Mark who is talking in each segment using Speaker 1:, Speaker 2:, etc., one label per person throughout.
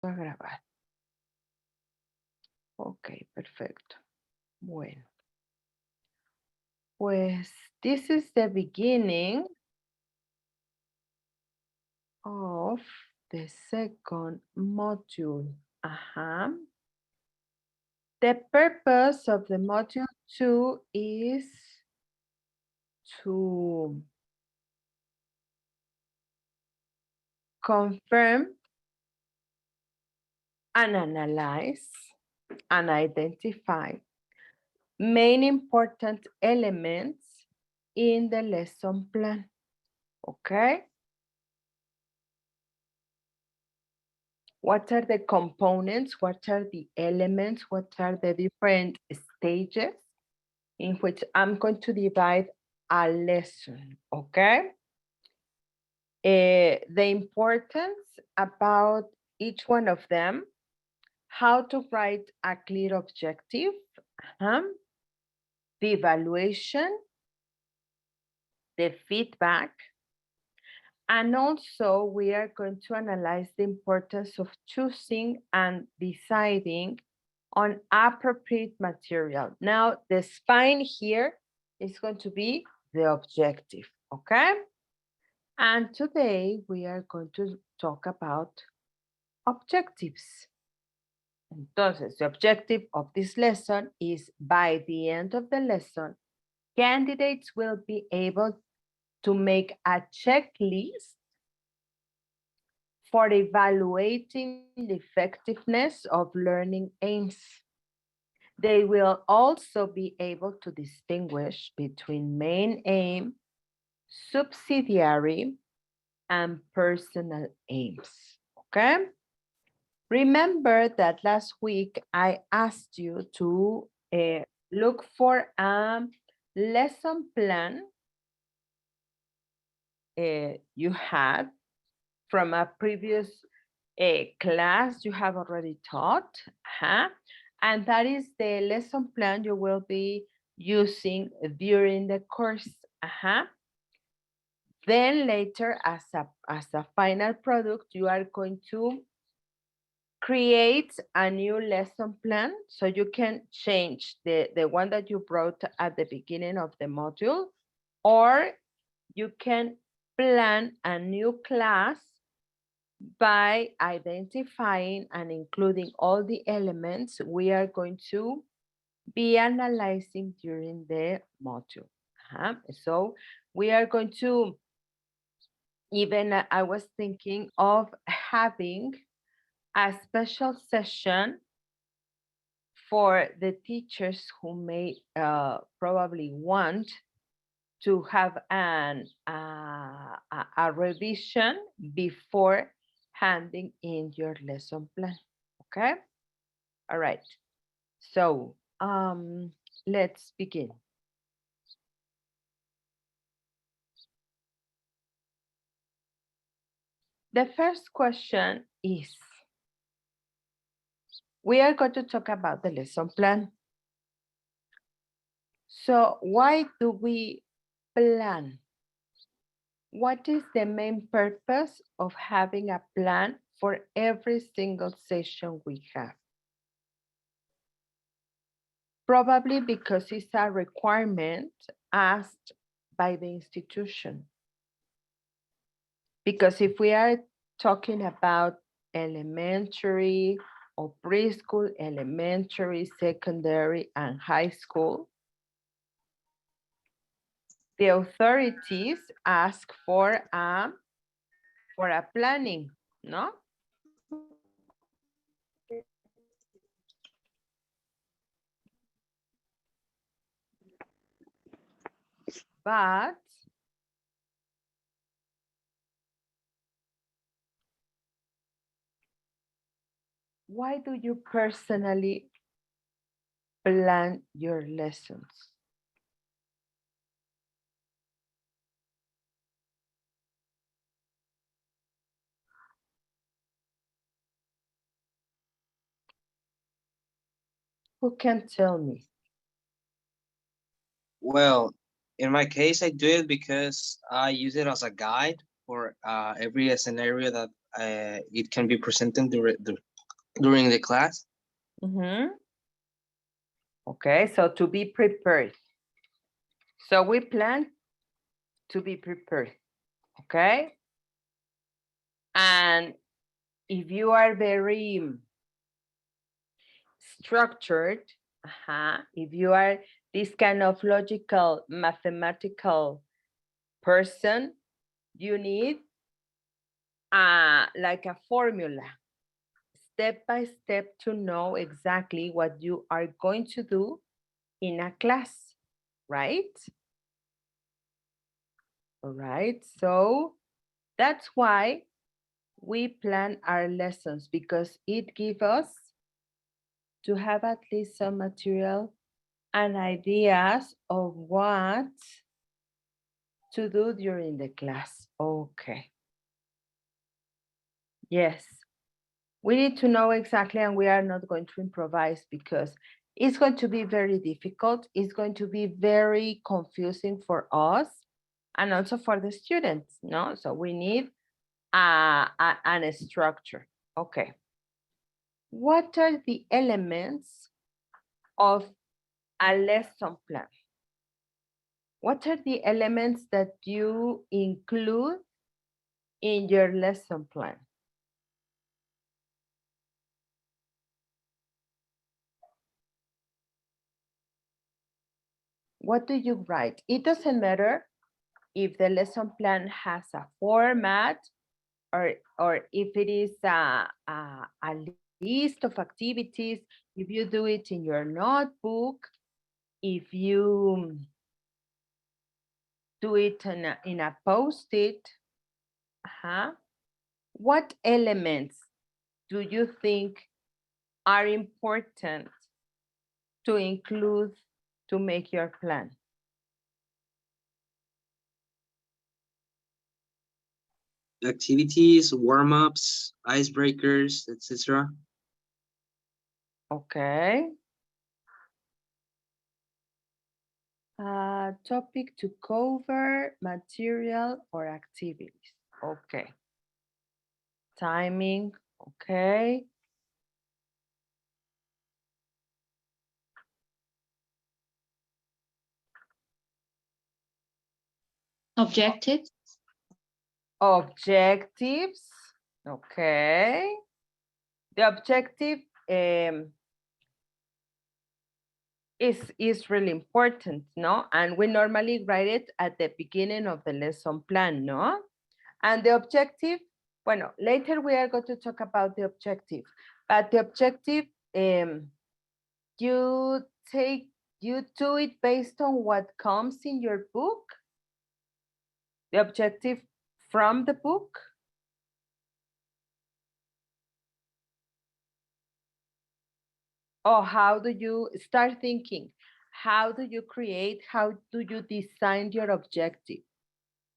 Speaker 1: a grabar. Ok, perfecto. Bueno, pues this is the beginning of the second module. Ajá. The purpose of the module 2 is to confirm and analyze and identify main important elements in the lesson plan. Okay? What are the components? What are the elements? What are the different stages in which I'm going to divide a lesson? Okay? The importance about each one of them, how to write a clear objective, the evaluation, the feedback, and also we are going to analyze the importance of choosing and deciding on appropriate material. Now, the spine here is going to be the objective, okay? And today we are going to talk about objectives. Entonces, the objective of this lesson is by the end of the lesson, candidates will be able to make a checklist for evaluating the effectiveness of learning aims. They will also be able to distinguish between main aim, subsidiary, and personal aims. Okay? Remember that last week I asked you to look for a lesson plan you had from a previous class you have already taught. And that is the lesson plan you will be using during the course. Then later, as a final product, you are going to create a new lesson plan so you can change the one that you brought at the beginning of the module, or you can plan a new class by identifying and including all the elements we are going to be analyzing during the module. So we are going to, even I was thinking of having a special session for the teachers who may probably want to have a revision before handing in your lesson plan. Okay? All right. So let's begin. The first question is, we are going to talk about the lesson plan. So why do we plan? What is the main purpose of having a plan for every single session we have? Probably because it's a requirement asked by the institution. Because if we are talking about elementary or preschool, elementary, secondary, and high school, the authorities ask for a planning, no? But why do you personally plan your lessons? Who can tell me?
Speaker 2: Well, in my case, I do it because I use it as a guide for every scenario that it can be presented during the class.
Speaker 1: Okay, so to be prepared. So we plan to be prepared, okay? And if you are very structured, if you are this kind of logical, mathematical person, you need like a formula, step by step, to know exactly what you are going to do in a class, right? All right, so that's why we plan our lessons, because it gives us to have at least some material and ideas of what to do during the class. Okay. Yes. We need to know exactly, and we are not going to improvise because it's going to be very difficult. It's going to be very confusing for us and also for the students, no? So we need a structure. Okay. What are the elements of a lesson plan? What are the elements that you include in your lesson plan? What do you write? It doesn't matter if the lesson plan has a format, or if it is a list of activities, if you do it in your notebook, if you do it in a post-it. What elements do you think are important to include to make your plan?
Speaker 2: Activities, warm-ups, icebreakers, etc.
Speaker 1: Okay. Topic to cover, material or activities. Okay. Timing. Okay.
Speaker 3: Objectives.
Speaker 1: Objectives. Okay. The objective is really important, no? And we normally write it at the beginning of the lesson plan, no? And the objective, bueno, later we are going to talk about the objective, but the objective, you do it based on what comes in your book, the objective from the book. Or how do you start thinking? How do you create, how do you design your objective?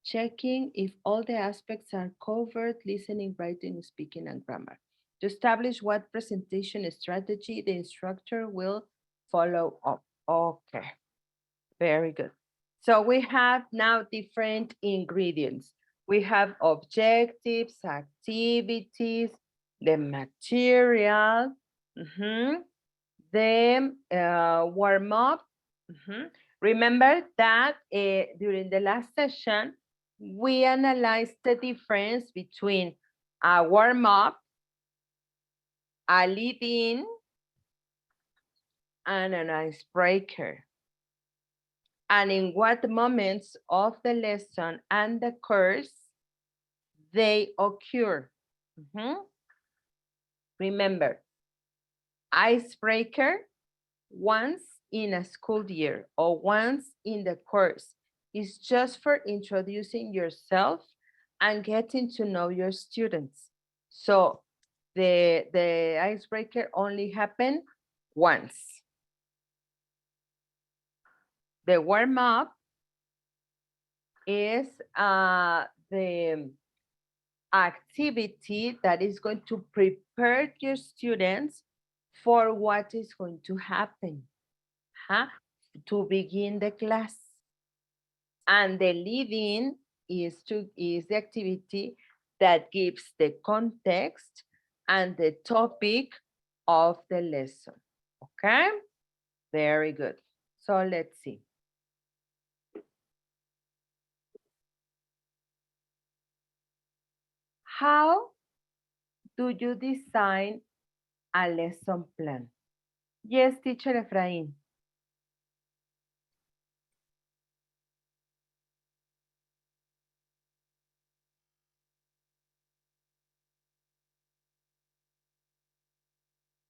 Speaker 1: Checking if all the aspects are covered, listening, writing, speaking, and grammar. To establish what presentation strategy the instructor will follow up. Okay, very good. So we have now different ingredients. We have objectives, activities, the material, the warm up. Remember that during the last session, we analyzed the difference between a warm up, a lead in, and an icebreaker. And in what moments of the lesson and the course they occur. Remember, icebreaker once in a school year or once in the course is just for introducing yourself and getting to know your students. So the icebreaker only happened once. The warm up is the activity that is going to prepare your students for what is going to happen, to begin the class. And the lead-in is the activity that gives the context and the topic of the lesson. Okay, very good. So let's see. How do you design a lesson plan? Yes, teacher Efraín.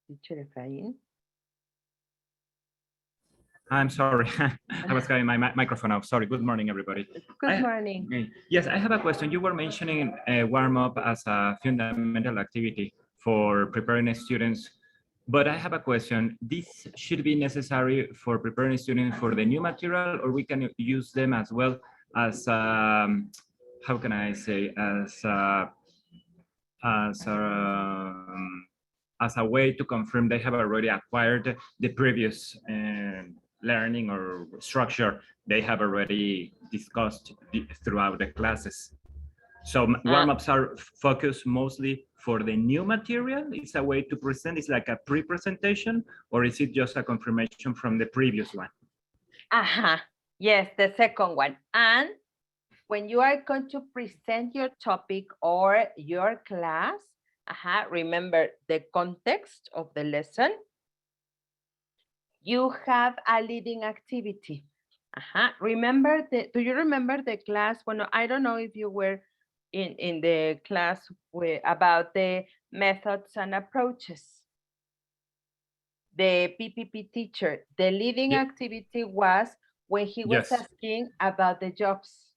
Speaker 1: Teacher Efraín.
Speaker 4: I'm sorry, I was getting my microphone off. Sorry, good morning, everybody.
Speaker 1: Good morning.
Speaker 4: Yes, I have a question. You were mentioning warm-up as a fundamental activity for preparing students, but I have a question. This should be necessary for preparing students for the new material, or we can use them as well as, how can I say, as as a way to confirm they have already acquired the previous learning or structure they have already discussed throughout the classes. So warm-ups are focused mostly for the new material. It's a way to present. It's like a pre-presentation, or is it just a confirmation from the previous one?
Speaker 1: Yes, the second one. And when you are going to present your topic or your class, remember the context of the lesson. You have a leading activity. Remember do you remember the class? Well, I don't know if you were in the class about the methods and approaches. The PPP teacher, the leading activity was when he was asking about the jobs.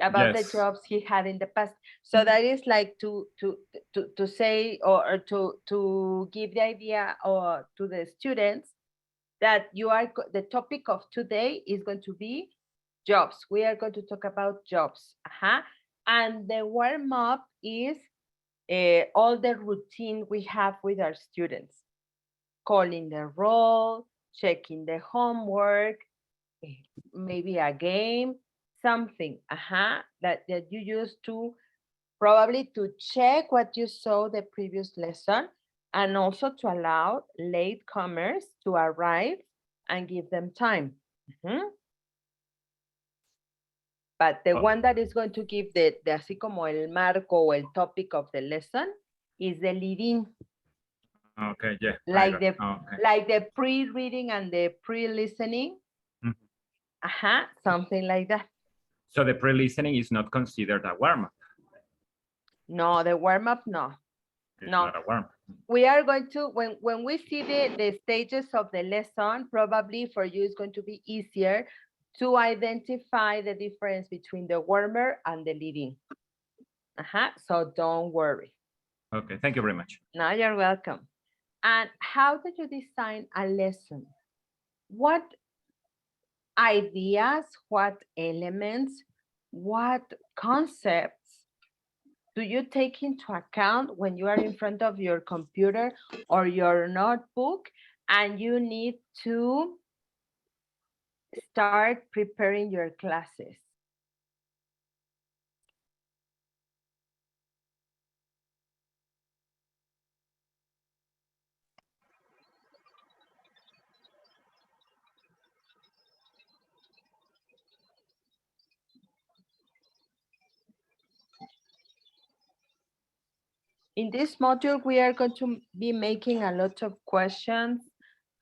Speaker 1: About the jobs he had in the past. So that is like to say or to give the idea or to the students that the topic of today is going to be jobs. We are going to talk about jobs. And the warm up is all the routine we have with our students. Calling the roll, checking the homework, maybe a game, something that you use to probably to check what you saw the previous lesson, and also to allow latecomers to arrive and give them time. But the one that is going to give the así como el marco o el topic of the lesson is the leading.
Speaker 4: Okay, yeah.
Speaker 1: Like the pre-reading and the pre-listening. Something like that.
Speaker 4: So the pre-listening is not considered a warm-up?
Speaker 1: No, the warm-up, no.
Speaker 4: It's not a warm-up.
Speaker 1: We are going to, when we see the stages of the lesson, probably for you it's going to be easier to identify the difference between the warmer and the leading. So don't worry.
Speaker 4: Okay, thank you very much.
Speaker 1: No, you're welcome. And how did you design a lesson? What ideas, what elements, what concepts do you take into account when you are in front of your computer or your notebook and you need to start preparing your classes? In this module, we are going to be making a lot of questions,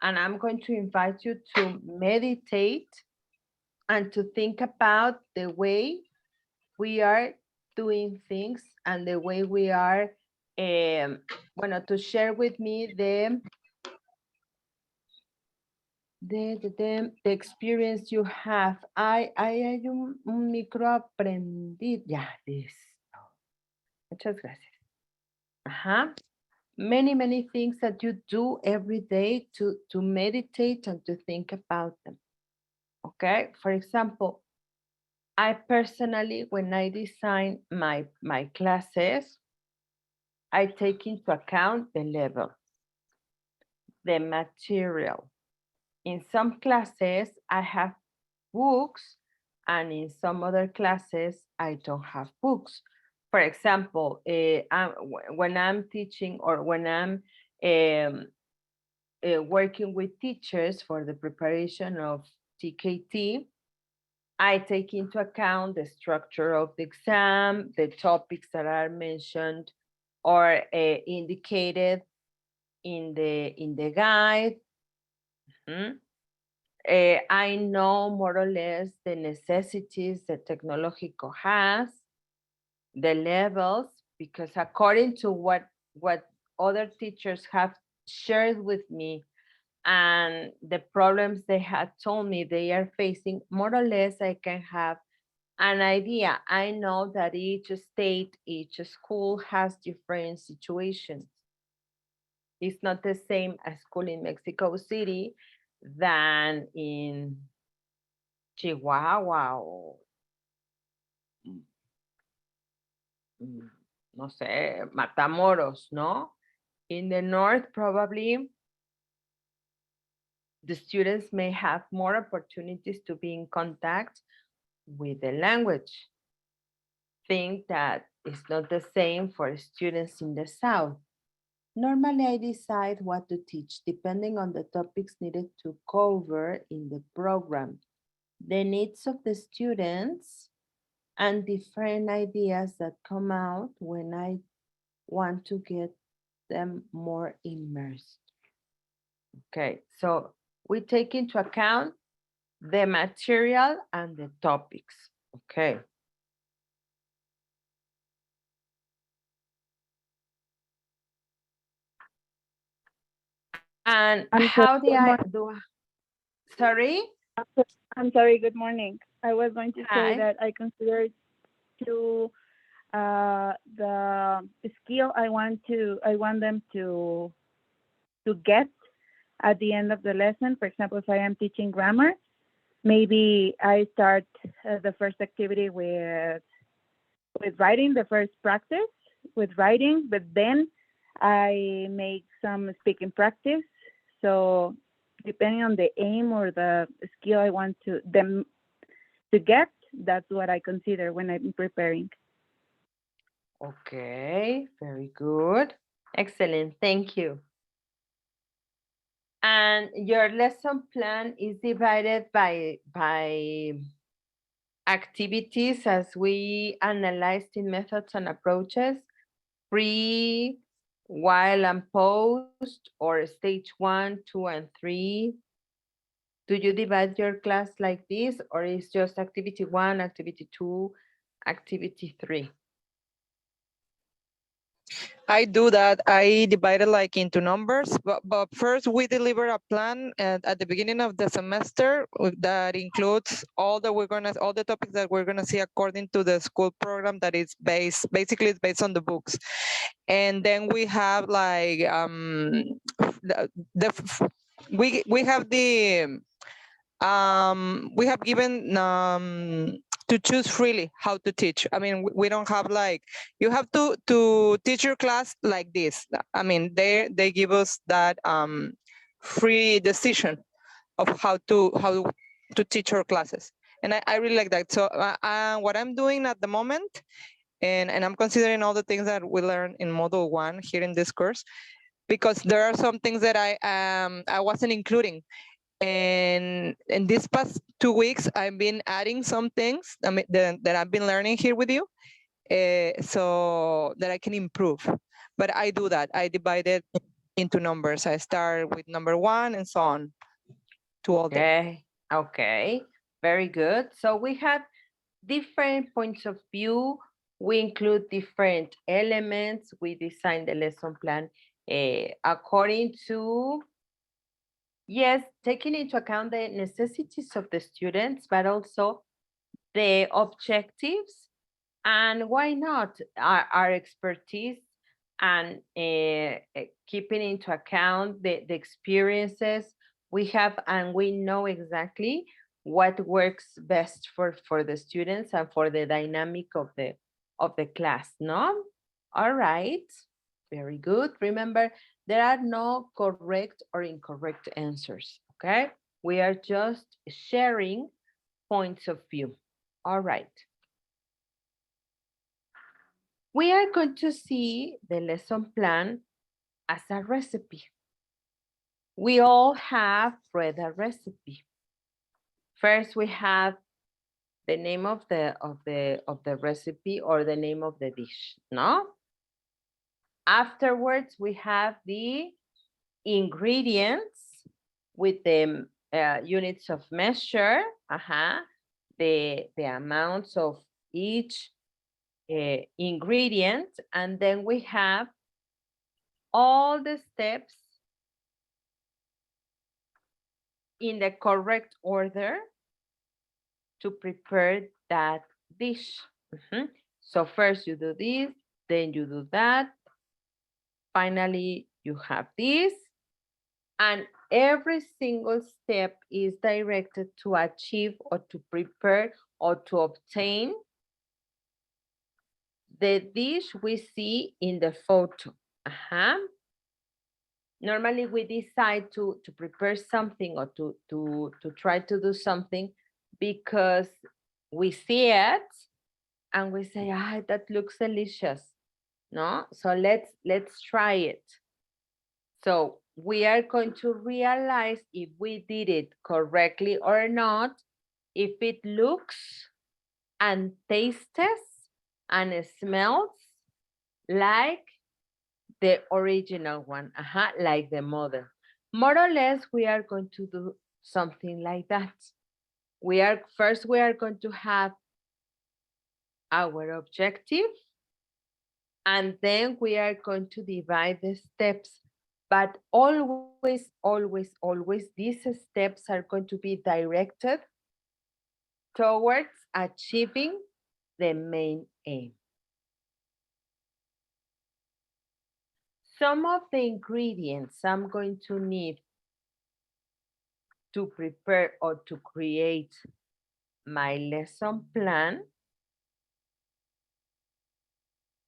Speaker 1: and I'm going to invite you to meditate and to think about the way we are doing things and the way we are, to share with me the experience you have. Hay un micro aprendido. Ya, listo. Muchas gracias. Many things that you do every day to meditate and to think about them. Okay, for example, I personally, when I design my classes, I take into account the level, the material. In some classes, I have books, and in some other classes, I don't have books. For example, when I'm teaching or when I'm um, working with teachers for the preparation of TKT, I take into account the structure of the exam, the topics that are mentioned or indicated in the guide. Mhm. I know more or less the necessities that Tecnológico has, the levels, because according to what other teachers have shared with me and the problems they had told me they are facing, more or less I can have an idea. I know that each state, each school has different situations. It's not the same a school in Mexico City than in Chihuahua o no sé, Matamoros, ¿no? In the north, probably the students may have more opportunities to be in contact with the language. Think that it's not the same for students in the south. Normally, I decide what to teach depending on the topics needed to cover in the program, the needs of the students, and different ideas that come out when I want to get them more immersed. Okay, so we take into account the material and the topics. Okay. And
Speaker 5: I'm
Speaker 1: how
Speaker 5: sorry,
Speaker 1: sorry?
Speaker 5: I'm sorry, good morning. I was going to say
Speaker 1: Hi.
Speaker 5: that I consider to the skill I want them to get at the end of the lesson. For example, if I am teaching grammar, maybe I start the first activity with writing, the first practice with writing, but then I make some speaking practice. So depending on the aim or the skill I want them to get, that's what I consider when I'm preparing.
Speaker 1: Okay, very good. Excellent, thank you. And your lesson plan is divided by activities as we analyzed in methods and approaches, pre, while and post, or stage 1, 2, and 3. Do you divide your class like this, or is just activity 1, activity 2, activity 3?
Speaker 6: I do that. I divide it like into numbers, but first we deliver a plan at the beginning of the semester that includes all the topics that we're gonna see according to the school program that is basically it's based on the books. And then we have like we have the we have given to choose freely how to teach. I mean, we don't have like, you have to teach your class like this. I mean, they give us that free decision of how to teach our classes. And I really like that. So what I'm doing at the moment, and I'm considering all the things that we learned in Module 1 here in this course, because there are some things that I wasn't including. And in these past 2 weeks, I've been adding some things that I've been learning here with you, so that I can improve. But I do that. I divide it into numbers. I start with number 1 and so on to all day.
Speaker 1: Okay, okay, very good. So we have different points of view. We include different elements. We design the lesson plan according to, yes, taking into account the necessities of the students, but also the objectives, and why not our expertise, and keeping into account the experiences we have, and we know exactly what works best for the students and for the dynamic of the class, no? All right, very good. Remember, there are no correct or incorrect answers, okay? We are just sharing points of view. All right. We are going to see the lesson plan as a recipe. We all have read a recipe. First, we have the name of the recipe or the name of the dish, no? Afterwards, we have the ingredients with the units of measure, the amounts of each ingredient, and then we have all the steps in the correct order to prepare that dish. So first you do this, then you do that. Finally, you have this. And every single step is directed to achieve or to prepare or to obtain the dish we see in the photo. Normally we decide to prepare something or to try to do something because we see it and we say, ah, that looks delicious. No, so let's try it. So we are going to realize if we did it correctly or not, if it looks and tastes and smells like the original one, like the model. More or less, we are going to do something like that. We are going to have our objective, and then we are going to divide the steps. But always, always, always, these steps are going to be directed towards achieving the main aim. Some of the ingredients I'm going to need to prepare or to create my lesson plan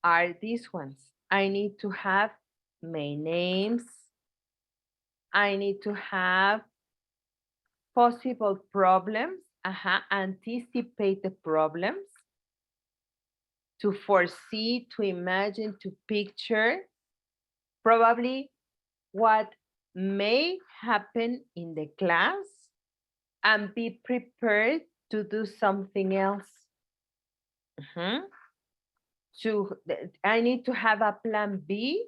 Speaker 1: are these ones. I need to have main names. I need to have possible problems, anticipate the problems, to foresee, to imagine, to picture probably what may happen in the class and be prepared to do something else. I need to have a plan B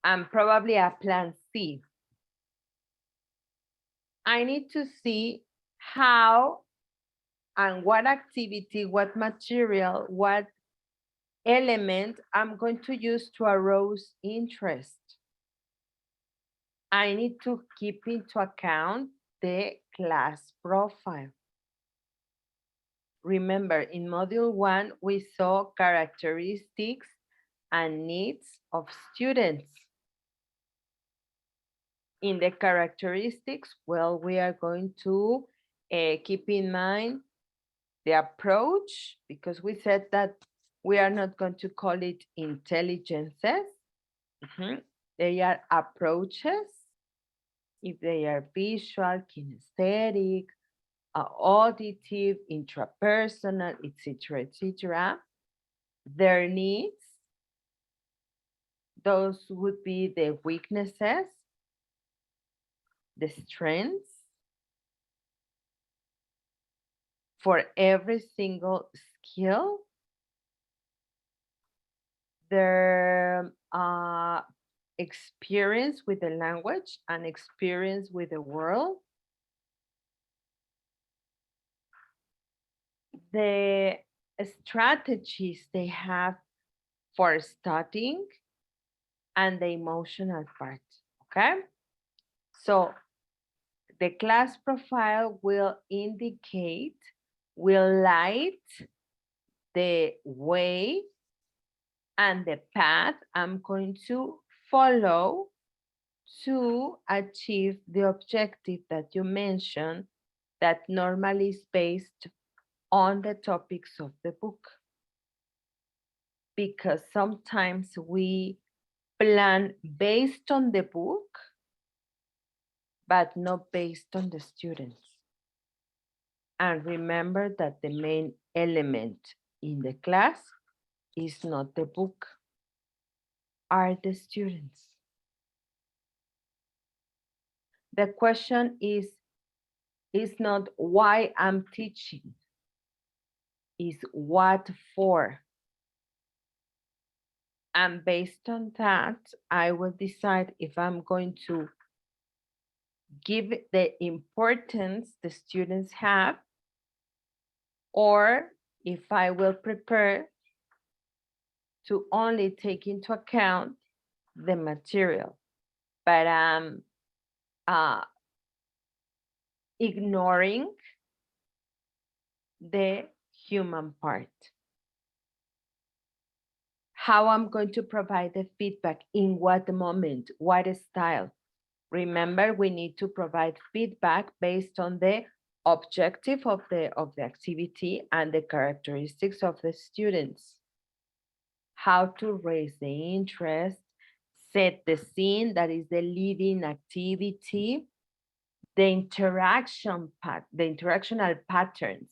Speaker 1: and probably a plan C. I need to see how and what activity, what material, what element I'm going to use to arouse interest. I need to keep into account the class profile. Remember, in module 1, we saw characteristics and needs of students. In the characteristics, well, we are going to keep in mind the approach, because we said that we are not going to call it intelligences. They are approaches. If they are visual, kinesthetic, auditive, intrapersonal, etc., etc., their needs, those would be the weaknesses, the strengths. For every single skill, their experience with the language and experience with the world, the strategies they have for studying, and the emotional part, okay? So the class profile will indicate, will light the way and the path I'm going to follow to achieve the objective that you mentioned, that normally is based on the topics of the book. Because sometimes we plan based on the book, but not based on the students. And remember that the main element in the class is not the book, are the students. The question is not why I'm teaching, is what for. And based on that, I will decide if I'm going to give the importance the students have, or if I will prepare to only take into account the material, but I'm ignoring the human part. How I'm going to provide the feedback, in what moment, what style. Remember, we need to provide feedback based on the objective of the activity and the characteristics of the students. How to raise the interest, set the scene, that is the leading activity, the interactional patterns.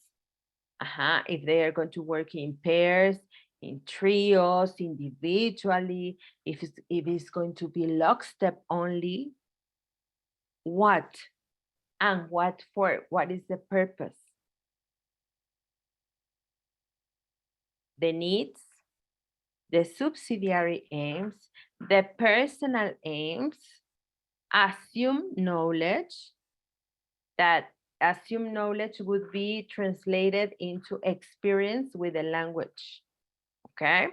Speaker 1: If they are going to work in pairs, in trios, individually, if it's going to be lockstep only, what and what for, what is the purpose? The needs, the subsidiary aims, the personal aims, assume knowledge, that assume knowledge would be translated into experience with the language, okay?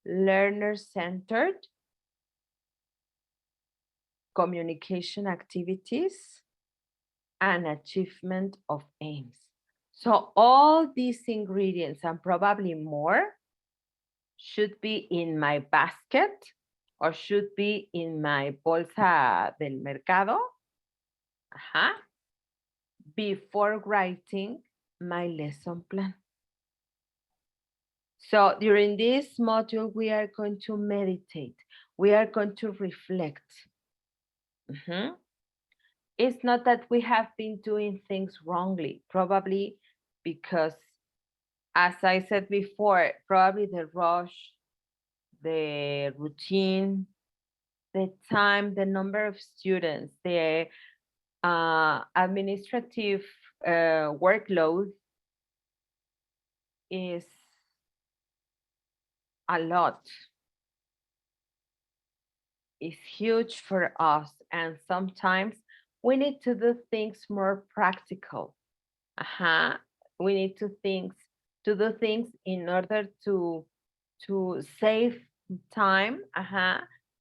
Speaker 1: Learner-centered, communication activities, and achievement of aims. So all these ingredients and probably more should be in my basket or should be in my bolsa del mercado before writing my lesson plan. So during this module, we are going to meditate. We are going to reflect. It's not that we have been doing things wrongly, probably because, as I said before, probably the rush, the routine, the time, the number of students, the administrative workload is a lot. It's huge for us, and sometimes we need to do things more practical. We need to do things in order to save time,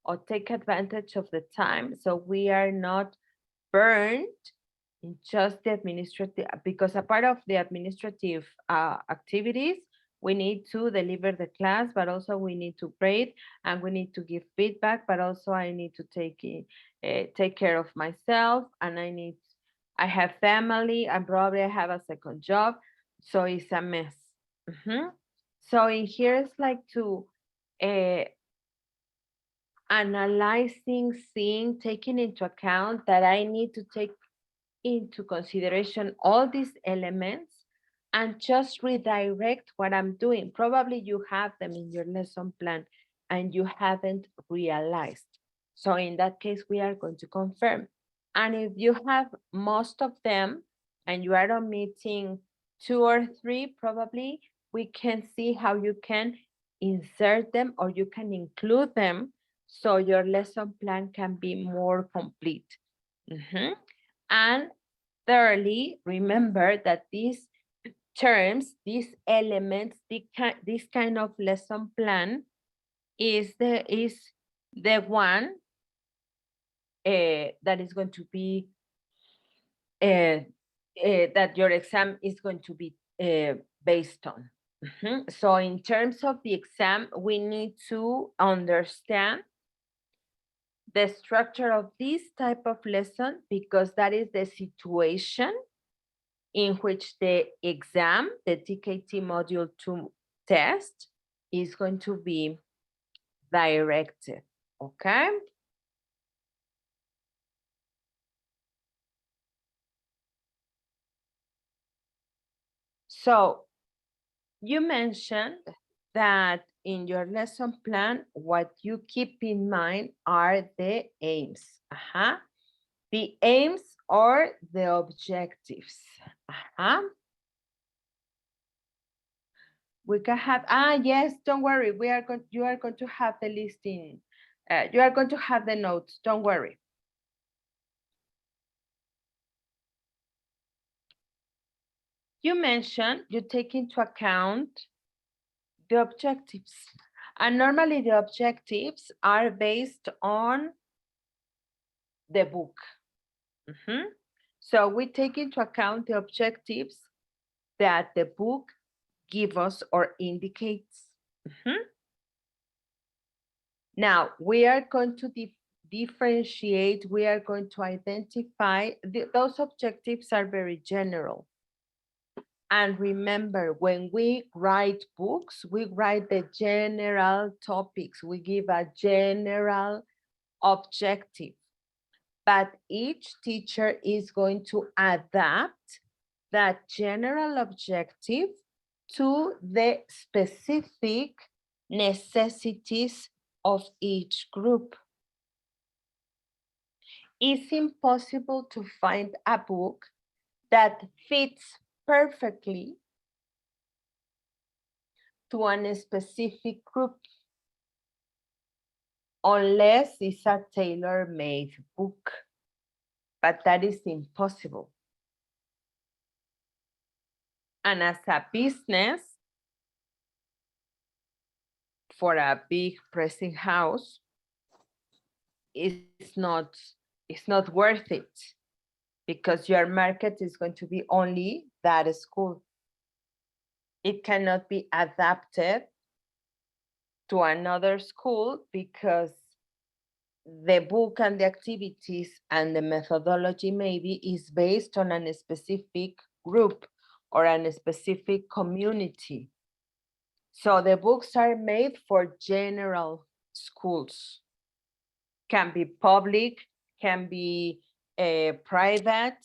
Speaker 1: or take advantage of the time, so we are not burned in just the administrative, because a part of the administrative activities, we need to deliver the class, but also we need to grade and we need to give feedback, but also I need to take care of myself, and I have family, and probably I have a second job, so it's a mess. So in here it's like to analyzing, seeing, taking into account that I need to take into consideration all these elements and just redirect what I'm doing. Probably you have them in your lesson plan and you haven't realized. So in that case, we are going to confirm. And if you have most of them and you are omitting 2 or 3, probably we can see how you can insert them or you can include them so your lesson plan can be more complete. And thirdly, remember that these terms, these elements, this kind of lesson plan is the one that is going to be that your exam is going to be based on. So in terms of the exam, we need to understand the structure of this type of lesson, because that is the situation in which the exam, the Tkt Module 2 test, is going to be directed, okay? So you mentioned that in your lesson plan, what you keep in mind are the aims. The aims or the objectives. We can have, yes, don't worry. You are going to have the listing. You are going to have the notes, don't worry. You mentioned you take into account the objectives. And normally the objectives are based on the book. So we take into account the objectives that the book gives us or indicates. Now, we are going to differentiate, we are going to identify, those objectives are very general. And remember, when we write books, we write the general topics. We give a general objective. But each teacher is going to adapt that general objective to the specific necessities of each group. It's impossible to find a book that fits perfectly to a specific group unless it's a tailor-made book, but that is impossible. And as a business, for a big pressing house, it's not worth it because your market is going to be only that school. It cannot be adapted to another school because the book and the activities and the methodology maybe is based on a specific group or a specific community. So the books are made for general schools. Can be public, can be private.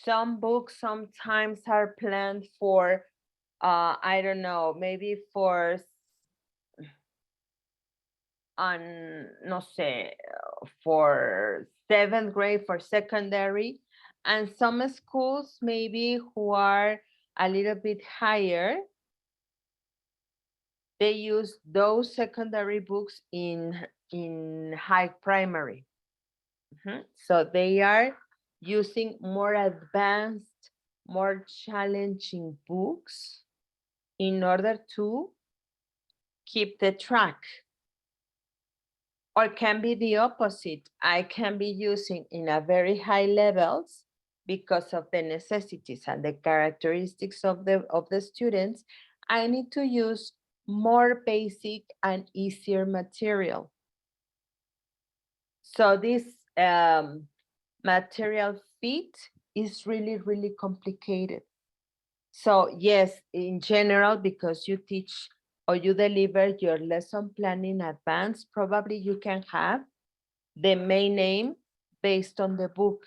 Speaker 1: Some books sometimes are planned for, I don't know, maybe for, no sé, for 7th grade, for secondary. And some schools maybe who are a little bit higher, they use those secondary books in high primary. So they are using more advanced, more challenging books in order to keep the track. Or can be the opposite. I can be using in a very high levels because of the necessities and the characteristics of the students. I need to use more basic and easier material. So this material fit is really, really complicated. So yes, in general, because you teach or you deliver your lesson plan in advance, probably you can have the main aim based on the book.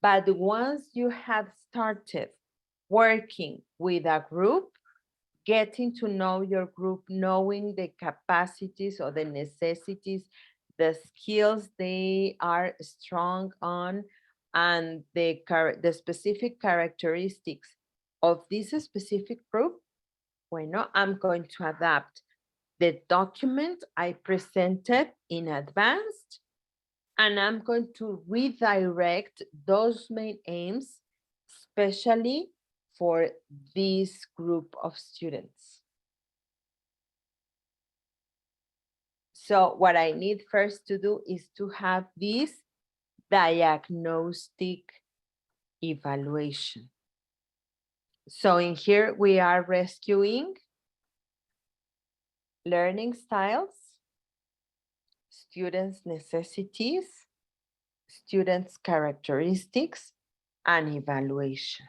Speaker 1: But once you have started working with a group, getting to know your group, knowing the capacities or the necessities, the skills they are strong on, and the specific characteristics of this specific group, bueno, I'm going to adapt the document I presented in advance, and I'm going to redirect those main aims, especially for this group of students. So what I need first to do is to have this diagnostic evaluation. So in here we are rescuing learning styles, students' necessities, students' characteristics, and evaluation,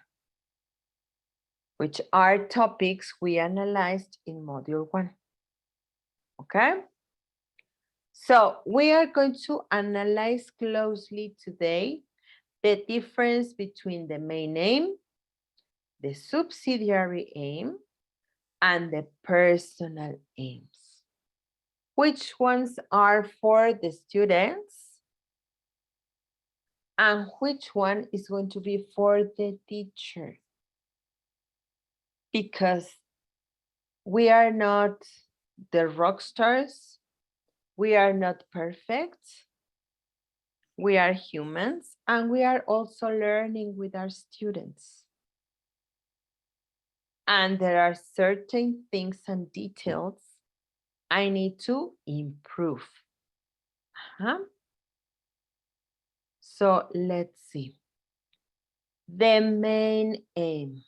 Speaker 1: which are topics we analyzed in Module 1. Okay? So we are going to analyze closely today the difference between the main aim, the subsidiary aim, and the personal aims. Which ones are for the students? And which one is going to be for the teacher? Because we are not the rock stars. We are not perfect. We are humans, and we are also learning with our students. And there are certain things and details I need to improve. So let's see. The main aim.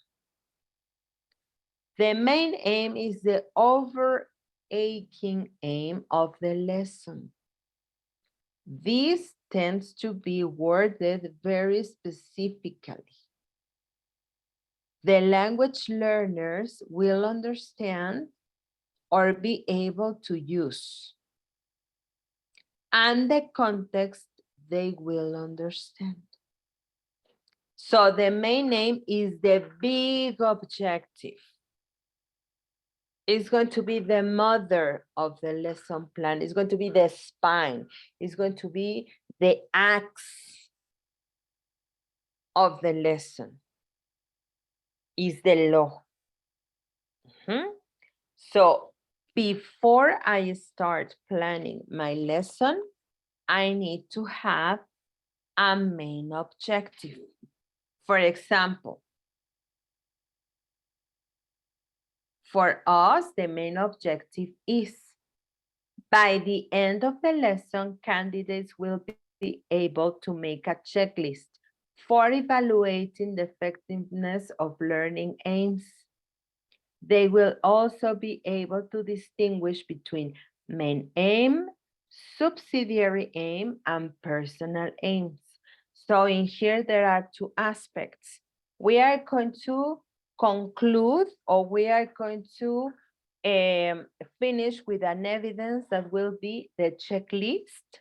Speaker 1: The main aim is the overarching aim of the lesson. This tends to be worded very specifically. The language learners will understand or be able to use. And the context they will understand. So the main aim is the big objective. It's going to be the mother of the lesson plan. It's going to be the spine. It's going to be the axe of the lesson. Is the law. So before I start planning my lesson, I need to have a main objective. For example, for us, the main objective is by the end of the lesson, candidates will be able to make a checklist for evaluating the effectiveness of learning aims. They will also be able to distinguish between main aim, subsidiary aim, and personal aims. So in here, there are two aspects. We are going to conclude, or we are going to finish with an evidence that will be the checklist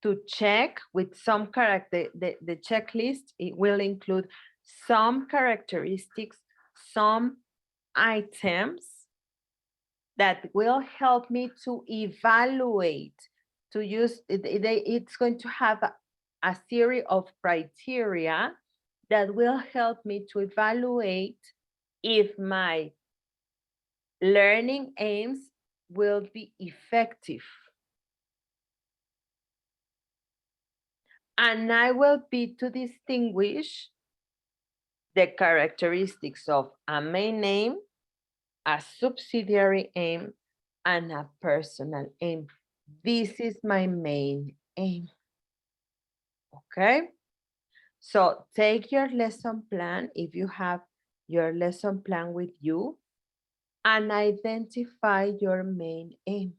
Speaker 1: to check with some character. The checklist, it will include some characteristics, some items that will help me to evaluate, to use, it's going to have a series of criteria that will help me to evaluate if my learning aims will be effective. And I will be to distinguish the characteristics of a main aim, a subsidiary aim, and a personal aim. This is my main aim. Okay? So take your lesson plan, if you have your lesson plan with you, and identify your main aim.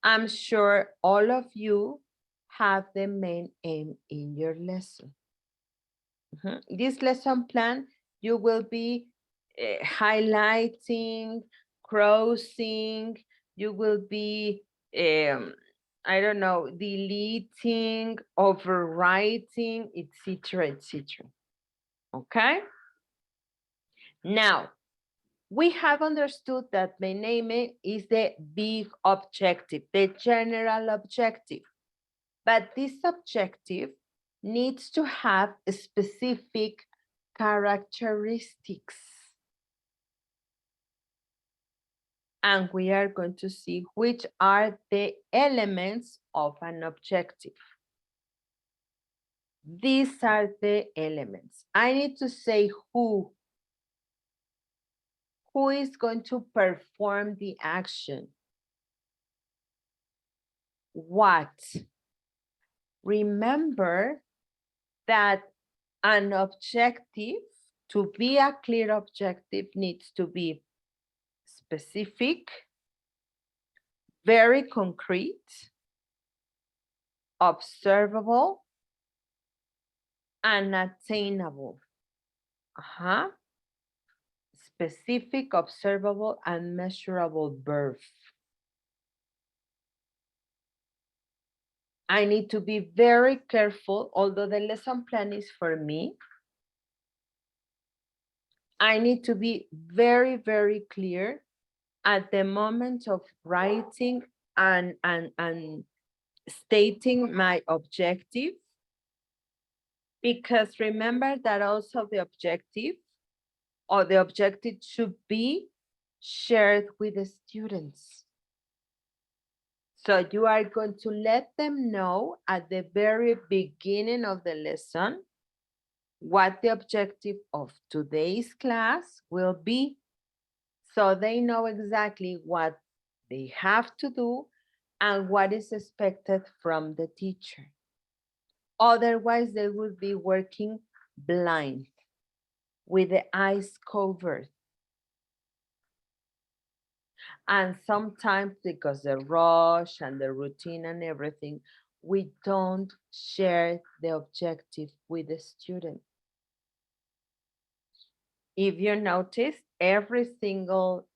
Speaker 1: I'm sure all of you have the main aim in your lesson. This lesson plan, you will be highlighting, crossing, you will be, I don't know, deleting, overwriting, etc., etc. Okay? Now, we have understood that main aim is the big objective, the general objective. But this objective needs to have specific characteristics. And we are going to see which are the elements of an objective. These are the elements. I need to say who. Who is going to perform the action? What? Remember that an objective, to be a clear objective, needs to be specific, very concrete, observable, and attainable. Specific, observable, and measurable verb. I need to be very careful, although the lesson plan is for me. I need to be very, very clear at the moment of writing and stating my objective. Because remember that also the objective should be shared with the students. So you are going to let them know at the very beginning of the lesson what the objective of today's class will be. So they know exactly what they have to do and what is expected from the teacher. Otherwise, they will be working blind with the eyes covered. And sometimes because the rush and the routine and everything, we don't share the objective with the student. If you notice, every single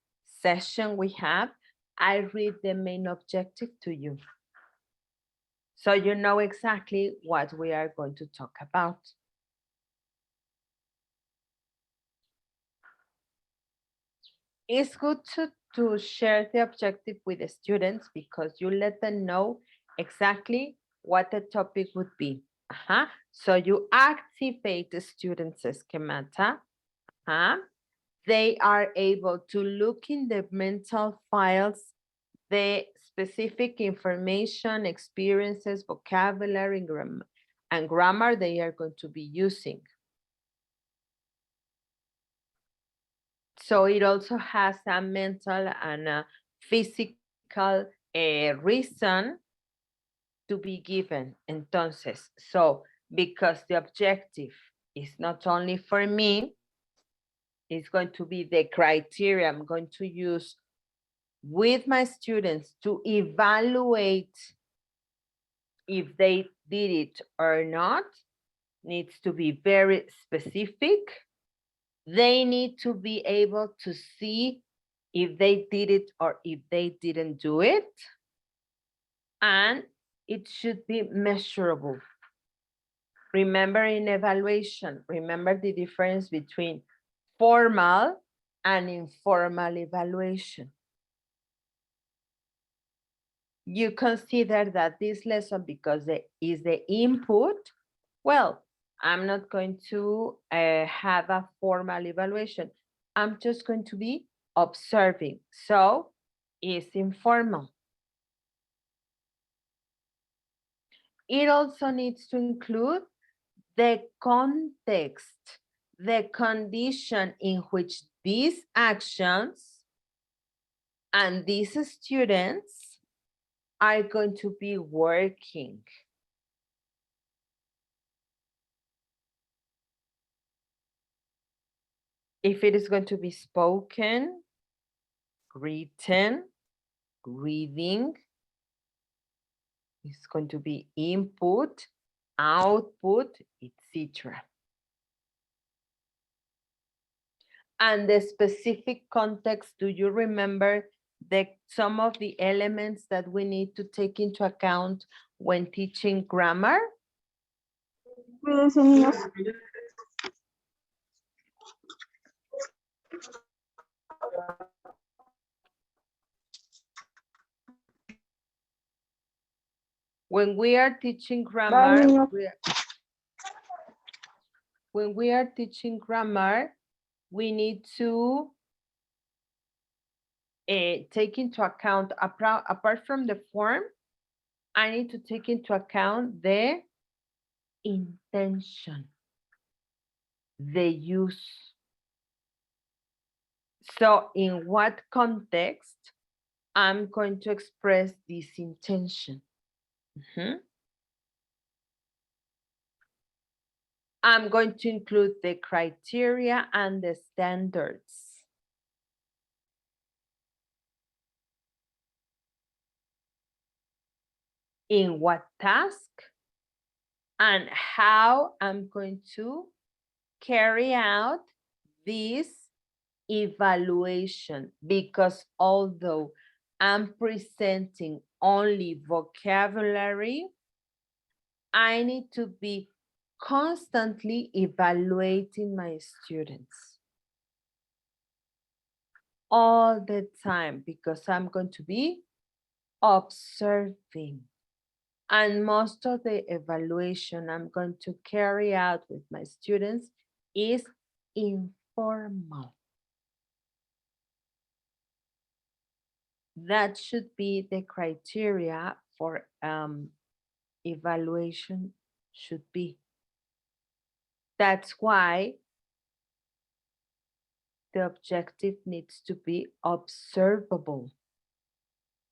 Speaker 1: session we have, I read the main objective to you. So you know exactly what we are going to talk about. It's good to share the objective with the students because you let them know exactly what the topic would be. So you activate the students' schemata. They are able to look in the mental files, the specific information, experiences, vocabulary, and grammar they are going to be using. So it also has a mental and a physical reason to be given. Entonces, so because the objective is not only for me, it's going to be the criteria I'm going to use with my students to evaluate if they did it or not, needs to be very specific. They need to be able to see if they did it or if they didn't do it. And it should be measurable. Remember in evaluation, remember the difference between formal and informal evaluation. You consider that this lesson, because it is the input, well, I'm not going to have a formal evaluation. I'm just going to be observing. So it's informal. It also needs to include the context, the condition in which these actions and these students are going to be working. If it is going to be spoken, written, reading, it's going to be input, output, etc. And the specific context, do you remember some of the elements that we need to take into account when teaching grammar? When we are teaching grammar, we need to take into account, apart from the form, I need to take into account the intention, the use. So in what context I'm going to express this intention? I'm going to include the criteria and the standards. In what task and how I'm going to carry out this evaluation, because although I'm presenting only vocabulary, I need to be constantly evaluating my students. all the time because I'm going to be observing. And most of the evaluation I'm going to carry out with my students is informal. That should be the criteria for evaluation should be. That's why the objective needs to be observable.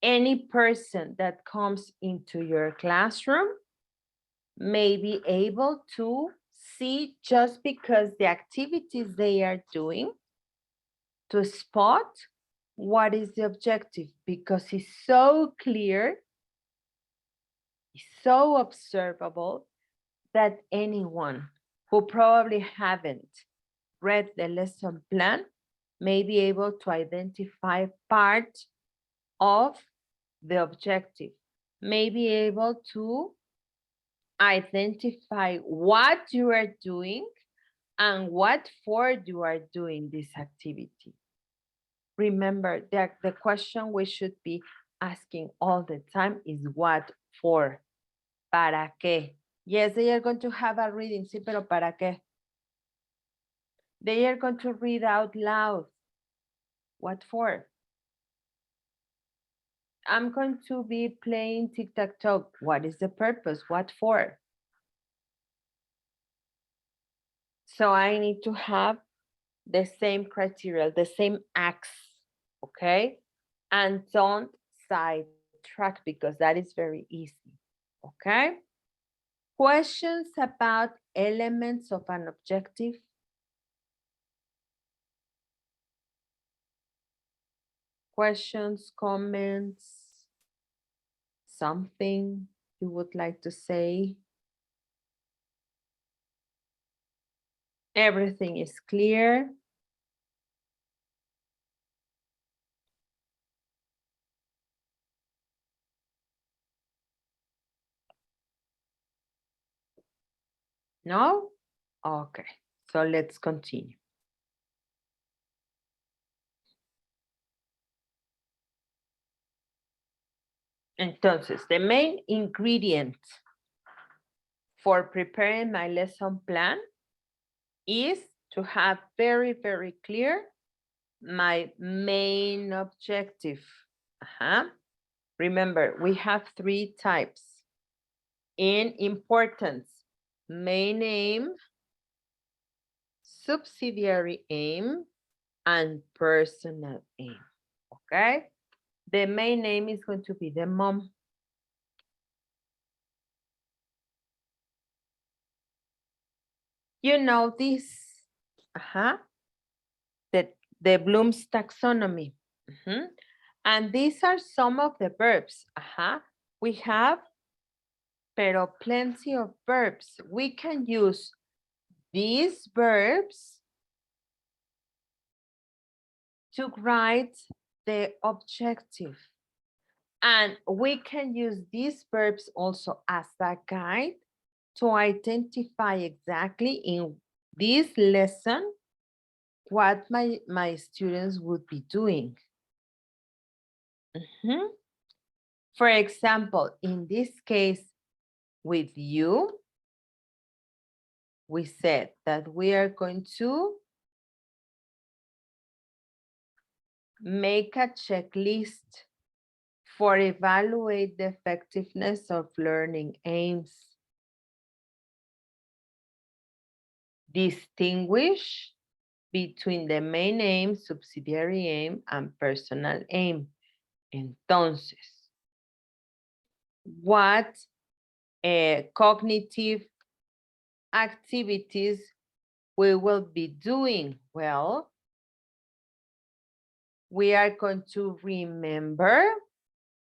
Speaker 1: Any person that comes into your classroom may be able to see just because the activities they are doing to spot what is the objective because it's so clear, it's so observable that anyone who probably haven't read the lesson plan may be able to identify part of the objective, may be able to identify what you are doing and what for you are doing this activity. Remember that the question we should be asking all the time is what for? ¿Para qué? Yes, they are going to have a reading, sí, pero ¿para qué? They are going to read out loud. What for? I'm going to be playing tic-tac-toe. What is the purpose? What for? So I need to have the same criteria, the same acts, okay? And don't sidetrack because that is very easy, okay? Questions about elements of an objective? Questions, comments, something you would like to say? Everything is clear. No? Okay, so let's continue. Entonces, the main ingredient for preparing my lesson plan is to have very, very clear my main objective. Remember, we have 3 types in importance: main aim, subsidiary aim, and personal aim, okay? The main aim is going to be the mom. You know this, the Bloom's taxonomy. And these are some of the verbs. We have, pero plenty of verbs. We can use these verbs to write the objective. And we can use these verbs also as a guide to identify exactly in this lesson what my students would be doing. For example, in this case, with you, we said that we are going to make a checklist for evaluate the effectiveness of learning aims. Distinguish between the main aim, subsidiary aim, and personal aim. Entonces, what cognitive activities we will be doing? Well, we are going to remember,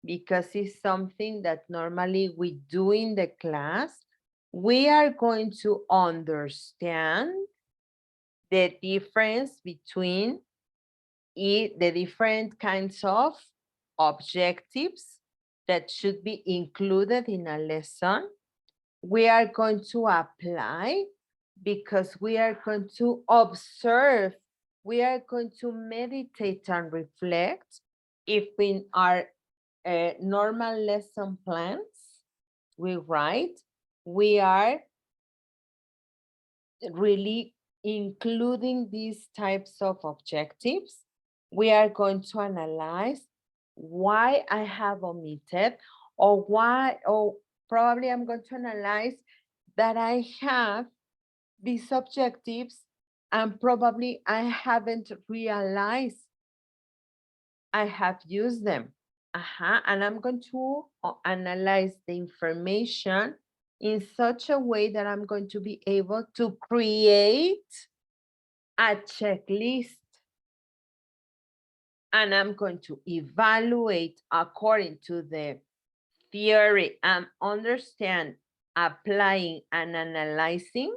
Speaker 1: because it's something that normally we do in the class. We are going to understand the difference between the different kinds of objectives that should be included in a lesson. We are going to apply because we are going to observe we are going to meditate and reflect if in our normal lesson plans we write, we are really including these types of objectives. We are going to analyze why I have omitted, or why, or probably I'm going to analyze that I have these objectives and probably I haven't realized I have used them. And I'm going to analyze the information in such a way that I'm going to be able to create a checklist. And I'm going to evaluate according to the theory and understand, applying and analyzing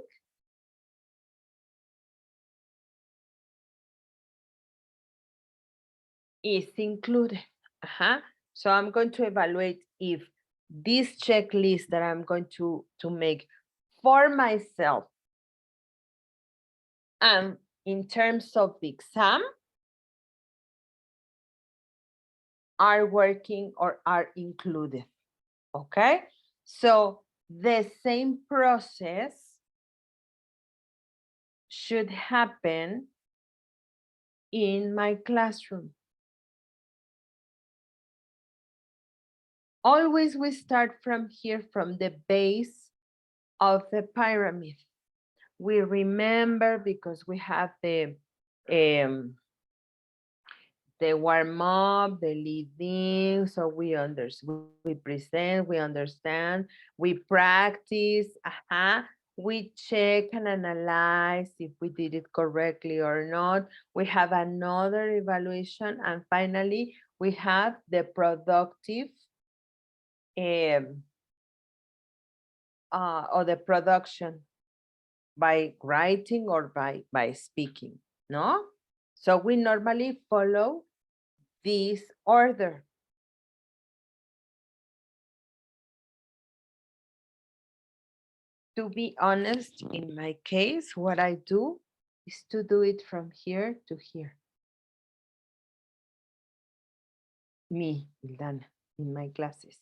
Speaker 1: is included. So I'm going to evaluate if this checklist that I'm going to make for myself and in terms of the exam are working or are included. Okay, so the same process should happen in my classroom. Always we start from here, from the base of the pyramid. We remember because we have the warm up, the leading, so we we present, we understand, we practice, we check and analyze if we did it correctly or not. We have another evaluation, and finally we have the productive or the production by writing or by speaking, no? So we normally follow this order. To be honest, in my case, what I do is to do it from here to here. Me, Ildana, in my classes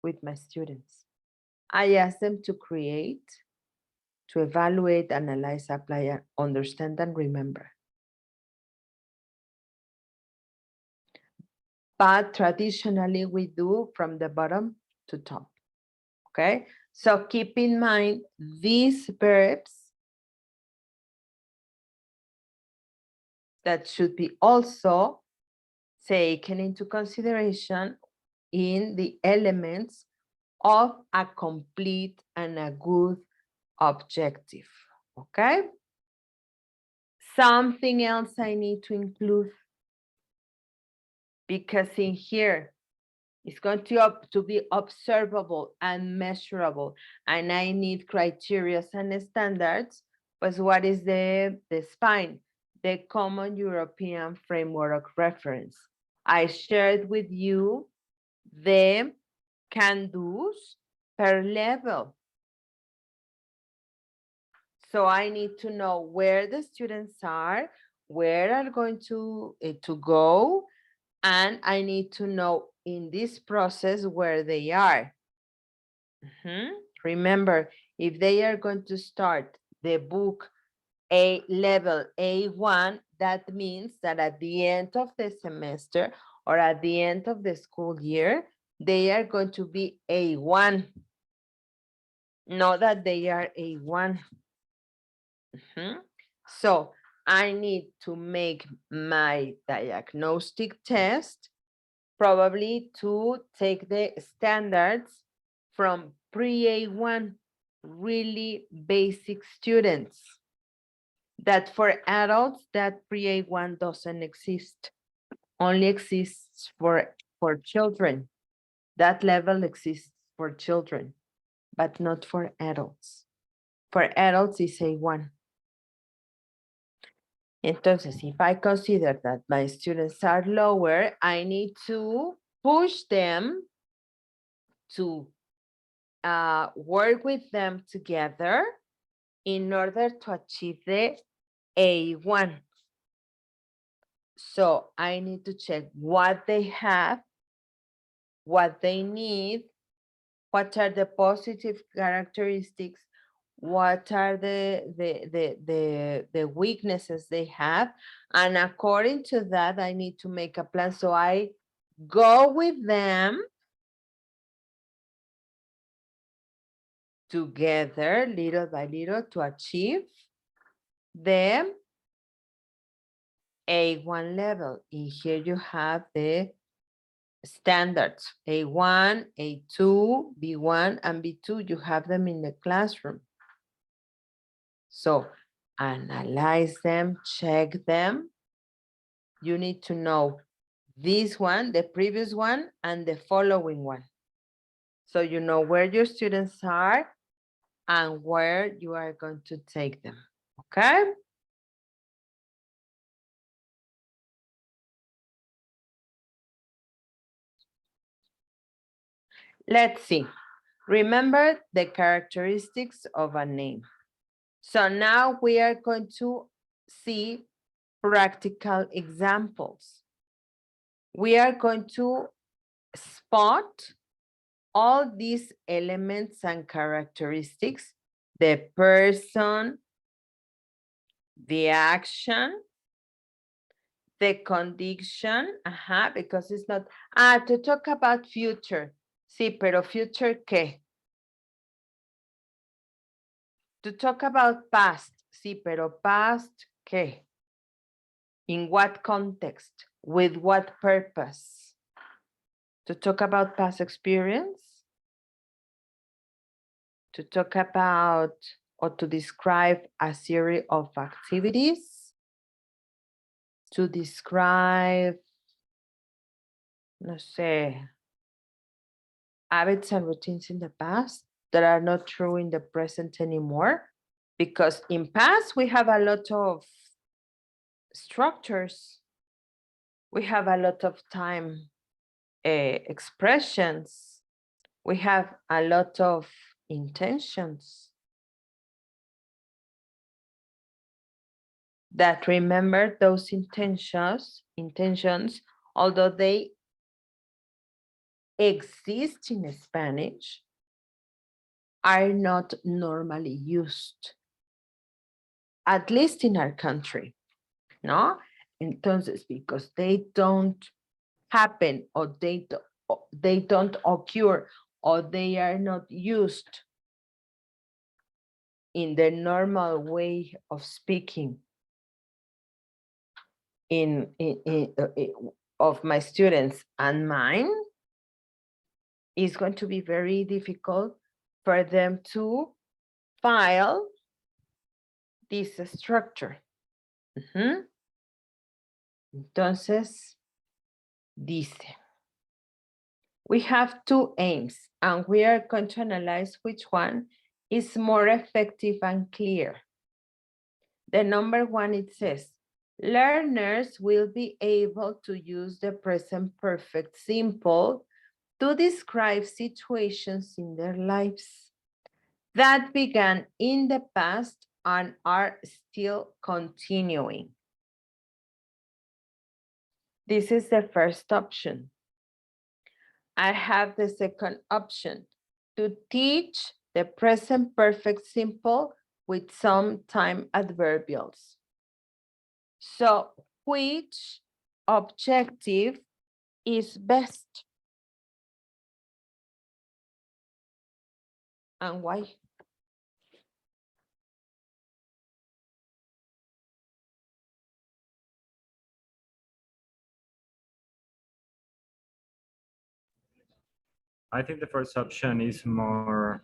Speaker 1: with my students. I ask them to create, to evaluate, analyze, apply, understand, and remember. But traditionally, we do from the bottom to top. Okay, so keep in mind these verbs that should be also taken into consideration in the elements of a complete and a good objective. Okay, something else I need to include, because in here it's going to be observable and measurable, and I need criteria and standards. But what is the spine? The Common European Framework of Reference. I shared with you the can-dos per level. So I need to know where the students are, where are going to go, and I need to know in this process where they are. Remember, if they are going to start the book A level A1, that means that at the end of the semester or at the end of the school year, they are going to be A1. Not that they are A1. So I need to make my diagnostic test, probably to take the standards from pre-A1, really basic students. That for adults, that pre-A1 doesn't exist, only exists for children. That level exists for children, but not for adults. For adults, it's A1. Entonces, if I consider that my students are lower, I need to push them to work with them together in order to achieve the A1. So I need to check what they have, what they need, what are the positive characteristics, what are the weaknesses they have. And according to that, I need to make a plan. So I go with them together, little by little, to achieve the A1 level. And here you have the standards, A1, A2, B1, and B2. You have them in the classroom. So analyze them, check them. You need to know this one, the previous one, and the following one. So you know where your students are and where you are going to take them, okay? Let's see. Remember the characteristics of a name. So now we are going to see practical examples. We are going to spot all these elements and characteristics, the person, the action, the condition, because it's not, to talk about future. Sí, pero future, ¿qué? To talk about past. Sí, pero past, ¿qué? In what context? With what purpose? To talk about past experience? To talk about or to describe a series of activities? To describe, no sé, habits and routines in the past that are not true in the present anymore? Because in past, we have a lot of structures. We have a lot of time expressions. We have a lot of intentions that remember those intentions, although they exist in Spanish, are not normally used, at least in our country, ¿no? Entonces, because they don't happen or they don't occur or they are not used in the normal way of speaking of my students and mine, it's going to be very difficult for them to file this structure. Entonces, dice, we have two aims and we are going to analyze which one is more effective and clear. The number one, it says, learners will be able to use the present perfect simple to describe situations in their lives that began in the past and are still continuing. This is the first option. I have the second option, to teach the present perfect simple with some time adverbials. So which objective is best? And why?
Speaker 4: I think the first option is more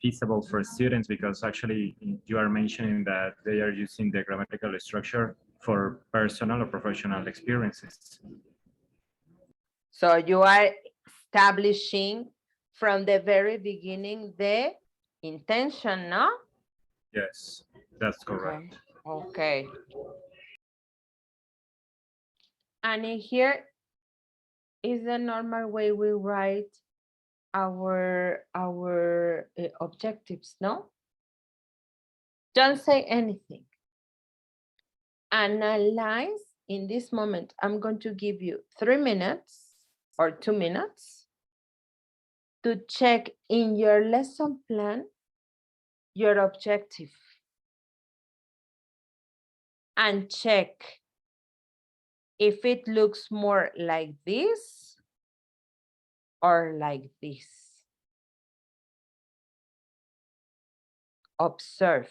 Speaker 4: feasible for students because actually you are mentioning that they are using the grammatical structure for personal or professional experiences.
Speaker 1: So you are establishing from the very beginning the intention, no?
Speaker 4: Yes, that's correct.
Speaker 1: Okay. And in here is the normal way we write our objectives, no? Don't say anything. Analyze in this moment, I'm going to give you 3 minutes or 2 minutes to check in your lesson plan your objective and check if it looks more like this or like this. Observe.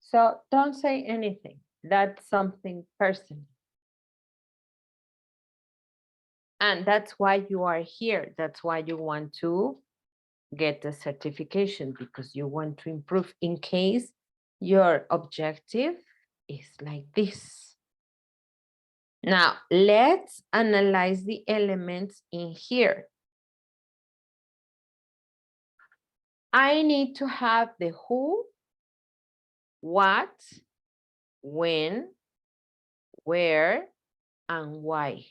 Speaker 1: So don't say anything. That's something personal. And that's why you are here. That's why you want to get the certification, because you want to improve in case your objective is like this. Now, let's analyze the elements in here. I need to have the who, what, when, where, and why.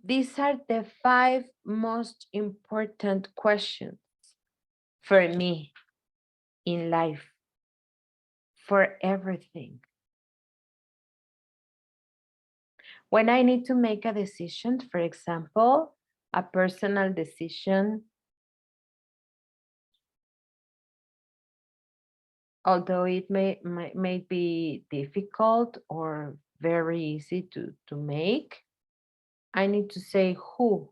Speaker 1: These are the 5 most important questions for me in life, for everything. When I need to make a decision, for example, a personal decision, although it may be difficult or very easy to make, I need to say who,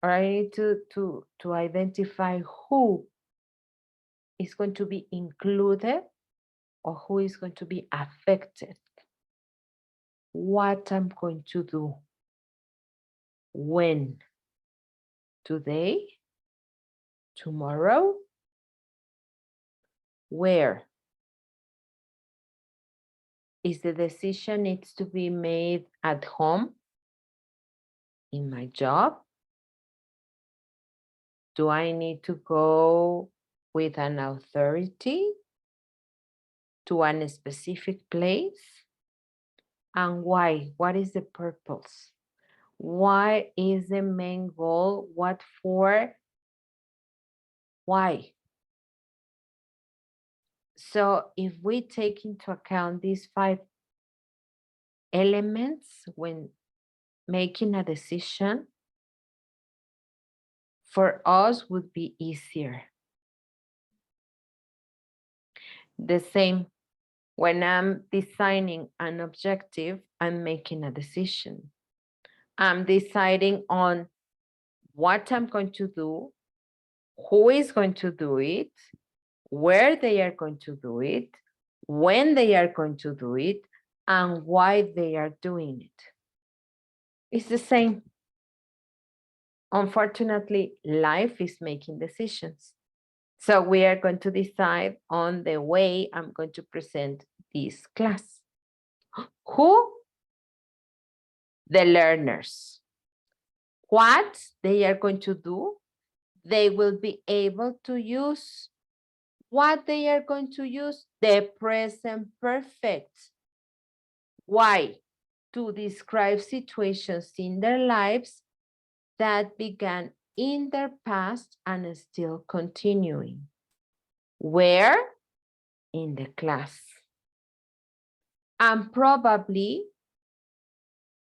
Speaker 1: or I need to identify who is going to be included or who is going to be affected. What I'm going to do, when, today, tomorrow, where. Is the decision needs to be made at home, in my job? Do I need to go with an authority to a specific place? And why? What is the purpose? Why is the main goal? What for? Why? So if we take into account these 5 elements when making a decision, for us would be easier. The same, when I'm designing an objective, I'm making a decision. I'm deciding on what I'm going to do, who is going to do it, where they are going to do it, when they are going to do it, and why they are doing it. It's the same. Unfortunately, life is making decisions. So we are going to decide on the way I'm going to present this class. Who? the learners. What they are going to do, they will be able to use what they are going to use, the present perfect. Why? To describe situations in their lives that began in their past and is still continuing. Where? In the class. And probably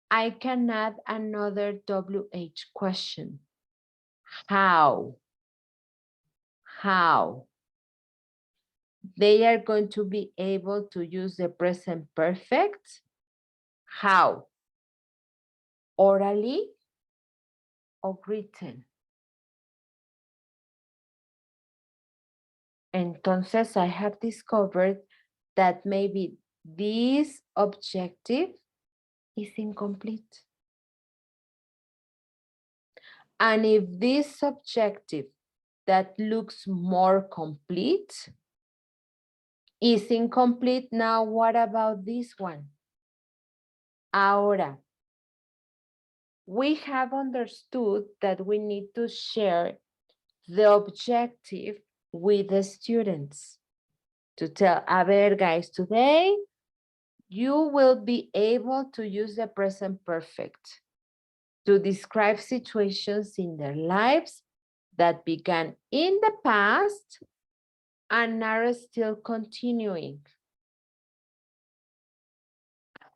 Speaker 1: I can add another WH question. How? How? They are going to be able to use the present perfect. How? Orally or written. Entonces, I have discovered that maybe this objective is incomplete. And if this objective that looks more complete is incomplete, now what about this one? Ahora, we have understood that we need to share the objective with the students to tell, a ver, guys, today you will be able to use the present perfect to describe situations in their lives that began in the past and are still continuing.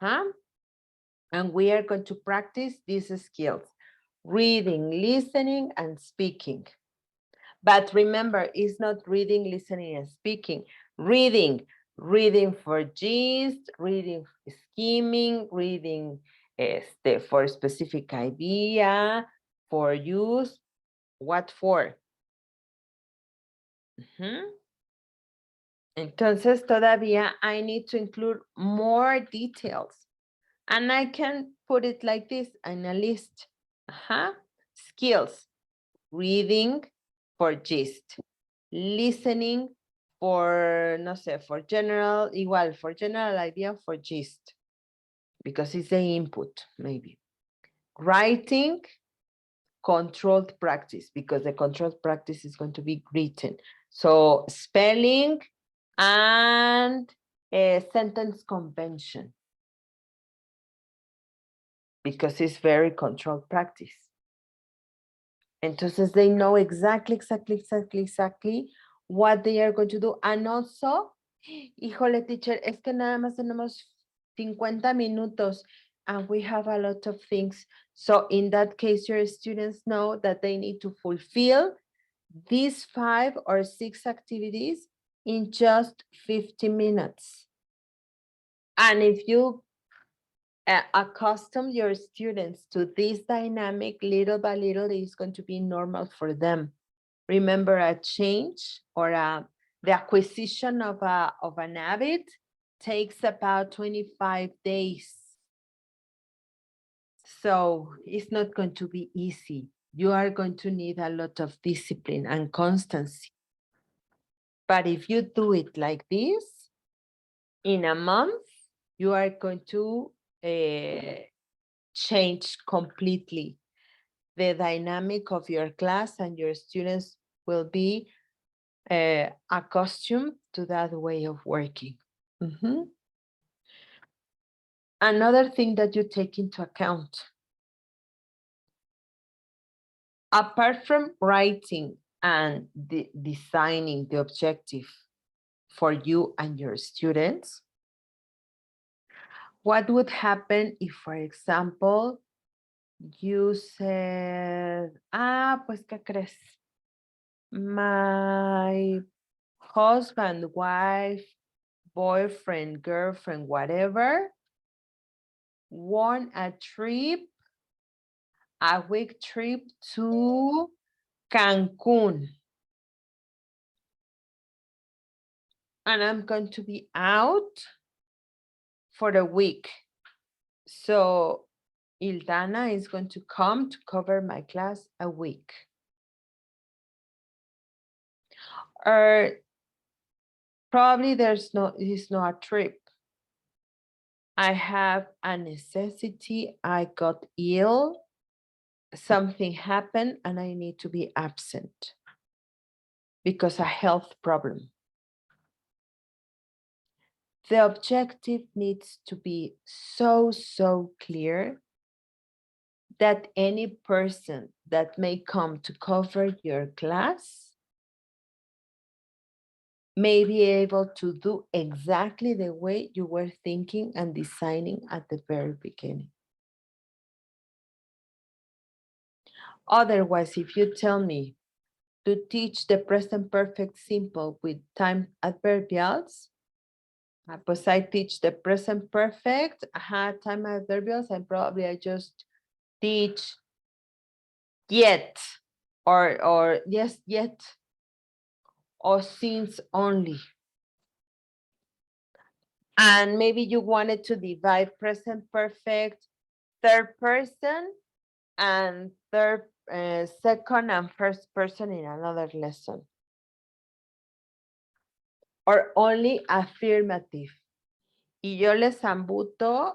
Speaker 1: And we are going to practice these skills: reading, listening, and speaking. But remember, it's not reading, listening, and speaking. Reading for gist, reading skimming, reading for a specific idea, for use. What for? Entonces, todavía I need to include more details. And I can put it like this in a list. Skills: reading for gist, listening for, no sé, for general, igual, for general idea, for gist, because it's the input, maybe. Writing, controlled practice, because the controlled practice is going to be written. So spelling and sentence convention, because it's very controlled practice. Entonces they know exactly what they are going to do. And also, híjole, teacher, es que nada más tenemos 50 minutos and we have a lot of things. So in that case, your students know that they need to fulfill these 5 or 6 activities in just 50 minutes. And if you accustom your students to this dynamic, little by little, it's going to be normal for them. Remember, a change or the acquisition of an habit takes about 25 days. So it's not going to be easy. You are going to need a lot of discipline and constancy. But if you do it like this, in a month, you are going to change completely the dynamic of your class, and your students will be accustomed to that way of working. Another thing that you take into account, apart from writing and designing the objective for you and your students, what would happen if, for example, you said, pues, ¿qué crees? My husband, wife, boyfriend, girlfriend, whatever, won a week trip to Cancun. And I'm going to be out for a week. So Ildana is going to come to cover my class a week. Or probably it's not a trip. I have a necessity, I got ill, something happened and I need to be absent because a health problem. The objective needs to be so clear that any person that may come to cover your class may be able to do exactly the way you were thinking and designing at the very beginning. Otherwise, if you tell me to teach the present perfect simple with time adverbials, pues I teach the present perfect, time adverbials, and probably I just teach yet, or yes, yet, or since only. And maybe you wanted to divide present perfect, third person, and second and first person in another lesson. Or only affirmative. Y yo les ambuto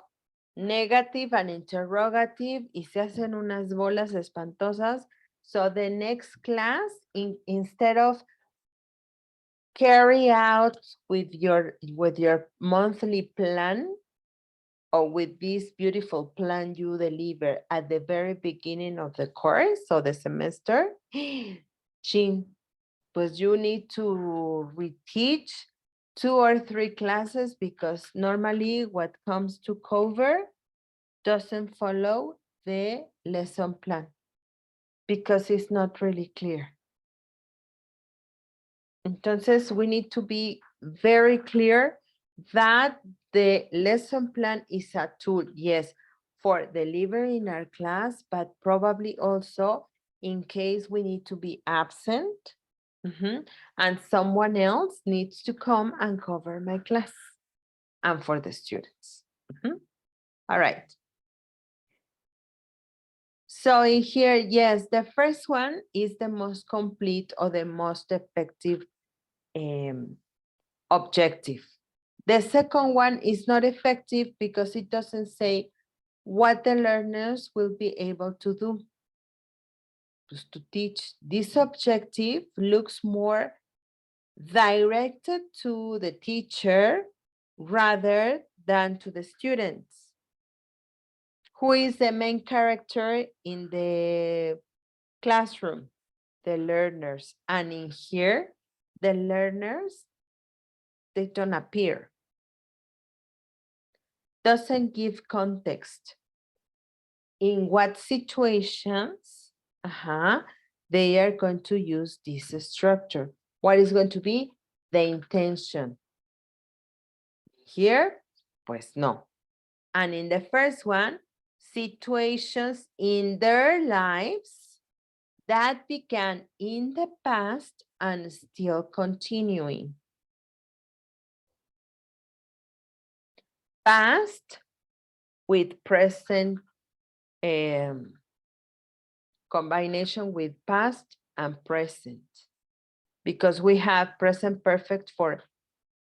Speaker 1: negative and interrogative y se hacen unas bolas espantosas. So the next class, instead of carry out with your monthly plan or with this beautiful plan you deliver at the very beginning of the course or the semester, Chin, pues you need to reteach 2 or 3 classes because normally what comes to cover doesn't follow the lesson plan because it's not really clear. Entonces, we need to be very clear that the lesson plan is a tool, yes, for delivering our class, but probably also in case we need to be absent, and someone else needs to come and cover my class, and for the students. All right. So in here, yes, the first one is the most complete or the most effective objective. The second one is not effective because it doesn't say what the learners will be able to do. Just to teach this objective looks more directed to the teacher rather than to the students. Who is the main character in the classroom? The learners. And in here, the learners, they don't appear. Doesn't give context. In what situations they are going to use this structure. What is going to be the intention? Here, pues no. And in the first one, situations in their lives that began in the past and still continuing. Past with present combination with past and present. Because we have present perfect for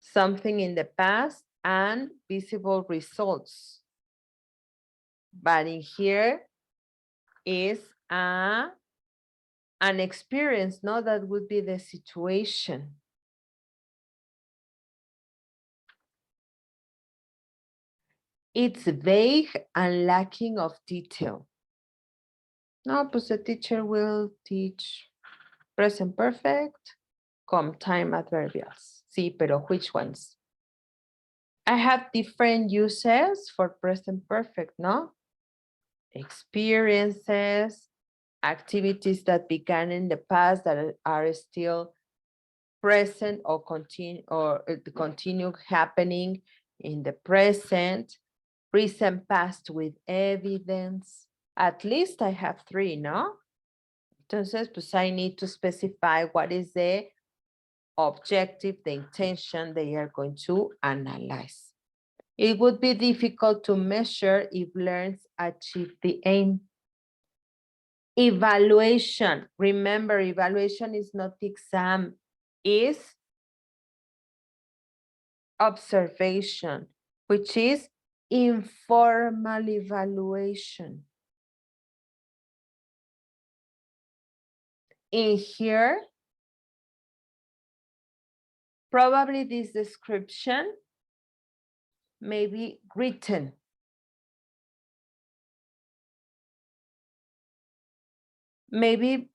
Speaker 1: something in the past and visible results. But in here is an experience, no? That would be the situation. It's vague and lacking of detail. No, pues the teacher will teach present perfect, time adverbials. Sí, pero which ones? I have different uses for present perfect, no? Experiences, activities that began in the past that are still present or continue happening in the present, recent past with evidence. At least I have 3, no? Entonces, pues I need to specify what is the objective, the intention they are going to analyze. It would be difficult to measure if learners achieve the aim. Evaluation. Remember, evaluation is not the exam, is observation, which is informal evaluation. In here, probably this description may be written. Maybe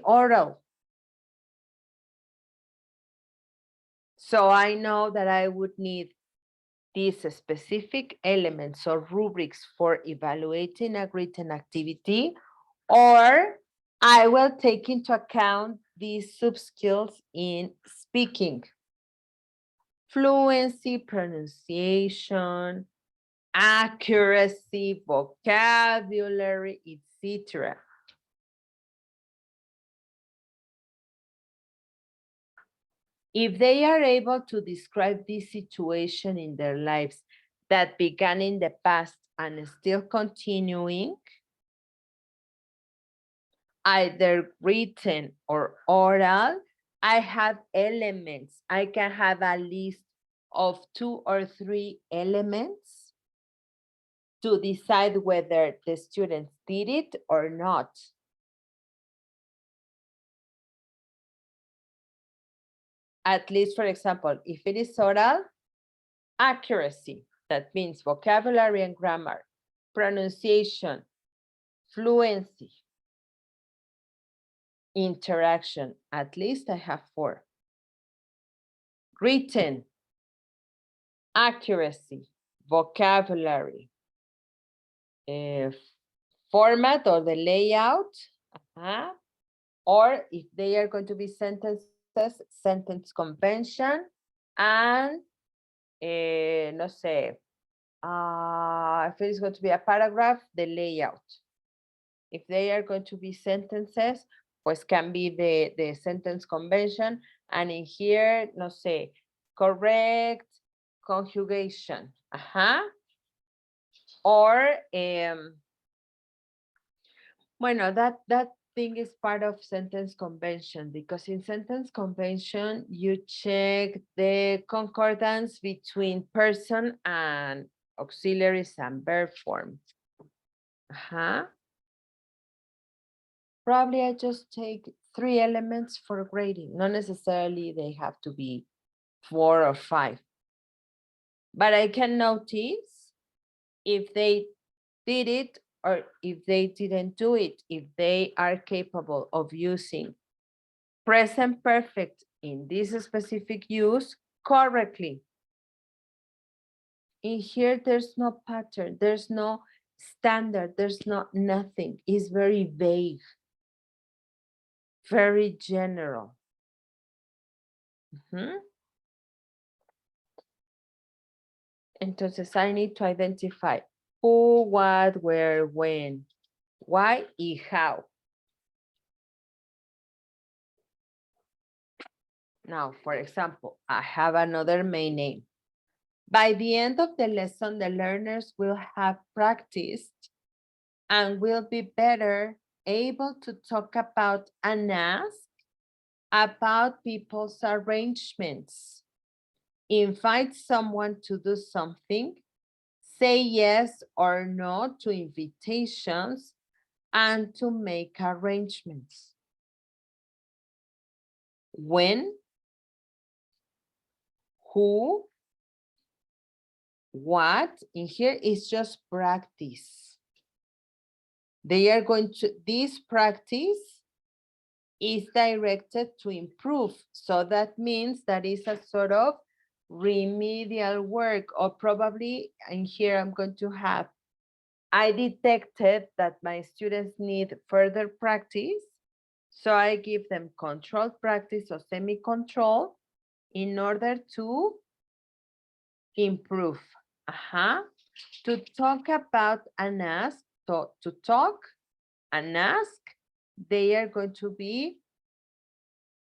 Speaker 1: oral. So I know that I would need these specific elements or rubrics for evaluating a written activity, or I will take into account these sub-skills in speaking. Fluency, pronunciation, accuracy, vocabulary, etc. If they are able to describe this situation in their lives that began in the past and is still continuing, either written or oral, I have elements. I can have a list of 2 or 3 elements to decide whether the students did it or not. At least, for example, if it is oral, accuracy, that means vocabulary and grammar, pronunciation, fluency, interaction, at least I have 4. Written, accuracy, vocabulary, format or the layout, or if they are going to be sentences, sentence convention, and no sé, if it is going to be a paragraph, the layout. If they are going to be sentences, pues can be the sentence convention, and in here, no sé, correct conjugation, or bueno, that thing is part of sentence convention, because in sentence convention, you check the concordance between person and auxiliaries and verb form. Probably I just take 3 elements for grading. Not necessarily they have to be 4 or 5. But I can notice if they did it or if they didn't do it, if they are capable of using present perfect in this specific use correctly. In here, there's no pattern, there's no standard, there's nothing. It's very vague, very general. Entonces, I need to identify who, what, where, when, why, y how. Now, for example, I have another main name. By the end of the lesson, the learners will have practiced and will be better able to talk about and ask about people's arrangements. Invite someone to do something, say yes or no to invitations, and to make arrangements. When, who, what, in here is just practice. They are going to, this practice is directed to improve. So that means that is a sort of remedial work, or probably in here I'm going to have, I detected that my students need further practice. So I give them controlled practice or semi-control in order to improve. To talk about and ask, so to talk and ask, they are going to be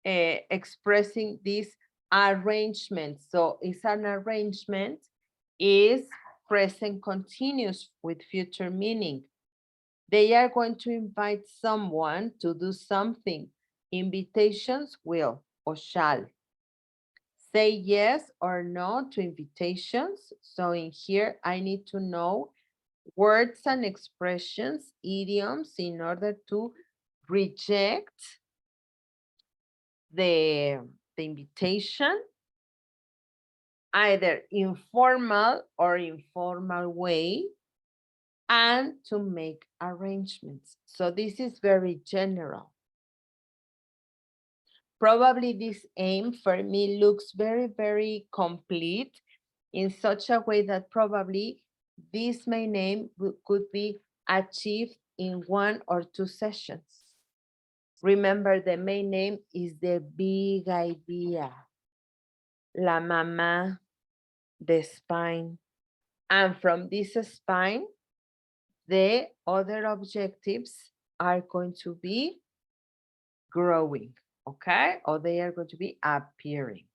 Speaker 1: expressing this arrangement. So it's an arrangement is present continuous with future meaning. They are going to invite someone to do something. Invitations will or shall. say yes or no to invitations. So in here, I need to know words and expressions, idioms, in order to reject the invitation, either informal or informal way, and to make arrangements. So this is very general. Probably this aim for me looks very, very complete in such a way that probably this main aim could be achieved in 1 or 2 sessions. Remember, the main aim is the big idea, la mamá, the spine. And from this spine, the other objectives are going to be growing, okay? Or they are going to be appearing.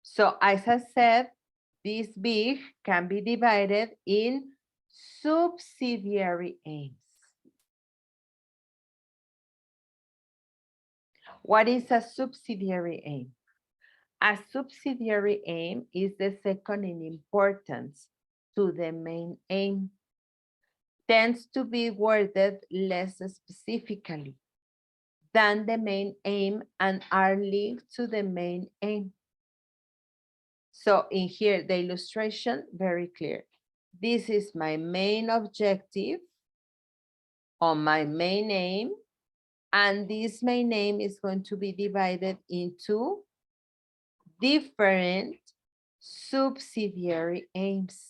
Speaker 1: So as I said, this big can be divided in subsidiary aims. What is a subsidiary aim? A subsidiary aim is the second in importance to the main aim. Tends to be worded less specifically than the main aim and are linked to the main aim. So in here, the illustration, very clear. This is my main objective or my main aim, and this main aim is going to be divided into different subsidiary aims.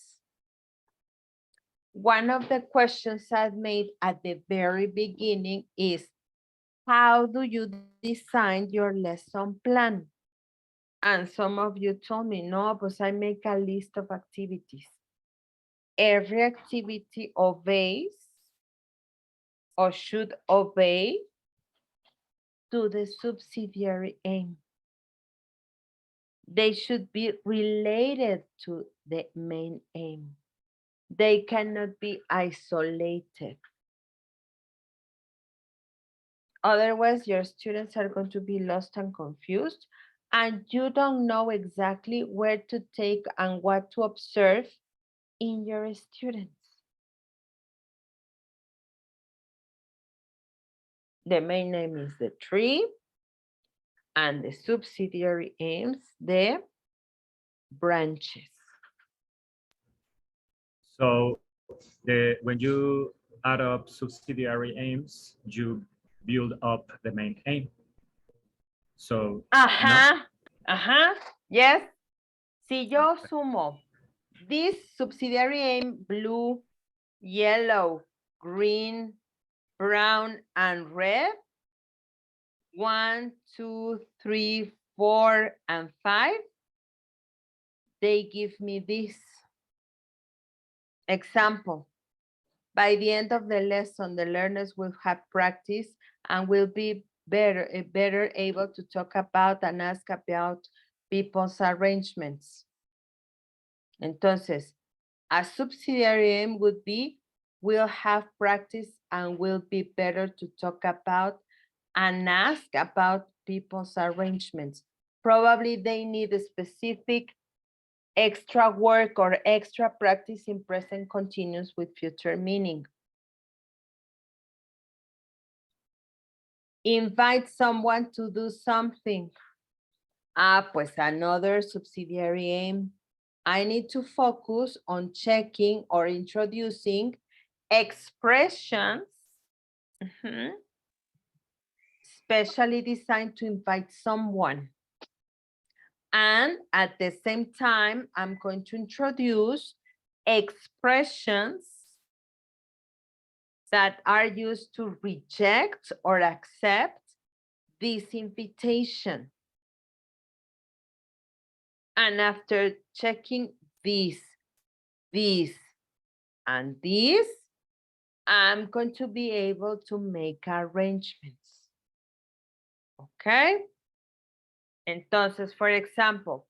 Speaker 1: One of the questions I made at the very beginning is, how do you design your lesson plan? And some of you told me, no, but I make a list of activities. Every activity obeys or should obey to the subsidiary aim. They should be related to the main aim. They cannot be isolated. Otherwise, your students are going to be lost and confused, and you don't know exactly where to take and what to observe in your students. The main aim is the tree, and the subsidiary aims, the branches.
Speaker 4: So when you add up subsidiary aims, you build up the main aim. So,
Speaker 1: Yes. Si yo sumo this subsidiary aim, blue, yellow, green, brown, and red, 1, 2, 3, 4, and 5, they give me this. Example, by the end of the lesson, the learners will have practice and will be better able to talk about and ask about people's arrangements. Entonces, a subsidiary aim would be, we'll have practice and will be better to talk about and ask about people's arrangements. Probably they need a specific extra work or extra practice in present continuous with future meaning. Invite someone to do something. Pues another subsidiary aim. I need to focus on checking or introducing expressions, specially designed to invite someone. And at the same time, I'm going to introduce expressions that are used to reject or accept this invitation. And after checking this, and this, I'm going to be able to make arrangements. Okay? Entonces, for example,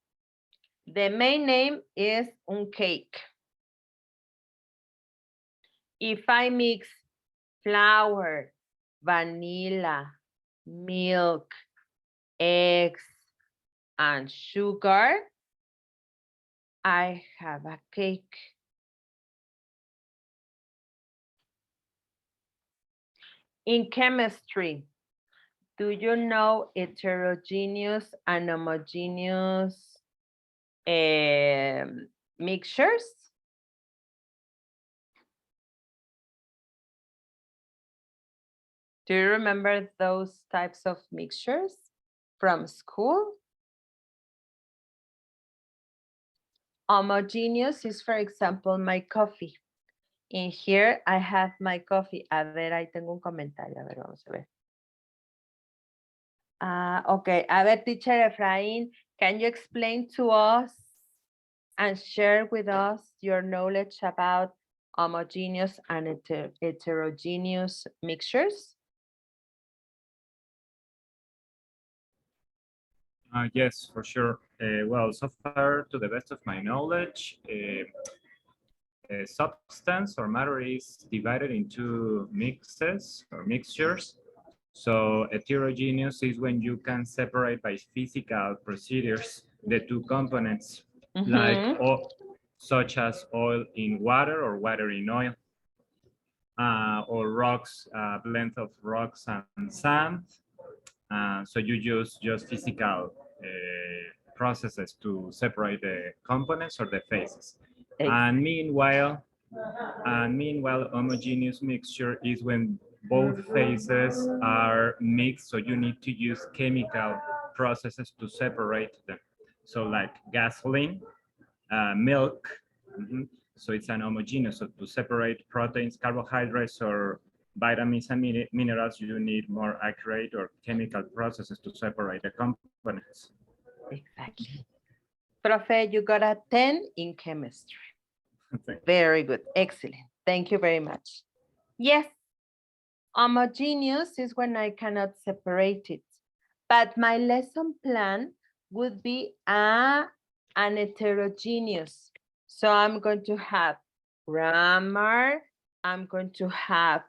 Speaker 1: the main name is un cake. If I mix flour, vanilla, milk, eggs, and sugar, I have a cake. In chemistry, do you know heterogeneous and homogeneous mixtures? Do you remember those types of mixtures from school? Homogeneous is, for example, my coffee. In here, I have my coffee. A ver, ahí tengo un comentario. A ver, vamos a ver. Okay. A ver, teacher Efraín, can you explain to us and share with us your knowledge about homogeneous and heterogeneous mixtures?
Speaker 4: Yes, for sure. Well, so far, to the best of my knowledge, a substance or matter is divided into mixes or mixtures. So heterogeneous is when you can separate by physical procedures the two components, like
Speaker 1: Mhm.
Speaker 4: such as oil in water or water in oil, or rocks, blend of rocks and sand. So you use just physical processes to separate the components or the phases. And meanwhile, homogeneous mixture is when both phases are mixed, so you need to use chemical processes to separate them. So like gasoline, milk, so it's an homogeneous. So to separate proteins, carbohydrates, or vitamins and minerals, you need more accurate or chemical processes to separate the components.
Speaker 1: Exactly. Profe, you got a 10 in chemistry. Very good. Excellent. Thank you very much. Yes, homogeneous is when I cannot separate it. But my lesson plan would be an heterogeneous. So I'm going to have grammar, I'm going to have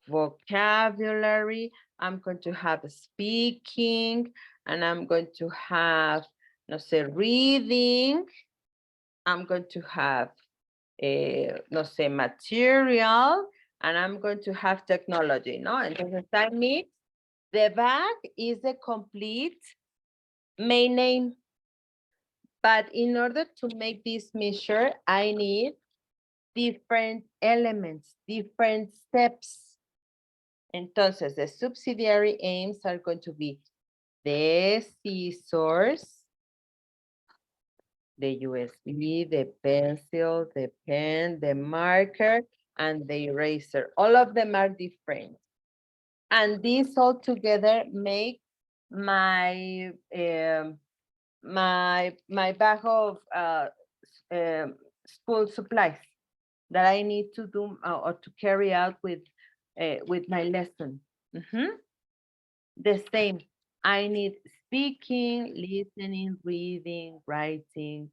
Speaker 1: vocabulary, I'm going to have speaking, and I'm going to have, no sé, reading. I'm going to have, no sé, material, and I'm going to have technology, no? Entonces, that means the bag is the complete main name. But in order to make this measure, I need different elements, different steps. Entonces, the subsidiary aims are going to be the scissors, the USB, the pencil, the pen, the marker, and the eraser. All of them are different. And these all together make my my bag of school supplies that I need to do or to carry out with my lesson. The same. I need speaking, listening, reading, writing,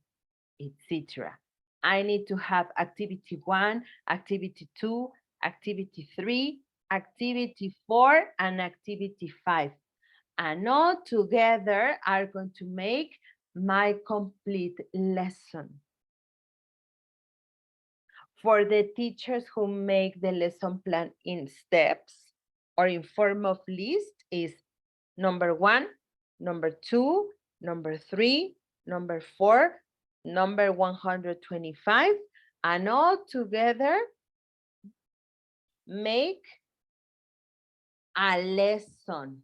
Speaker 1: etc. I need to have activity 1, activity 2, activity 3, activity 4, and activity 5. And all together are going to make my complete lesson. For the teachers who make the lesson plan in steps or in form of list is number 1, number 2, number 3, number 4, number 125, and all together make a lesson.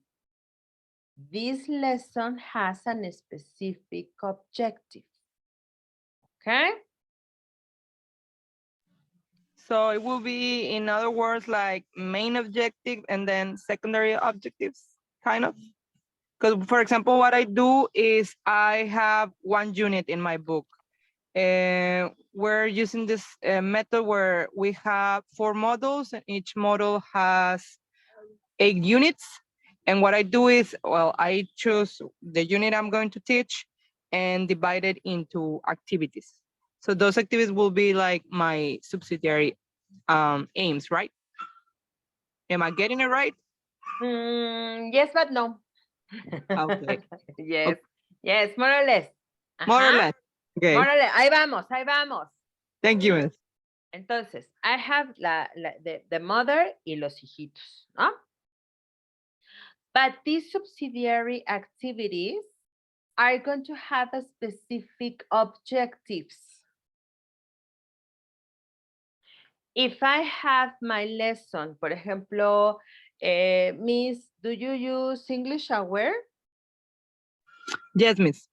Speaker 1: This lesson has a specific objective. Okay?
Speaker 6: So it will be, in other words, like main objective and then secondary objectives, kind of. Because, for example, what I do is I have one unit in my book. We're using this method where we have 4 models, and each model has 8 units. And what I do is, well, I choose the unit I'm going to teach and divide it into activities. So those activities will be like my subsidiary aims, right? Am I getting it right?
Speaker 1: Yes, but no.
Speaker 6: Okay.
Speaker 1: Yes. Yes, more or less.
Speaker 6: More or
Speaker 1: Ajá,
Speaker 6: less. Okay.
Speaker 1: more or less. Ahí vamos, ahí vamos.
Speaker 6: Thank you, Miss.
Speaker 1: Entonces, I have the mother y los hijitos, ¿no? But these subsidiary activities are going to have a specific objectives. If I have my lesson, por ejemplo, Miss, do you use English Aware?
Speaker 6: Yes, Miss.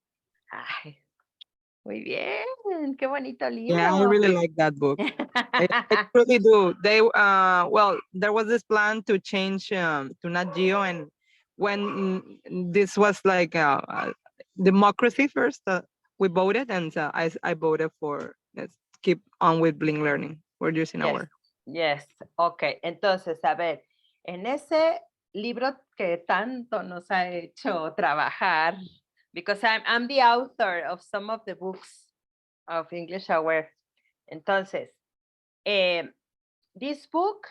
Speaker 1: Ay, muy bien, qué bonito
Speaker 6: Yeah, I
Speaker 1: libro.
Speaker 6: really like that book. I really do. They well, there was this plan to change to Nat Geo, and when this was like democracy first, we voted, and I voted for let's keep on with Bling Learning. We're using
Speaker 1: Yes,
Speaker 6: our.
Speaker 1: yes, ok. Entonces, a ver, en ese libro que tanto nos ha hecho trabajar, because I'm the author of some of the books of English Aware. Entonces, this book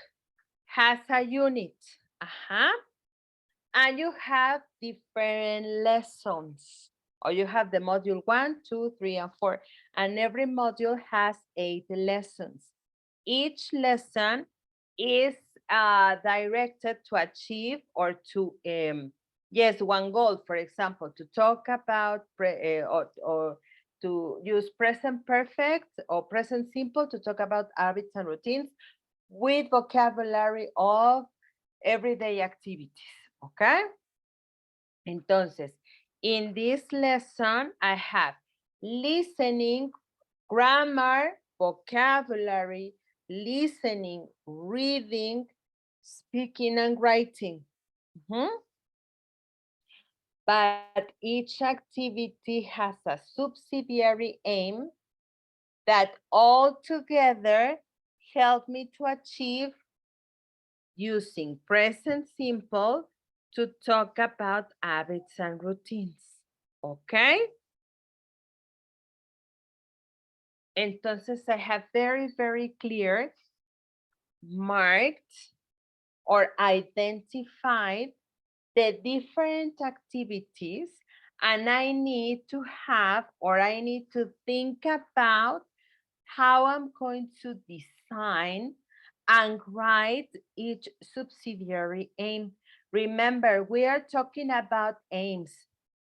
Speaker 1: has a unit, and you have different lessons, or you have the module 1, 2, 3, and 4, and every module has 8 lessons. Each lesson is directed to achieve or to, yes, one goal, for example, to talk about or to use present perfect or present simple to talk about habits and routines with vocabulary of everyday activities, okay? Entonces, in this lesson, I have listening, grammar, vocabulary, listening, reading, speaking, and writing. But each activity has a subsidiary aim that all together help me to achieve using present simple to talk about habits and routines. Okay? Entonces I have very, very clear marked or identified the different activities, and I need to have or I need to think about how I'm going to design and write each subsidiary aim. Remember, we are talking about aims.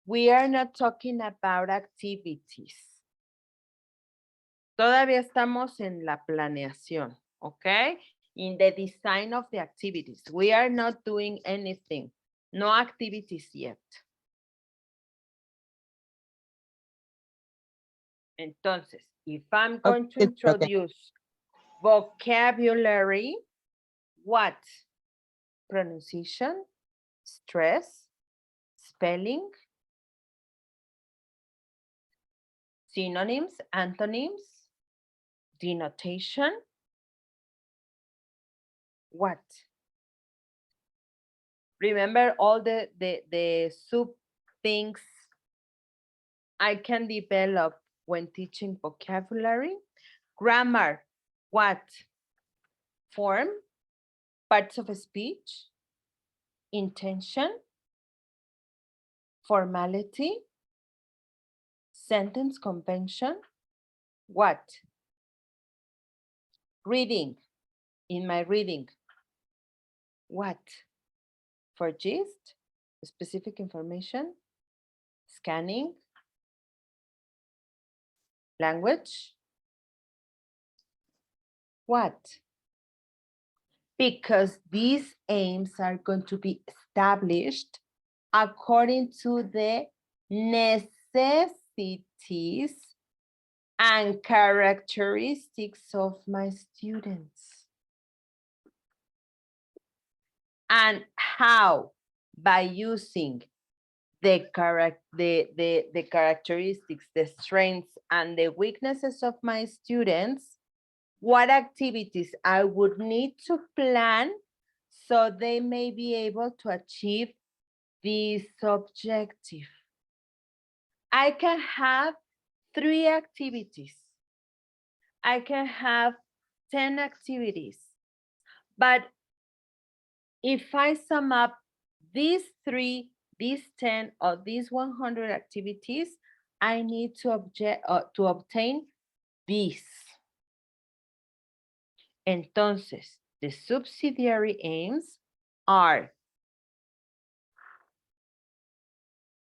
Speaker 1: We are not talking about activities. Todavía estamos en la planeación, okay? In the design of the activities. We are not doing anything. No activities yet. Entonces, if I'm going to introduce vocabulary, what? Pronunciation, stress, spelling, synonyms, antonyms, denotation, what? Remember all the sub things I can develop when teaching vocabulary? Grammar, what? Form, parts of speech, intention, formality, sentence convention, what? Reading, in my reading, what? For gist, specific information, scanning, language, what? Because these aims are going to be established according to the necessities and characteristics of my students. And how? By using the characteristics, the strengths, and the weaknesses of my students, what activities I would need to plan so they may be able to achieve this objective. I can have 3 activities. I can have 10 activities. But if I sum up these 3 these 10 or these 100 activities, I need to obtain this. Entonces, the subsidiary aims are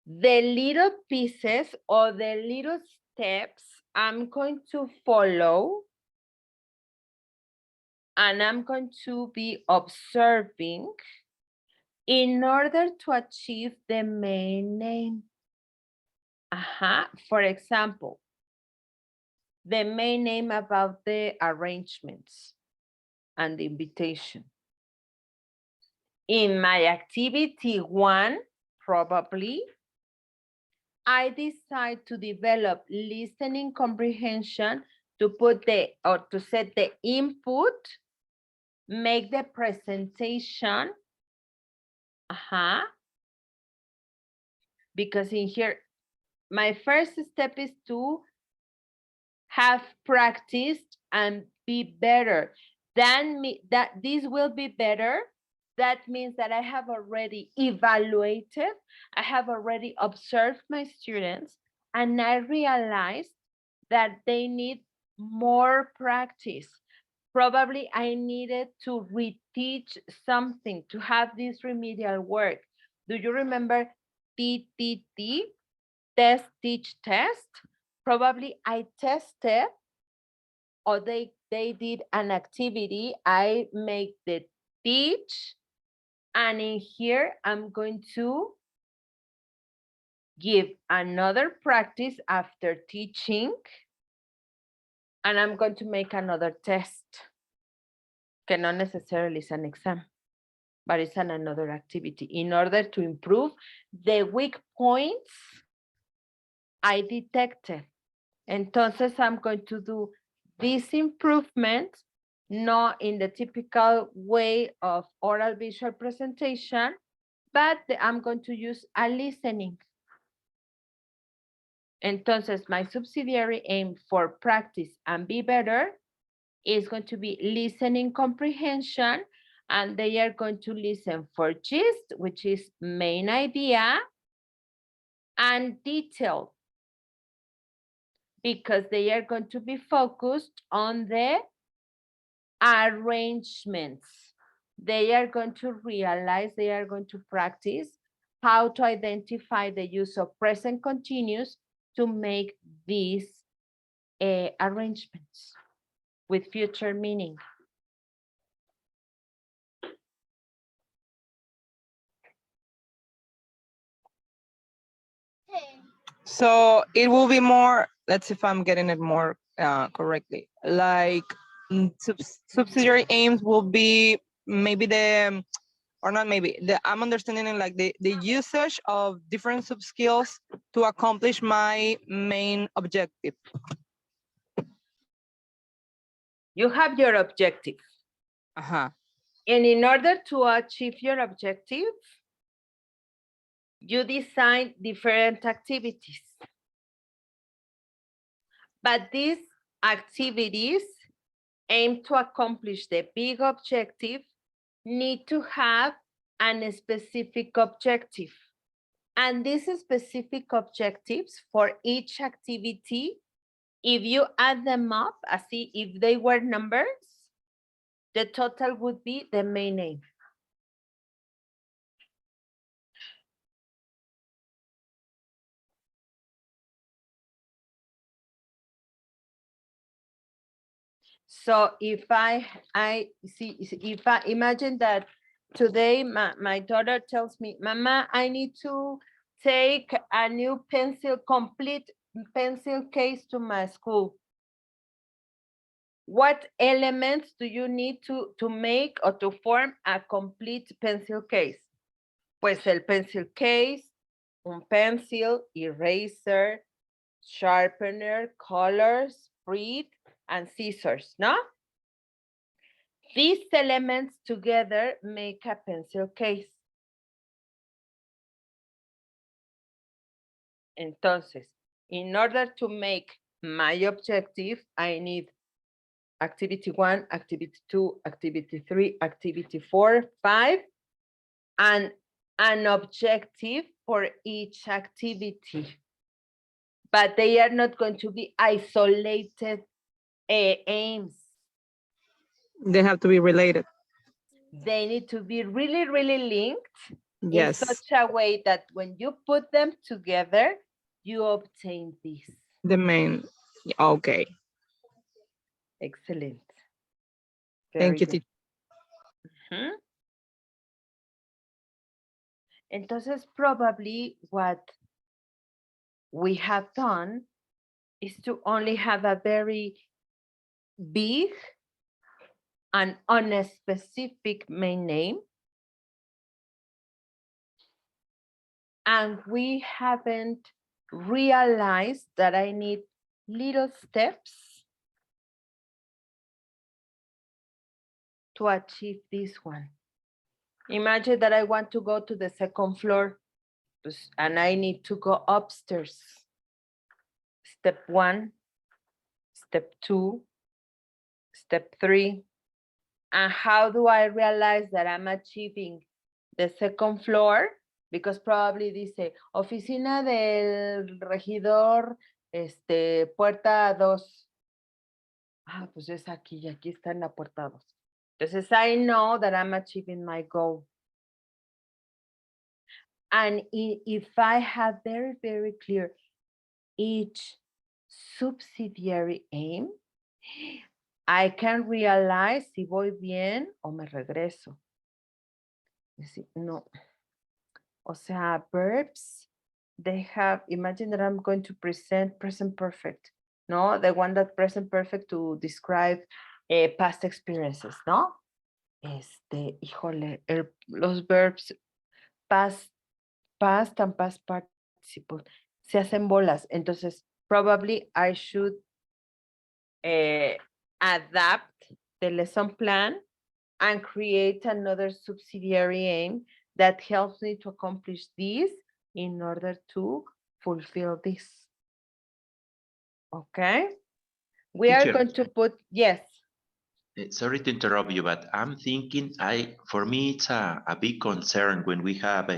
Speaker 1: the little pieces or the little steps I'm going to follow, and I'm going to be observing in order to achieve the main aim. For example, the main aim about the arrangements and the invitation. In my activity 1, probably, I decide to develop listening comprehension to put or to set the input, make the presentation. Because in here, my first step is to have practiced and be better. Then that this will be better. That means that I have already evaluated, I have already observed my students, and I realized that they need more practice. Probably I needed to reteach something, to have this remedial work. Do you remember TTT, test, teach, test? Probably I tested, or they did an activity, I make the teach, and in here I'm going to give another practice after teaching, and I'm going to make another test, que not necessarily is an exam, but it's another activity in order to improve the weak points I detected. Entonces I'm going to do this improvement, not in the typical way of oral visual presentation, but I'm going to use a listening. Entonces, my subsidiary aim for practice and be better is going to be listening comprehension, and they are going to listen for gist, which is main idea, and detail, because they are going to be focused on the arrangements. They are going to realize, they are going to practice how to identify the use of present continuous to make these arrangements with future meaning.
Speaker 6: So it will be more, let's see if I'm getting it more correctly. Like subsidiary aims will be maybe or not maybe, I'm understanding it like the usage of different sub skills to accomplish my main objective.
Speaker 1: You have your objective. And in order to achieve your objective, you design different activities. But these activities aim to accomplish the big objective, need to have a specific objective. And these specific objectives for each activity, if you add them up, see if they were numbers, the total would be the main aim. So if I imagine that today my daughter tells me, Mama, I need to take a new complete pencil case to my school. What elements do you need to make or to form a complete pencil case? Pues el pencil case, un pencil, eraser, sharpener, colors, grid, and scissors, ¿no? These elements together make a pencil case. Entonces, in order to make my objective, I need activity 1, activity 2, activity 3, activity 4, 5, and an objective for each activity, but they are not going to be isolated aims.
Speaker 6: They have to be related.
Speaker 1: They need to be really, really linked in
Speaker 6: Yes.
Speaker 1: such a way that when you put them together, you obtain this.
Speaker 6: The main. Okay.
Speaker 1: Excellent.
Speaker 6: Thank you,
Speaker 1: Very good.
Speaker 6: teacher.
Speaker 1: Ujú. Entonces, probably what we have done is to only have a very big and unspecific main name. And we haven't realized that I need little steps to achieve this one. Imagine that I want to go to the second floor and I need to go upstairs. Step 1, step 2, step 3. And how do I realize that I'm achieving the second floor? Because probably dice, oficina del regidor, puerta 2. Ah, pues es aquí y aquí está en la puerta 2. Entonces, I know that I'm achieving my goal. And if I have very, very clear each subsidiary aim, I can realize si voy bien o me regreso. No. O sea, verbs, they have, imagine that I'm going to present present perfect, no? The one that present perfect to describe past experiences, ¿no? Híjole, los verbs past and past participle se hacen bolas. Entonces, probably I should adapt the lesson plan and create another subsidiary aim that helps me to accomplish this in order to fulfill this. Okay? We are
Speaker 7: Teacher.
Speaker 1: going to put, yes.
Speaker 7: Sorry to interrupt you, but I'm thinking, for me, it's a big concern when we have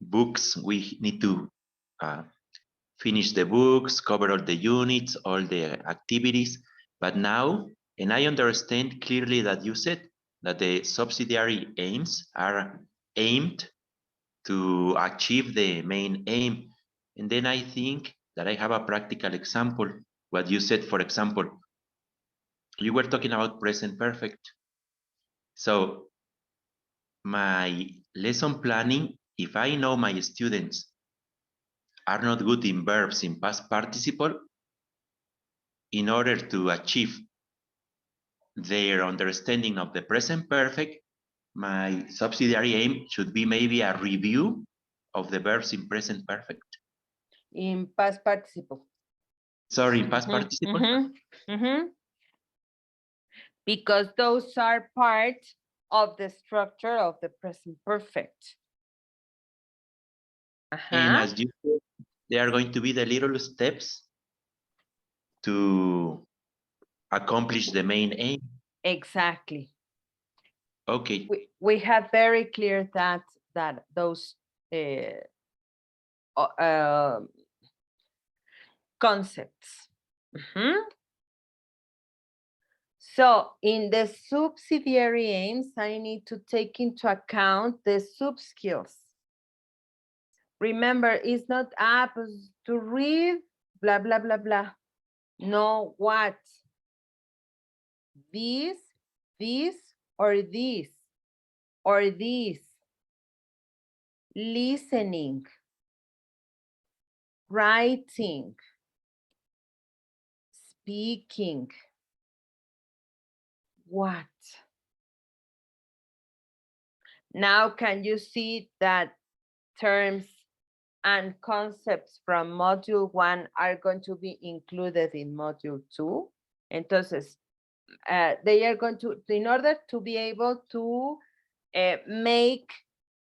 Speaker 7: books. We need to finish the books, cover all the units, all the activities. But now, and I understand clearly that you said that the subsidiary aims are aimed to achieve the main aim. And then I think that I have a practical example. What you said, for example, you were talking about present perfect. So my lesson planning, if I know my students are not good in verbs in past participle, in order to achieve their understanding of the present perfect, my subsidiary aim should be maybe a review of the verbs in present perfect.
Speaker 1: In past participle.
Speaker 7: Sorry, in past participle.
Speaker 1: Because those are part of the structure of the present perfect.
Speaker 7: And as you said, they are going to be the little steps to accomplish the main aim.
Speaker 1: Exactly.
Speaker 7: Okay.
Speaker 1: We have very clear that those concepts. So in the subsidiary aims, I need to take into account the sub-skills. Remember, it's not to read, blah, blah, blah, blah. No, what? This, or this, or this. Listening, writing, speaking. What? Now, can you see that terms and concepts from module 1 are going to be included in module 2? Entonces, they are going to, in order to be able to make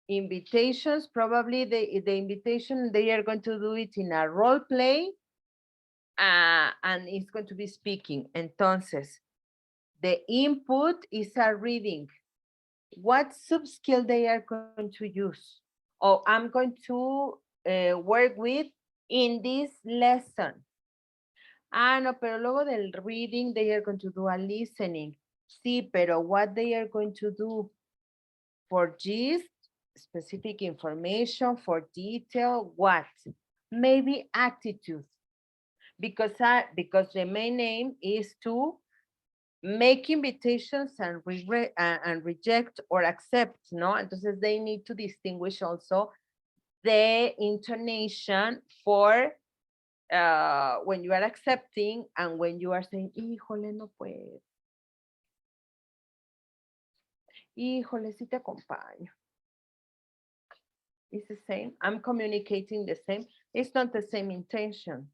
Speaker 1: invitations, probably the invitation, they are going to do it in a role play, and it's going to be speaking. Entonces, the input is a reading. What sub-skill they are going to use? or I'm going to work with in this lesson. Ah, no, pero luego del reading, they are going to do a listening. Sí, pero what they are going to do for gist, specific information, for detail, what? Maybe attitude. Because the main aim is to make invitations and reject or accept, no? Entonces they need to distinguish also the intonation for when you are accepting and when you are saying, híjole, no puedo. Híjole, sí te acompaño. It's the same. I'm communicating the same. It's not the same intention.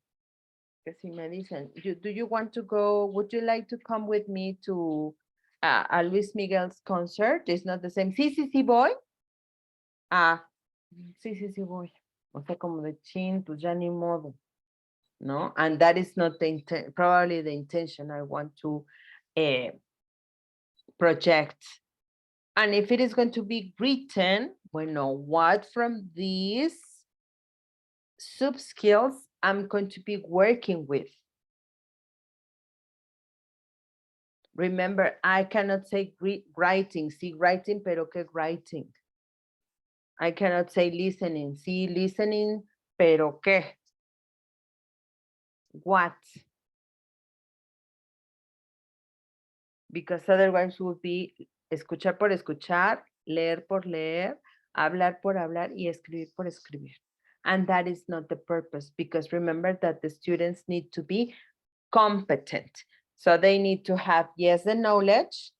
Speaker 1: Que si me dicen, do you want to go, would you like to come with me to a Luis Miguel's concert? It's not the same. Sí, sí, sí, voy. Ah, sí, sí, sí, voy. O sea, como de chin, pues ya ni modo. No, and that is not the intent, probably the intention I want to project. And if it is going to be written, bueno, what from these sub skills I'm going to be working with? Remember, I cannot say writing, sí, writing, pero que writing. I cannot say listening, sí, listening, pero que. What? Because otherwise would be escuchar por escuchar, leer por leer, hablar por hablar y escribir por escribir. And that is not the purpose, because remember that the students need to be competent. So they need to have, yes, the knowledge,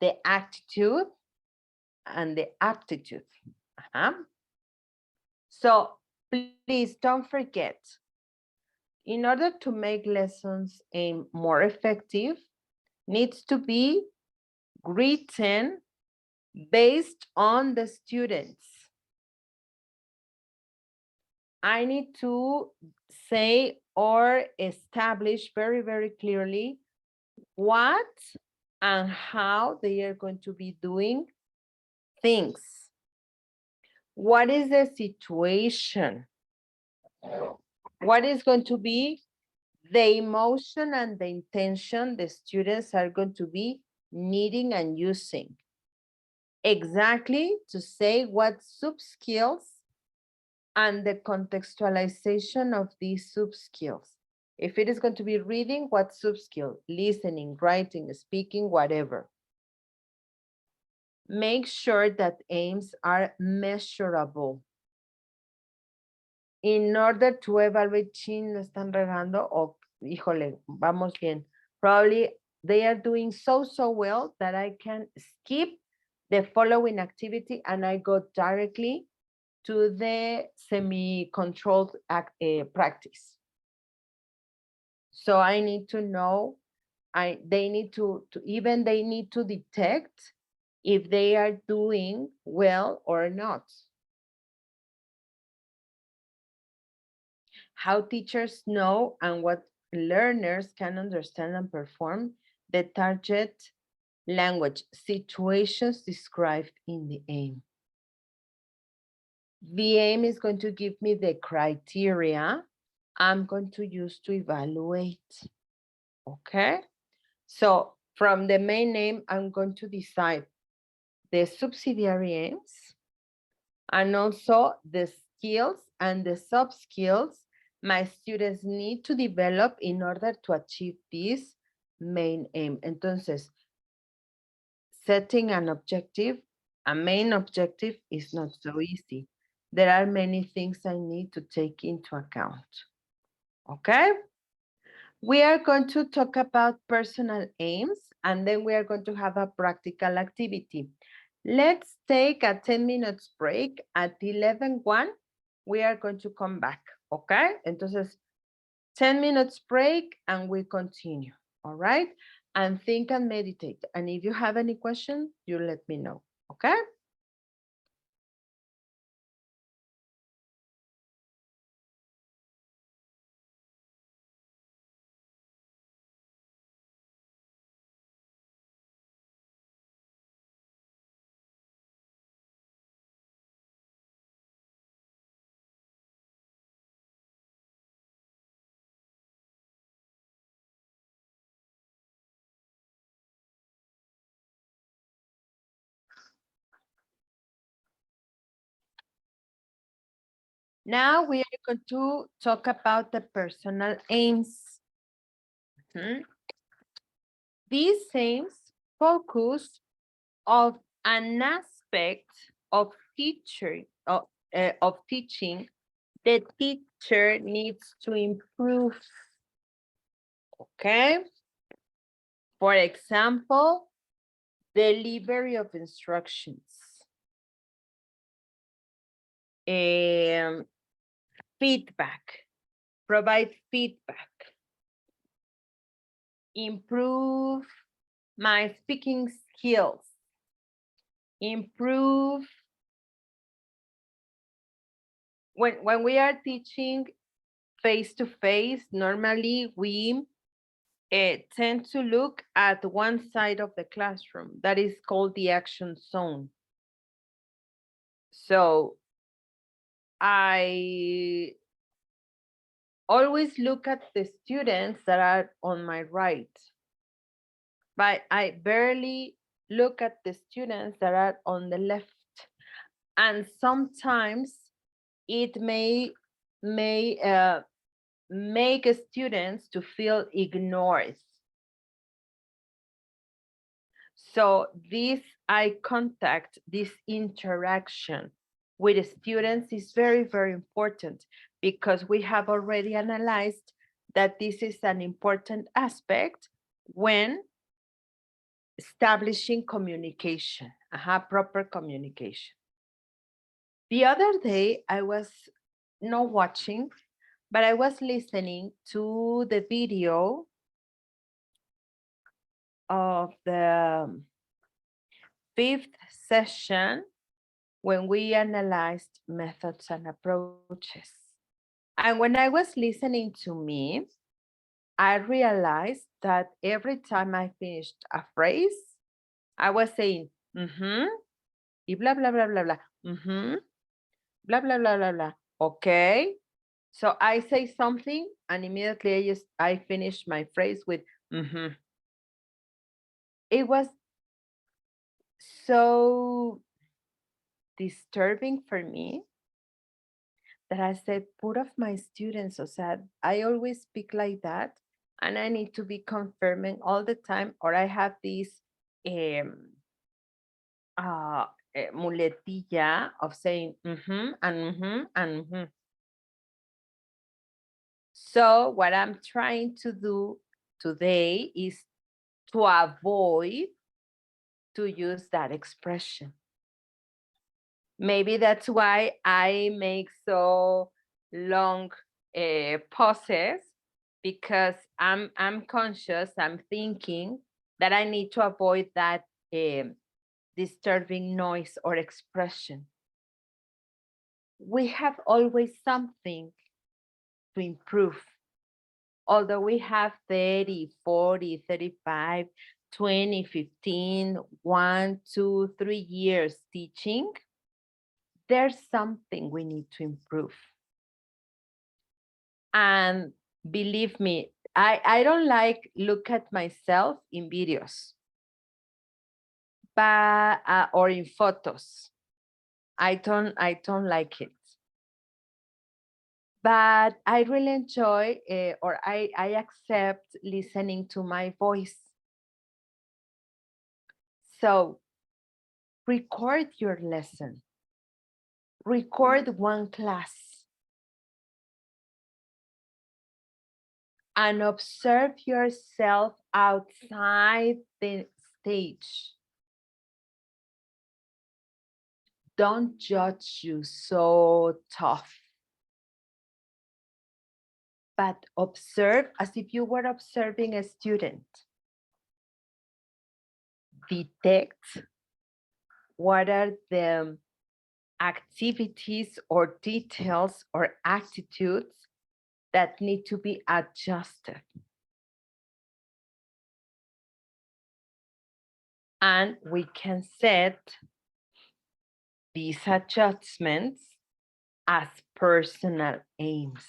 Speaker 1: the attitude, and the aptitude. So please don't forget, in order to make lessons more effective, needs to be written based on the students. I need to say or establish very, very clearly what and how they are going to be doing things. What is the situation? What is going to be the emotion and the intention the students are going to be needing and using? Exactly to say what sub-skills and the contextualization of these sub-skills. If it is going to be reading, what sub-skill? Listening, writing, speaking, whatever. Make sure that aims are measurable. In order to evaluate, chin, lo están regando, o híjole, vamos bien. Probably they are doing so well that I can skip the following activity and I go directly to the semi-controlled practice. So I need to know, they need to detect if they are doing well or not. How teachers know and what learners can understand and perform the target language situations described in the aim. The aim is going to give me the criteria I'm going to use to evaluate. Okay, so from the main aim, I'm going to decide the subsidiary aims and also the skills and the sub-skills my students need to develop in order to achieve this main aim. Entonces, setting an objective, a main objective is not so easy. There are many things I need to take into account. Okay? We are going to talk about personal aims, and then we are going to have a practical activity. Let's take a 10 minutes break. At 11:01, we are going to come back, okay? Entonces, 10 minutes break and we continue, all right? And think and meditate. And if you have any questions, you let me know, okay? Now we are going to talk about the personal aims. These aims focus on an aspect of of teaching the teacher needs to improve. Okay. For example, delivery of instructions. Feedback. Provide feedback. Improve my speaking skills. Improve. When we are teaching face-to-face, normally we tend to look at one side of the classroom. That is called the action zone. So I always look at the students that are on my right, but I barely look at the students that are on the left. And sometimes it may make students to feel ignored. So this eye contact, this interaction with the students is very, very important, because we have already analyzed that this is an important aspect when establishing communication, proper communication. The other day I was not watching, but I was listening to the video of the 5th session when we analyzed methods and approaches. And when I was listening to me, I realized that every time I finished a phrase, I was saying, y blah, blah, blah, blah, blah, blah, blah, blah, blah, blah, okay. So I say something and immediately I finish my phrase with, It was so disturbing for me that I said, put off my students, o sea, I always speak like that, and I need to be confirming all the time, or I have this muletilla of saying and. So what I'm trying to do today is to avoid to use that expression. Maybe that's why I make so long pauses, because I'm conscious, I'm thinking that I need to avoid that disturbing noise or expression. We have always something to improve. Although we have 30, 40, 35, 20, 15, 1, 2, 3 years teaching, there's something we need to improve. And believe me, I don't like look at myself in videos, but or in photos. I don't like it. But I really enjoy or I accept listening to my voice. So record your lesson. Record one class. And observe yourself outside the stage. Don't judge you so tough. But observe as if you were observing a student. Detect what are the activities or details or attitudes that need to be adjusted. And we can set these adjustments as personal aims.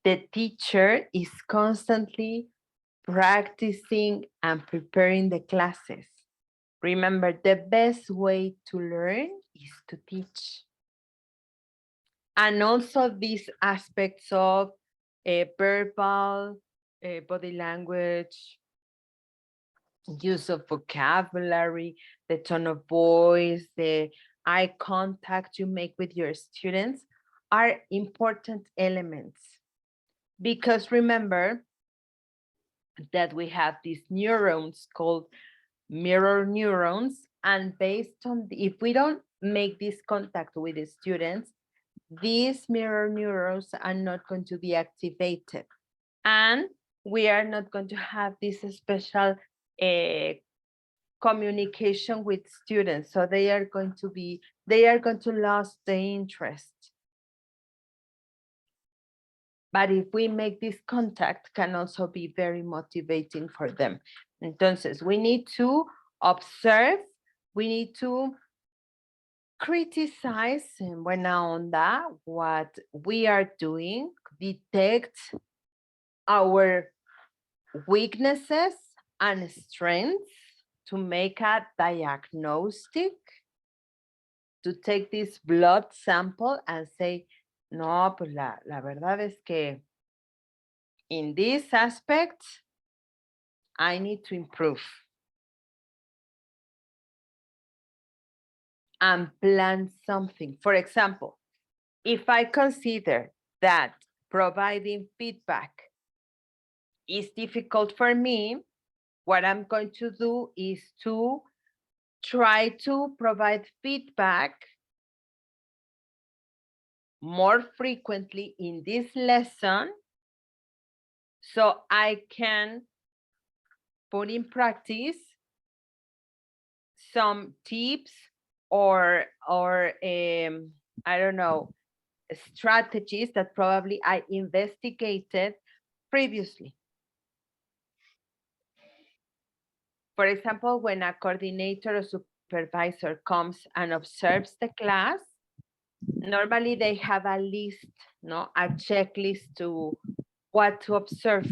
Speaker 1: The teacher is constantly practicing and preparing the classes. Remember, the best way to learn is to teach. And also these aspects of verbal, body language, use of vocabulary, the tone of voice, the eye contact you make with your students are important elements. Because remember that we have these neurons called mirror neurons, and based on if we don't make this contact with the students, these mirror neurons are not going to be activated, and we are not going to have this special communication with students. So they are going to lose the interest. But if we make this contact, can also be very motivating for them. Entonces, we need to observe, we need to criticize en buena onda what we are doing, detect our weaknesses and strengths to make a diagnostic, to take this blood sample and say, no, pues la verdad es que in this aspect, I need to improve. And plan something. For example, if I consider that providing feedback is difficult for me, what I'm going to do is to try to provide feedback more frequently in this lesson so I can put in practice some tips or I don't know, strategies that probably I investigated previously. For example, when a coordinator or supervisor comes and observes the class, normally they have a list, no, a checklist to what to observe.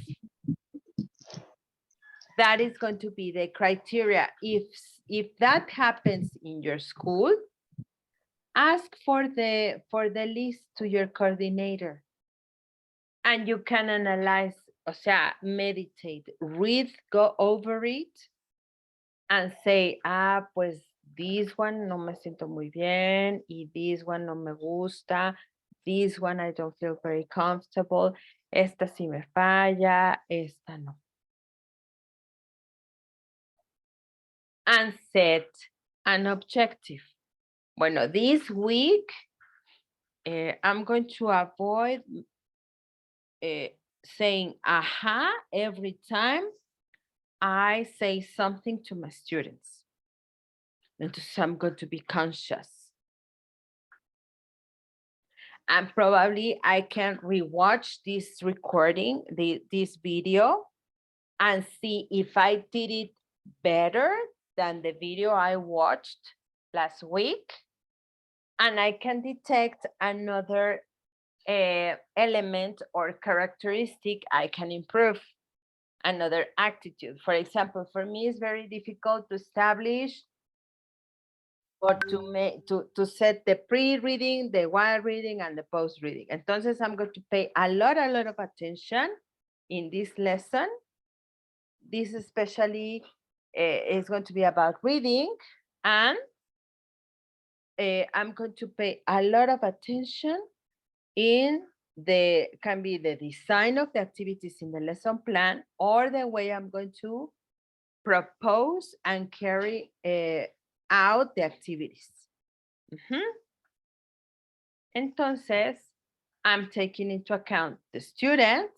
Speaker 1: That is going to be the criteria. If that happens in your school, ask for the list to your coordinator. And you can analyze, o sea, meditate, read, go over it, and say, ah, pues this one no me siento muy bien, y this one no me gusta, this one I don't feel very comfortable, esta sí me falla, esta no. And set an objective. Bueno, this week, I'm going to avoid saying aha every time I say something to my students. And so I'm going to be conscious. And probably I can rewatch this recording, this video, and see if I did it better than the video I watched last week. And I can detect another element or characteristic I can improve. Another attitude. For example, for me, it's very difficult to establish or to set the pre-reading, the while reading, and the post-reading. Entonces, I'm going to pay a lot of attention in this lesson. This especially is going to be about reading, and I'm going to pay a lot of attention in can be the design of the activities in the lesson plan or the way I'm going to propose and carry out the activities. Entonces, I'm taking into account the students,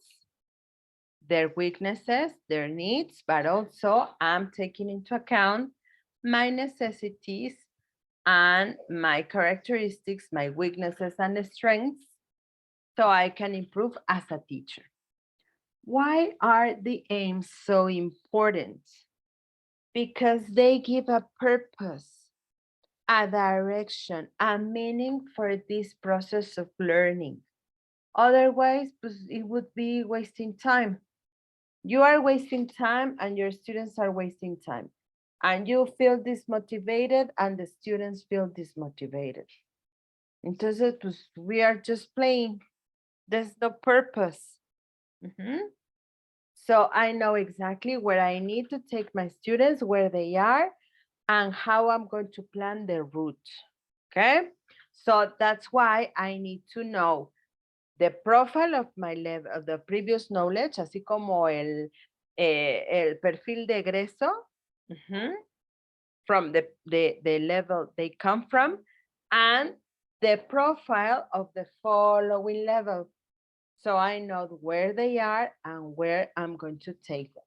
Speaker 1: their weaknesses, their needs, but also I'm taking into account my necessities and my characteristics, my weaknesses and strengths, so I can improve as a teacher. Why are the aims so important? Because they give a purpose, a direction, a meaning for this process of learning. Otherwise, it would be wasting time. You are wasting time and your students are wasting time. And you feel dismotivated and the students feel dismotivated. Entonces, pues, we are just playing. There's no purpose. Mhm. So I know exactly where I need to take my students, where they are, and how I'm going to plan the route. Okay? So that's why I need to know the profile of my level, of the previous knowledge, así como el perfil de egreso, from the level they come from, and the profile of the following level. So I know where they are and where I'm going to take them.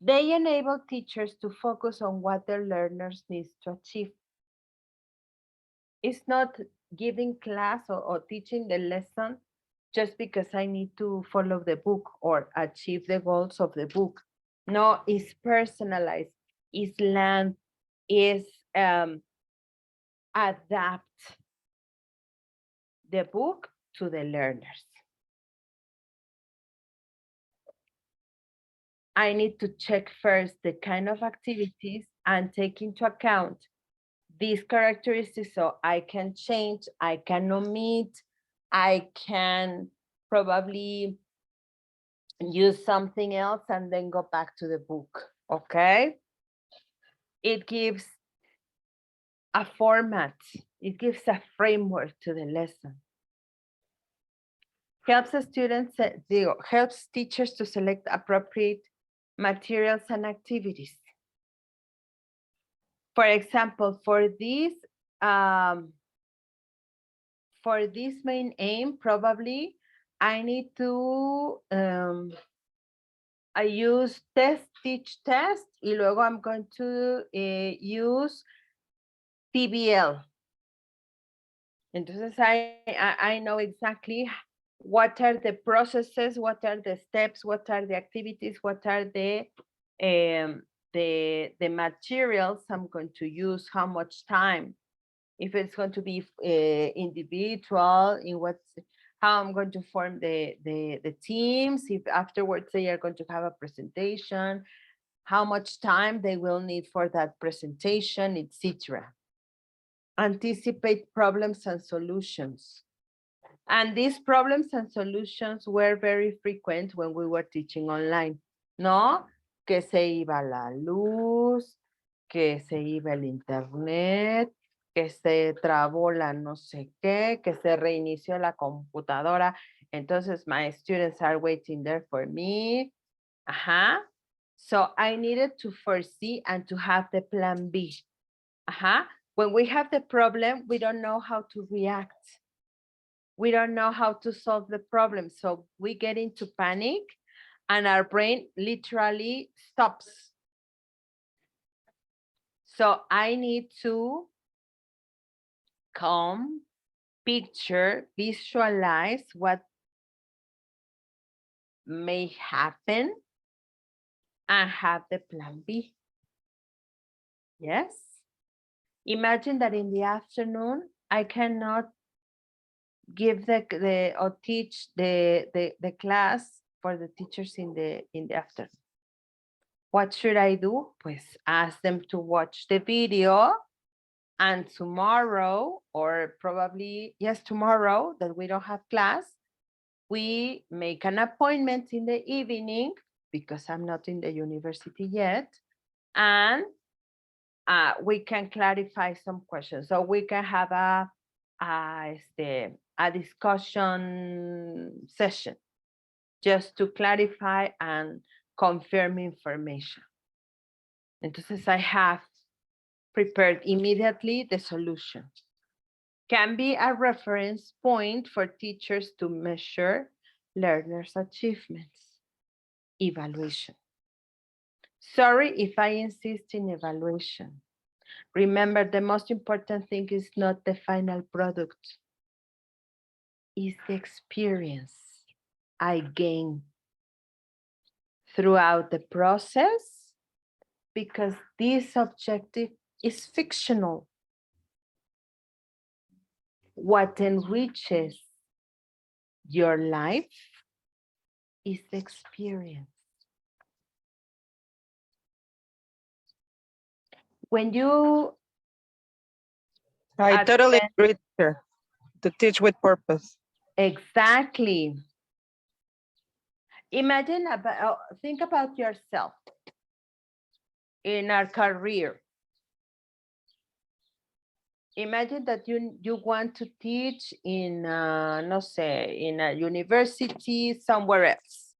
Speaker 1: They enable teachers to focus on what their learners need to achieve. It's not giving class or teaching the lesson just because I need to follow the book or achieve the goals of the book. No, it's personalized, it's land, is adapt the book to the learners. I need to check first the kind of activities and take into account these characteristics so I can change, I can omit, I can probably use something else and then go back to the book, okay? It gives a format, it gives a framework to the lesson. Helps the students, helps teachers to select appropriate materials and activities. For example, for this main aim, probably I need to I use test, teach, test, y luego I'm going to use PBL. Entonces I know exactly what are the processes, what are the steps, what are the activities, what are the materials I'm going to use, how much time, if it's going to be individual, in how I'm going to form the teams, if afterwards they are going to have a presentation, how much time they will need for that presentation, etc. Anticipate problems and solutions. And these problems and solutions were very frequent when we were teaching online, ¿no? Que se iba la luz, que se iba el internet, que se trabó la no sé qué, que se reinició la computadora. Entonces, my students are waiting there for me. So I needed to foresee and to have the plan B. When we have the problem, we don't know how to react. We don't know how to solve the problem. So we get into panic and our brain literally stops. So I need to calm, picture, visualize what may happen and have the plan B. Yes? Imagine that in the afternoon, I cannot give or teach the class for the teachers in the afternoon. What should I do? Pues ask them to watch the video, and tomorrow, or probably, yes, tomorrow that we don't have class, we make an appointment in the evening because I'm not in the university yet, and we can clarify some questions. So we can have a discussion session just to clarify and confirm information. Entonces I have prepared immediately the solution. Can be a reference point for teachers to measure learners' achievements. Evaluation. Sorry if I insist in evaluation. Remember, the most important thing is not the final product. It's the experience I gain throughout the process, because this objective is fictional. What enriches your life is the experience. When you
Speaker 6: I totally
Speaker 1: attend-
Speaker 6: agree, teacher. to teach with purpose.
Speaker 1: Exactly. Imagine about, think about yourself in our career. Imagine that you want to teach in, no sé, in a university somewhere else.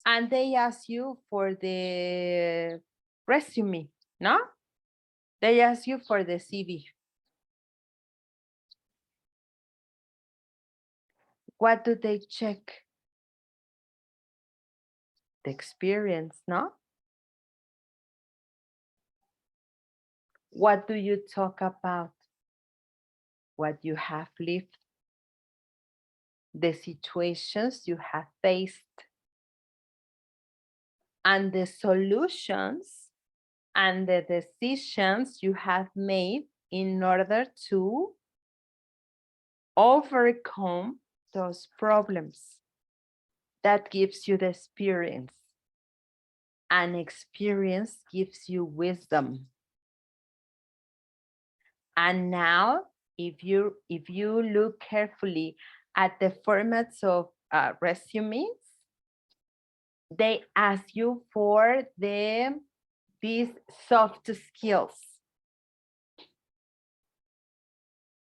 Speaker 1: And they ask you for the resume, no? They ask you for the CV. What do they check? The experience, no? What do you talk about? What you have lived, the situations you have faced, and the solutions and the decisions you have made in order to overcome those problems. That gives you the experience. And experience gives you wisdom. And now, if you look carefully at the formats of resumes, they ask you for these soft skills.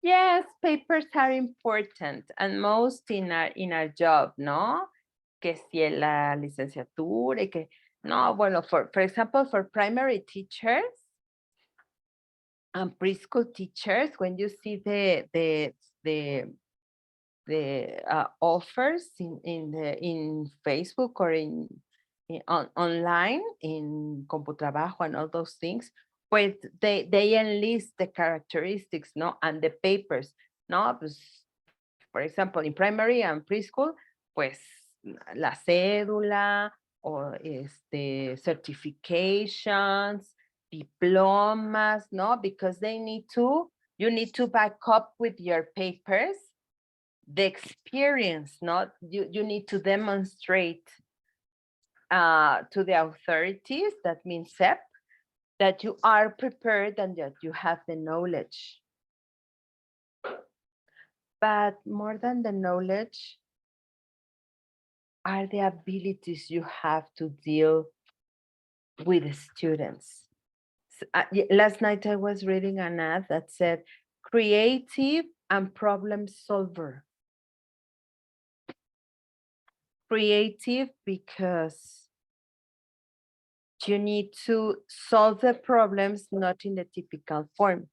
Speaker 1: Yes, papers are important, and most in our job, no? Que si la licenciatura, que no, bueno, for example, for primary teachers and preschool teachers, when you see the offers in Facebook or online in CompuTrabajo and all those things, pues they enlist the characteristics, no, and the papers, no, pues, for example, in primary and preschool, pues la cédula or certifications, diplomas, no, because you need to back up with your papers the experience, not you need to demonstrate to the authorities, that means SEP, that you are prepared and that you have the knowledge. But more than the knowledge are the abilities you have to deal with the students. Last night I was reading an ad that said creative and problem solver. Creative because you need to solve the problems not in the typical form.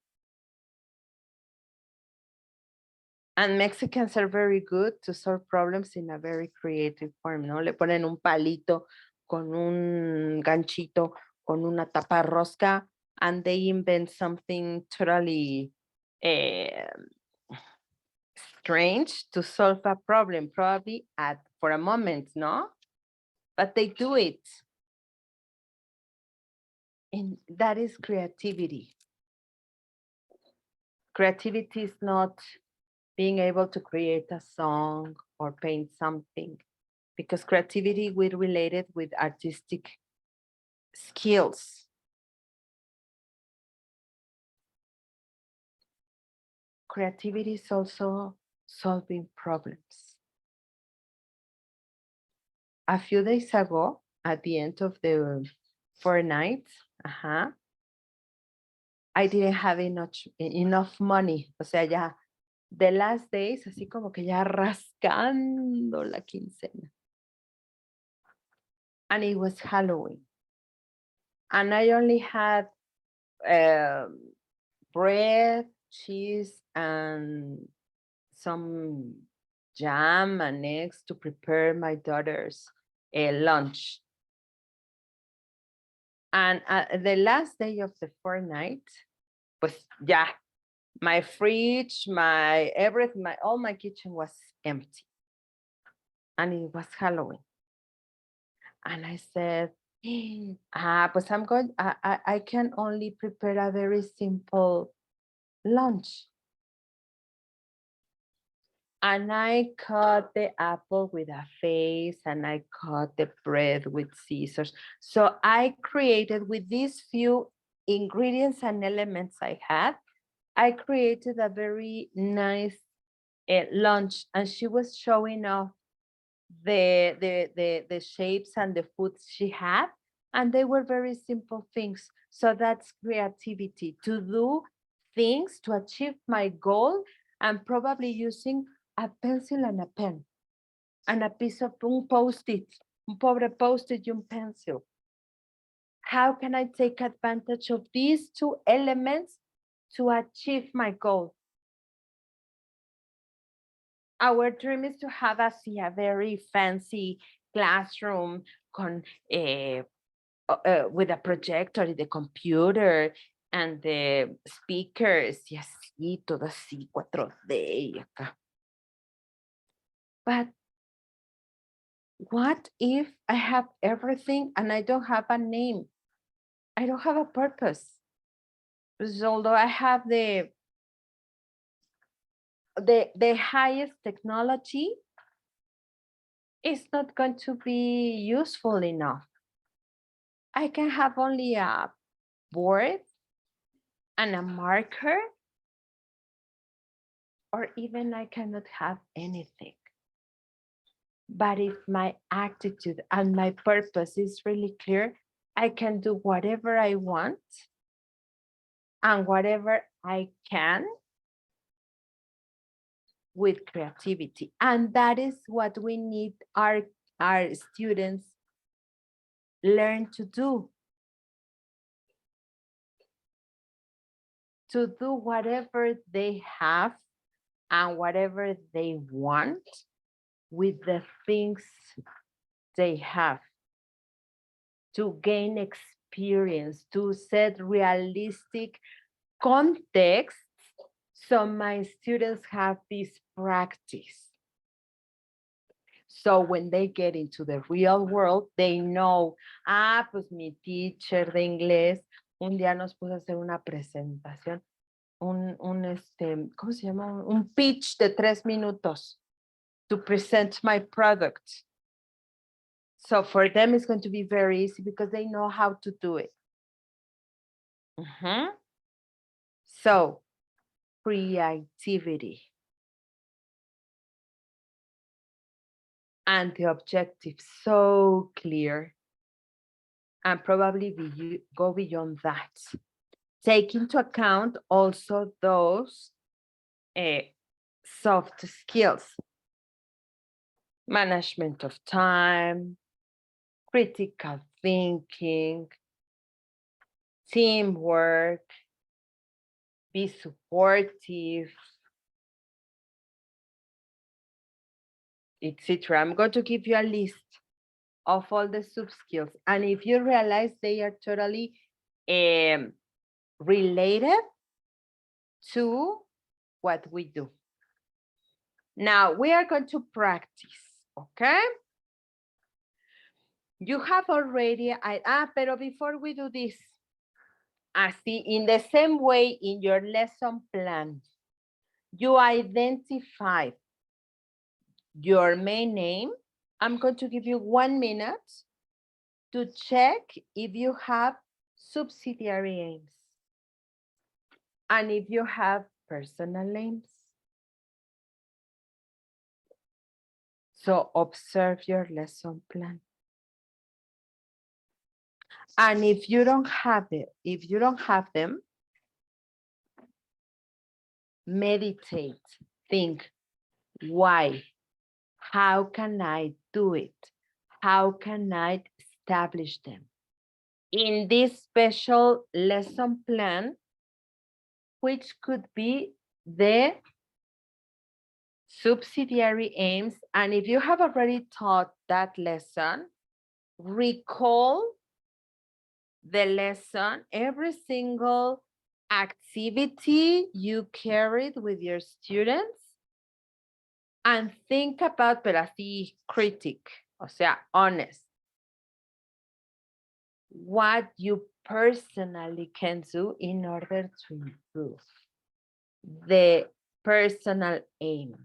Speaker 1: And Mexicans are very good to solve problems in a very creative form, ¿no? Le ponen un palito con un ganchito, con una tapa rosca, and they invent something totally strange to solve a problem, probably for a moment, no? But they do it. And that is creativity. Creativity is not being able to create a song or paint something, because creativity will relate it with artistic skills. Creativity is also solving problems. A few days ago, at the end of the 4 nights, I didn't have enough money. O sea, ya the last days, así como que ya rascando la quincena. And it was Halloween. And I only had bread, cheese, and some jam and eggs to prepare my daughter's lunch. And the last day of the 4 nights, pues ya, my fridge, all my kitchen was empty. And it was Halloween. And I said, pues I can only prepare a very simple lunch. And I cut the apple with a face and I cut the bread with scissors. So I created with these few ingredients and elements I had, I created a very nice lunch, and she was showing off the shapes and the foods she had, and they were very simple things. So that's creativity, to do things to achieve my goal, and probably using a pencil and a pen and a piece of un post-it, un pobre post-it y un pencil. How can I take advantage of these two elements to achieve my goal? Our dream is to have a very fancy classroom con, with a projector y the computer and the speakers, y así, todo así, 4D y acá. But what if I have everything and I don't have a name? I don't have a purpose. Because although I have the highest technology, it's not going to be useful enough. I can have only a board and a marker, or even I cannot have anything. But if my attitude and my purpose is really clear, I can do whatever I want and whatever I can with creativity. And that is what we need our students learn to do. To do whatever they have and whatever they want with the things they have, to gain experience, to set realistic context, so my students have this practice. So when they get into the real world, they know, pues mi teacher de inglés un día nos puso a hacer una presentación, ¿cómo se llama? Un pitch de 3 minutos to present my product. So for them, it's going to be very easy because they know how to do it. So creativity. And the objective so clear. And probably go beyond that. Take into account also those soft skills. Management of time, critical thinking, teamwork, be supportive, etc. I'm going to give you a list of all the sub skills. And if you realize they are totally related to what we do. Now we are going to practice, okay? You have already, pero before we do this, así, in the same way in your lesson plan, you identify your main name. I'm going to give you 1 minute to check if you have subsidiary aims and if you have personal names. So observe your lesson plan. And if you don't have them, meditate, think, why? How can I do it? How can I establish them? In this special lesson plan, which could be the subsidiary aims. And if you have already taught that lesson, recall the lesson, every single activity you carried with your students, and think about, pero así, critic, o sea, honest, what you personally can do in order to improve the personal aim.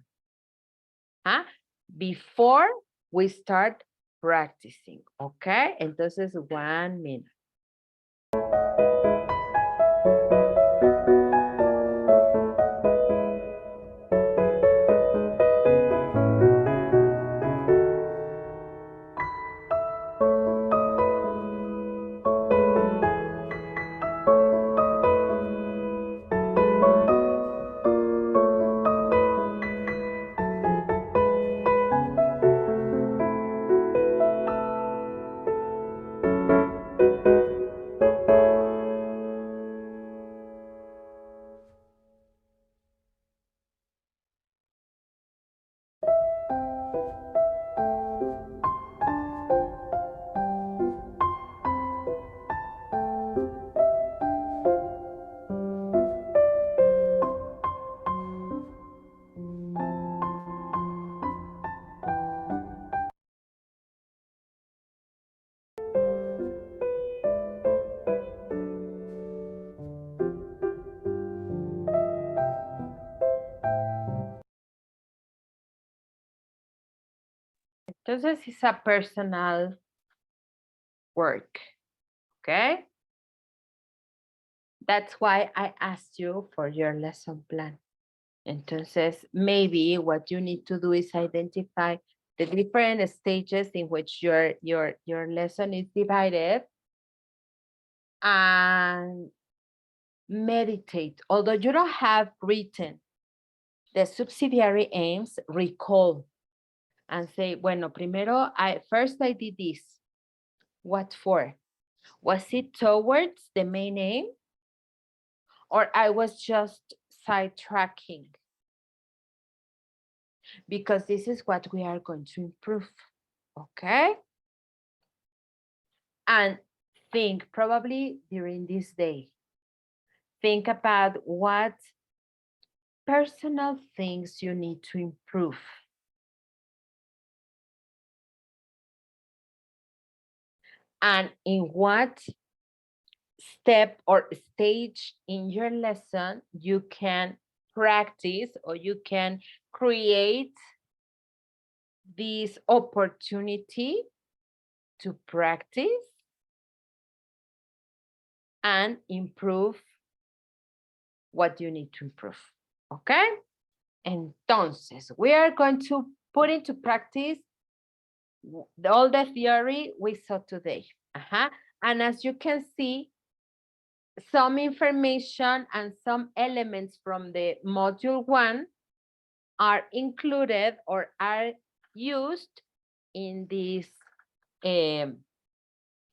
Speaker 1: Before we start practicing, okay? Entonces, 1 minute. Entonces, it's a personal work, okay? That's why I asked you for your lesson plan. Entonces, maybe what you need to do is identify the different stages in which your lesson is divided and meditate. Although you don't have written the subsidiary aims, recall and say, bueno, primero, first I did this. What for? Was it towards the main aim? Or I was just sidetracking? Because this is what we are going to improve, okay? And think probably during this day, think about what personal things you need to improve. And in what step or stage in your lesson you can practice or you can create this opportunity to practice and improve what you need to improve, okay? Entonces, we are going to put into practice all the theory we saw today. And as you can see, some information and some elements from the module 1 are included or are used in this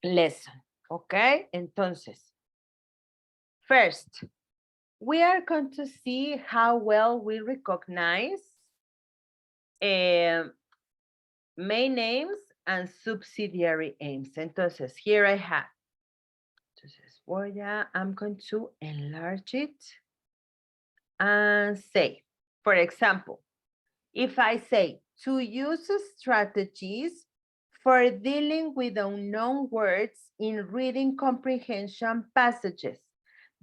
Speaker 1: lesson, okay? Entonces, first, we are going to see how well we recognize main aims and subsidiary aims. Entonces, here I have. Entonces, I'm going to enlarge it and say, for example, if I say to use strategies for dealing with unknown words in reading comprehension passages,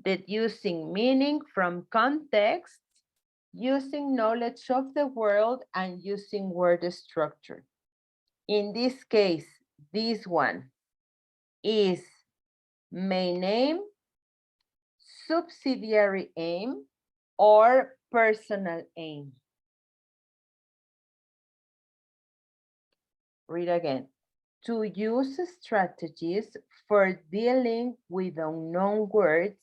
Speaker 1: deducing meaning from context, using knowledge of the world, and using word structure. In this case, this one is main aim, subsidiary aim, or personal aim. Read again. To use strategies for dealing with unknown words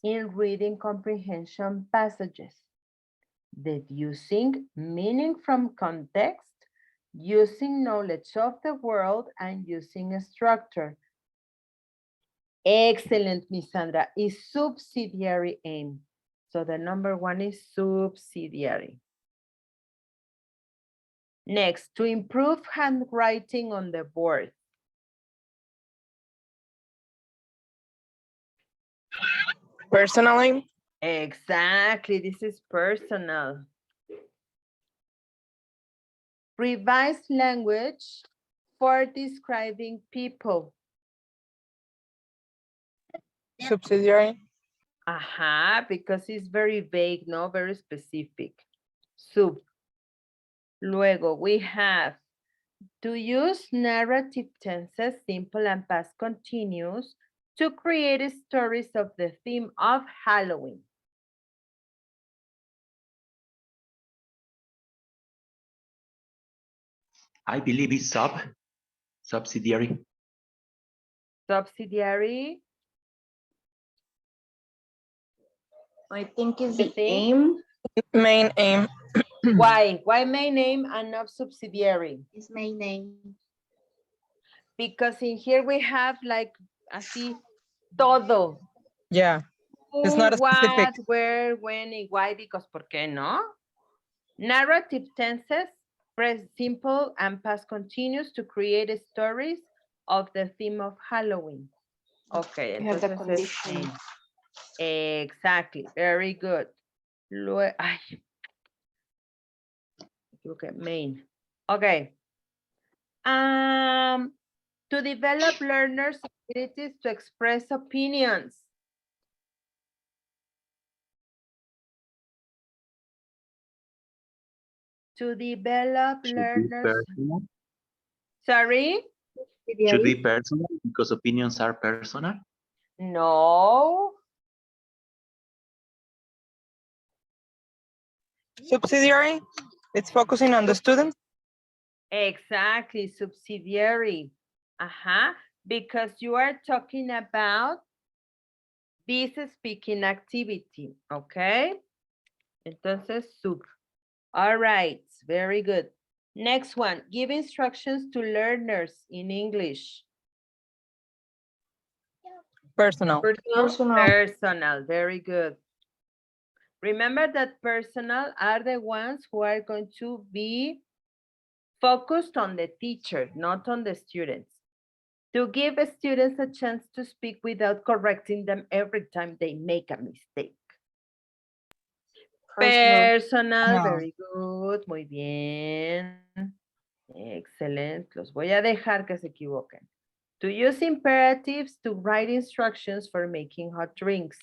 Speaker 1: in reading comprehension passages, deducing meaning from context, using knowledge of the world, and using a structure. Excellent, Miss Sandra, is subsidiary aim. So the number 1 is subsidiary. Next, to improve handwriting on the board.
Speaker 6: Personally,
Speaker 1: Exactly, this is personal. Revise language for describing people.
Speaker 6: subsidiary.
Speaker 1: Because it's very vague, no, very specific. Sub. Luego, we have to use narrative tenses, simple and past continuous, to create stories of the theme of Halloween.
Speaker 7: I believe it's subsidiary.
Speaker 1: Subsidiary.
Speaker 8: I think it's
Speaker 1: You
Speaker 8: the
Speaker 1: think?
Speaker 8: aim.
Speaker 6: Main aim.
Speaker 1: Why? Why main aim and not subsidiary?
Speaker 8: It's my name.
Speaker 1: Because in here we have like así todo.
Speaker 6: Yeah, it's
Speaker 1: Who,
Speaker 6: not a
Speaker 1: what,
Speaker 6: specific.
Speaker 1: where, when, y why, because ¿por qué no? Narrative tenses, present simple and past continuous to create stories of the theme of Halloween. Okay,
Speaker 8: You have the
Speaker 1: entonces es
Speaker 8: condition.
Speaker 1: exactly, very good. Ay, okay, main. Okay. To develop learners' abilities to express opinions. To develop learners' Sorry?
Speaker 7: Should be personal because opinions are personal.
Speaker 1: No.
Speaker 6: Subsidiary, it's focusing on the student.
Speaker 1: Exactly, subsidiary. Because you are talking about this speaking activity, okay? Entonces, sub. All right, very good. Next one, give instructions to learners in English.
Speaker 6: Personal.
Speaker 1: Personal, very good. Remember that personal are the ones who are going to be focused on the teacher, not on the students. To give students a chance to speak without correcting them every time they make a mistake. Personal,
Speaker 6: No.
Speaker 1: very good, muy bien. Excelente, los voy a dejar que se equivoquen. To use imperatives to write instructions for making hot drinks.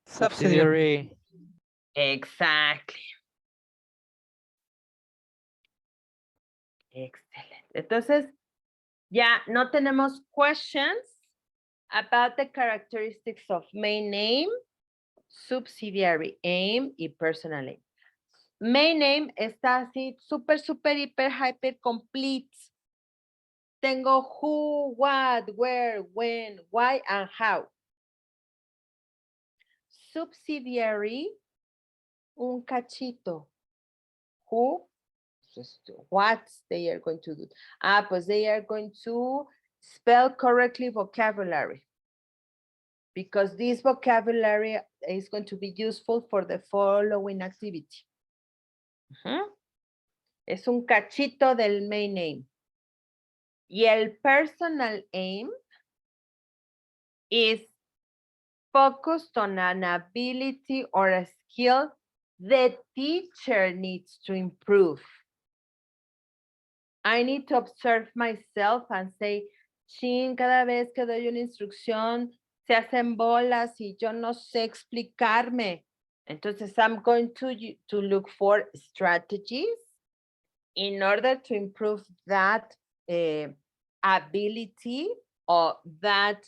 Speaker 6: Subsidiary.
Speaker 1: Exactly. Excelente. Entonces, ya no tenemos questions about the characteristics of main name, subsidiary aim y personal aim. Main name está así, súper, hiper, hyper complete. Tengo who, what, where, when, why, and how. Subsidiary, un cachito. Who, what they are going to do. Pues they are going to spell correctly vocabulary. Because this vocabulary is going to be useful for the following activity. Es un cachito del main name. Y el personal aim is focused on an ability or a skill the teacher needs to improve. I need to observe myself and say, chin, cada vez que doy una instrucción, se hacen bolas y yo no sé explicarme. Entonces, I'm going to look for strategies in order to improve that ability or that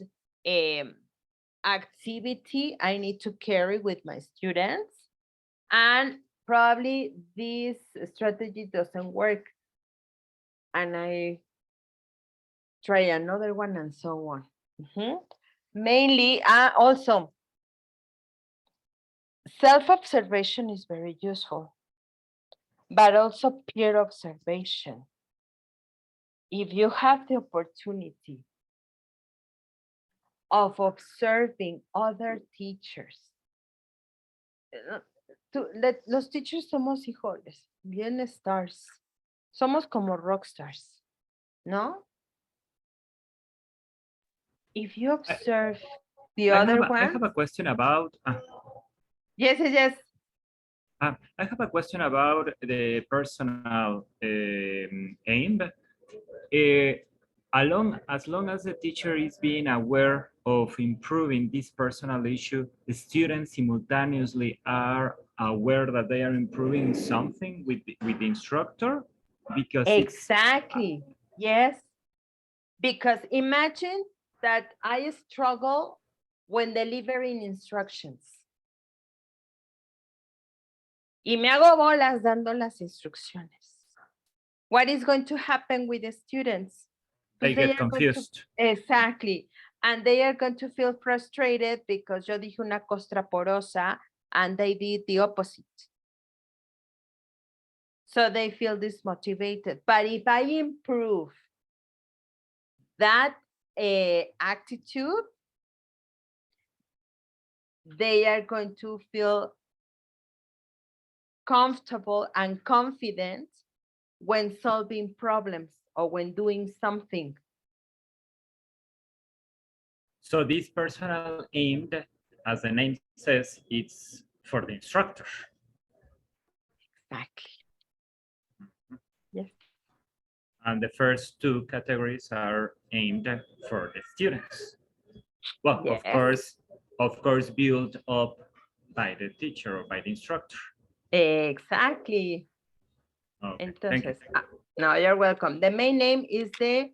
Speaker 1: activity I need to carry with my students. And probably this strategy doesn't work. And I try another one and so on. Mainly, also, self-observation is very useful, but also peer observation. If you have the opportunity of observing other teachers, los teachers somos, híjoles, bien stars. Somos como rock stars, ¿no? If you observe the other one.
Speaker 4: I have a question about.
Speaker 1: Yes.
Speaker 4: I have a question about the personal aim. As long as the teacher is being aware of improving this personal issue, the students simultaneously are aware that they are improving something with the instructor, because
Speaker 1: exactly, yes. Because imagine that I struggle when delivering instructions. Y me hago bolas dando las instrucciones. What is going to happen with the students?
Speaker 4: they get confused.
Speaker 1: Exactly. And they are going to feel frustrated because yo dije una cosa porosa and they did the opposite. So they feel dismotivated. But if I improve that attitude, they are going to feel comfortable and confident when solving problems or when doing something.
Speaker 4: So this personal aimed, as the name says, it's for the instructor.
Speaker 1: Exactly. Yes.
Speaker 4: And the first two categories are aimed for the students. Well,
Speaker 1: Yes.
Speaker 4: of course, built up by the teacher or by the instructor.
Speaker 1: Exactly.
Speaker 4: Okay, thank you.
Speaker 1: Entonces, no, you're welcome. The main name is the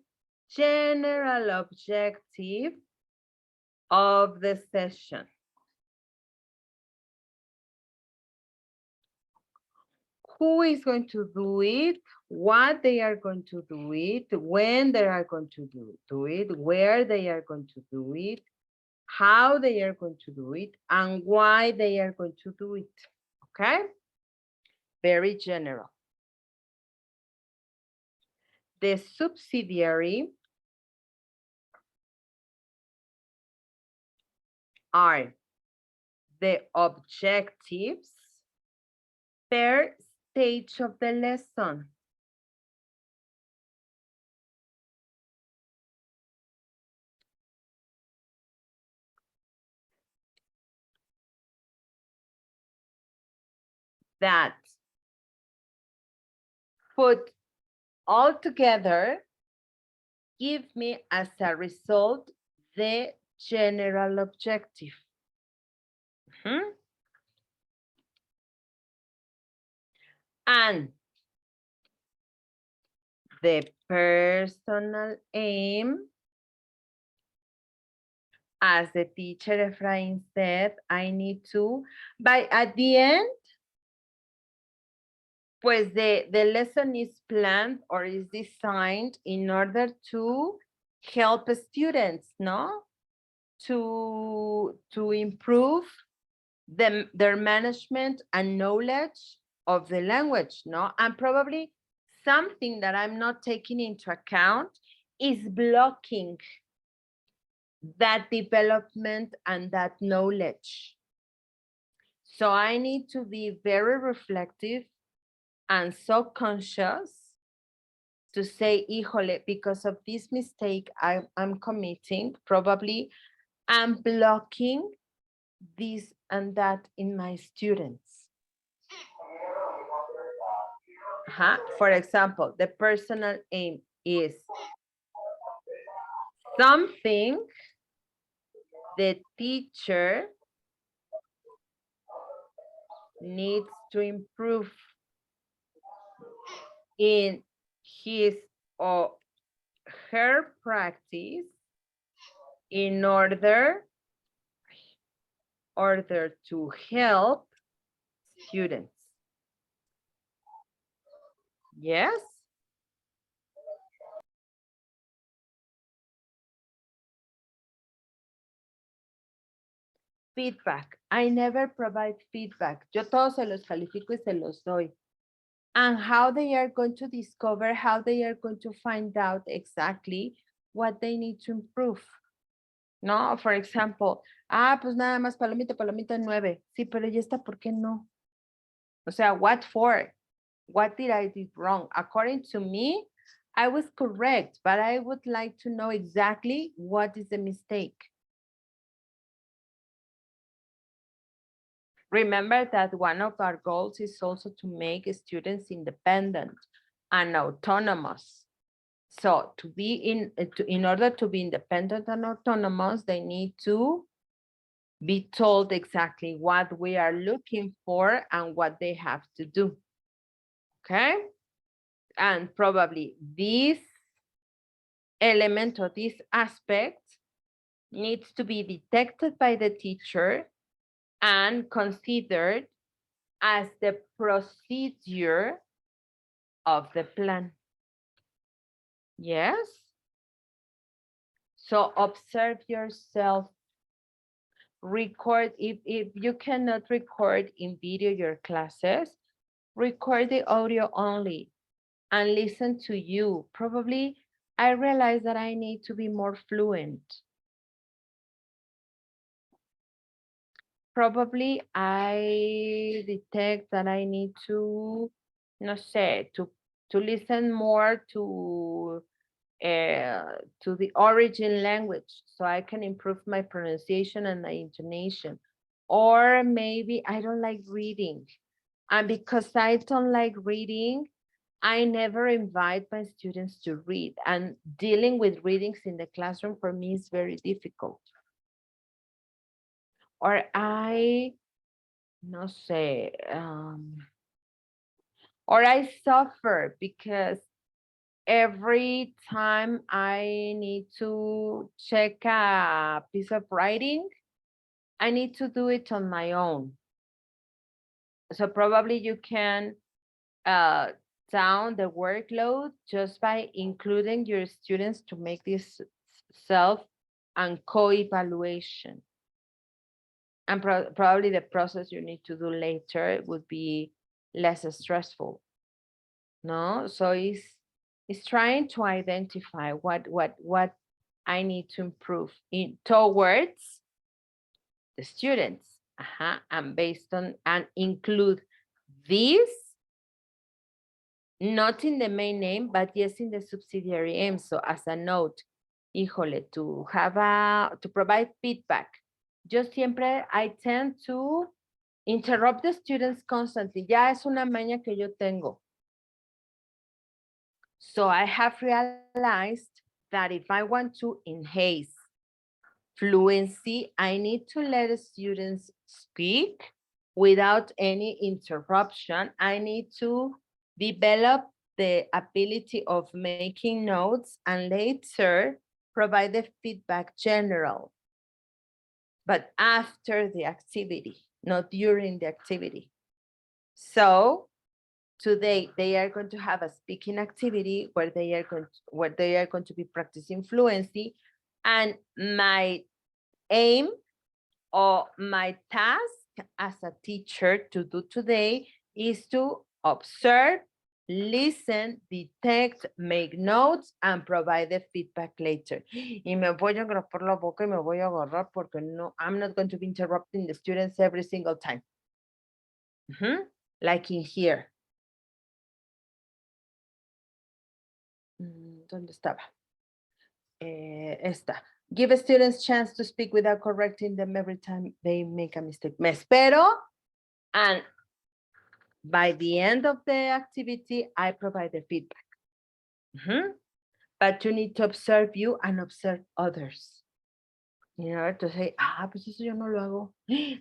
Speaker 1: general objective of the session. Who is going to do it? What they are going to do it? When they are going to do it? Where they are going to do it? How they are going to do it? And why they are going to do it. Okay? Very general. The subsidiary are the objectives per stage of the lesson. That put all together give me as a result the general objective. And the personal aim, as the teacher Efrain said, I need to, by at the end, pues the lesson is planned or is designed in order to help students, no? To improve their management and knowledge of the language, no? And probably something that I'm not taking into account is blocking that development and that knowledge. So I need to be very reflective and so conscious to say, híjole, because of this mistake I'm committing, probably I'm blocking this and that in my students. For example, the personal aim is something the teacher needs to improve in his or her practice in order to help students. Yes? Feedback. I never provide feedback. Yo todos se los califico y se los doy. And how they are going to discover, how they are going to find out exactly what they need to improve. No, for example, pues nada más palomita, palomita 9. Sí, pero ya está, ¿por qué no? O sea, what for? What did I do wrong? According to me, I was correct, but I would like to know exactly what is the mistake. Remember that one of our goals is also to make students independent and autonomous. So to be in order to be independent and autonomous, they need to be told exactly what we are looking for and what they have to do. Okay? And probably this element or this aspect needs to be detected by the teacher and considered as the procedure of the plan. Yes? So observe yourself. Record, if you cannot record in video your classes, record the audio only and listen to you. Probably I realize that I need to be more fluent. Probably I detect that I need to, no sé, to listen more to the origin language so I can improve my pronunciation and my intonation. Or maybe I don't like reading. And because I don't like reading, I never invite my students to read. And dealing with readings in the classroom for me is very difficult. Or I, no sé, Or I suffer because every time I need to check a piece of writing, I need to do it on my own. So probably you can down the workload just by including your students to make this self and co-evaluation. And probably the process you need to do later would be less stressful. No, so it's trying to identify what I need to improve in towards the students. And based on and include this not in the main name, but yes in the subsidiary aim. So as a note, híjole, to provide feedback. Yo siempre, I tend to interrupt the students constantly. Ya es una maña que yo tengo. So I have realized that if I want to enhance fluency, I need to let students speak without any interruption. I need to develop the ability of making notes and later provide the feedback general, but after the activity, not during the activity. So today they are going to have a speaking activity where they are going to be practicing fluency, and my aim or my task as a teacher to do today is to observe, listen, detect, make notes, and provide the feedback later. Y me voy a agarrar la boca y me voy a agarrar porque no, I'm not going to be interrupting the students every single time. Like in here. ¿Dónde estaba? Esta. Give students chance to speak without correcting them every time they make a mistake. Me espero, and by the end of the activity, I provide the feedback. But you need to observe you and observe others. In order to say, pues eso yo no lo hago.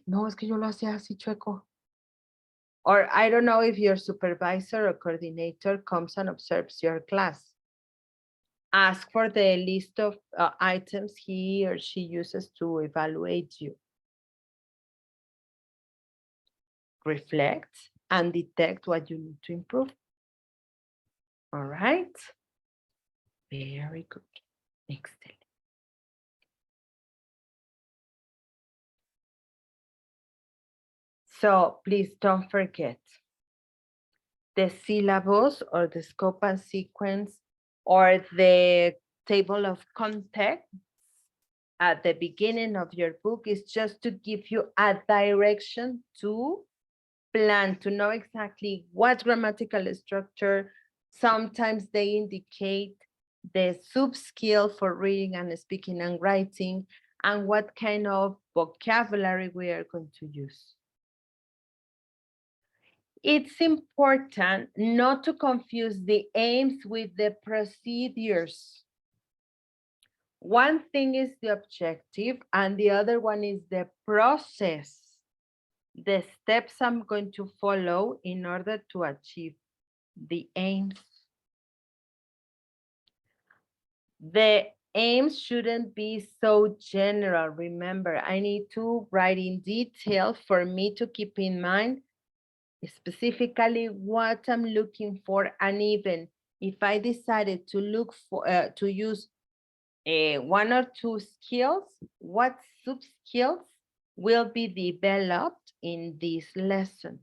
Speaker 1: No, es que yo lo hacía así chueco. Or I don't know if your supervisor or coordinator comes and observes your class. Ask for the list of items he or she uses to evaluate you. Reflect and detect what you need to improve. All right. Very good. Excellent. So please don't forget the syllabus or the scope and sequence or the table of contents at the beginning of your book is just to give you a direction to plan, to know exactly what grammatical structure. Sometimes they indicate the sub-skill for reading and speaking and writing, and what kind of vocabulary we are going to use. It's important not to confuse the aims with the procedures. One thing is the objective and the other one is the process, the steps I'm going to follow in order to achieve the aims. The aims shouldn't be so general. Remember, I need to write in detail for me to keep in mind specifically what I'm looking for, and even if I decided to look for to use one or two skills, what sub-skills will be developed in this lesson.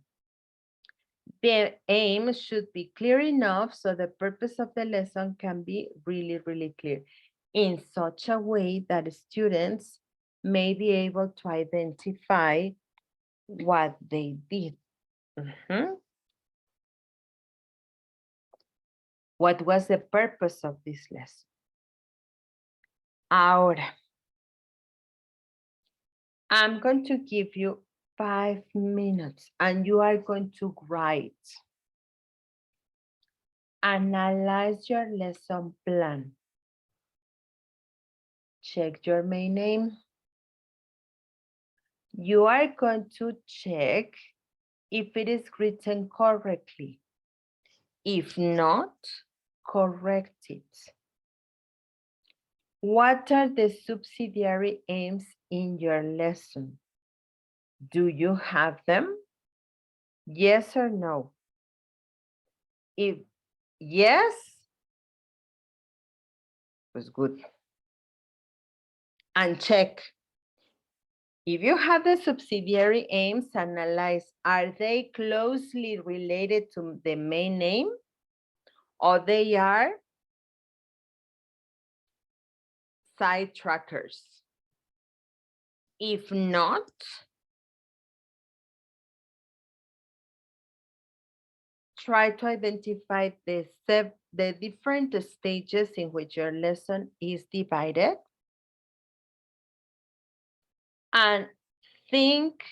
Speaker 1: The aim should be clear enough so the purpose of the lesson can be really, really clear in such a way that students may be able to identify what they did. What was the purpose of this lesson? Ahora, I'm going to give you 5 minutes and you are going to write. Analyze your lesson plan. Check your main name. You are going to check if it is written correctly. If not, correct it. What are the subsidiary aims in your lesson? Do you have them? Yes or no? If yes, was good. And check. If you have the subsidiary aims, analyze, are they closely related to the main aim? Or they are side trackers? If not, try to identify the different stages in which your lesson is divided. And think,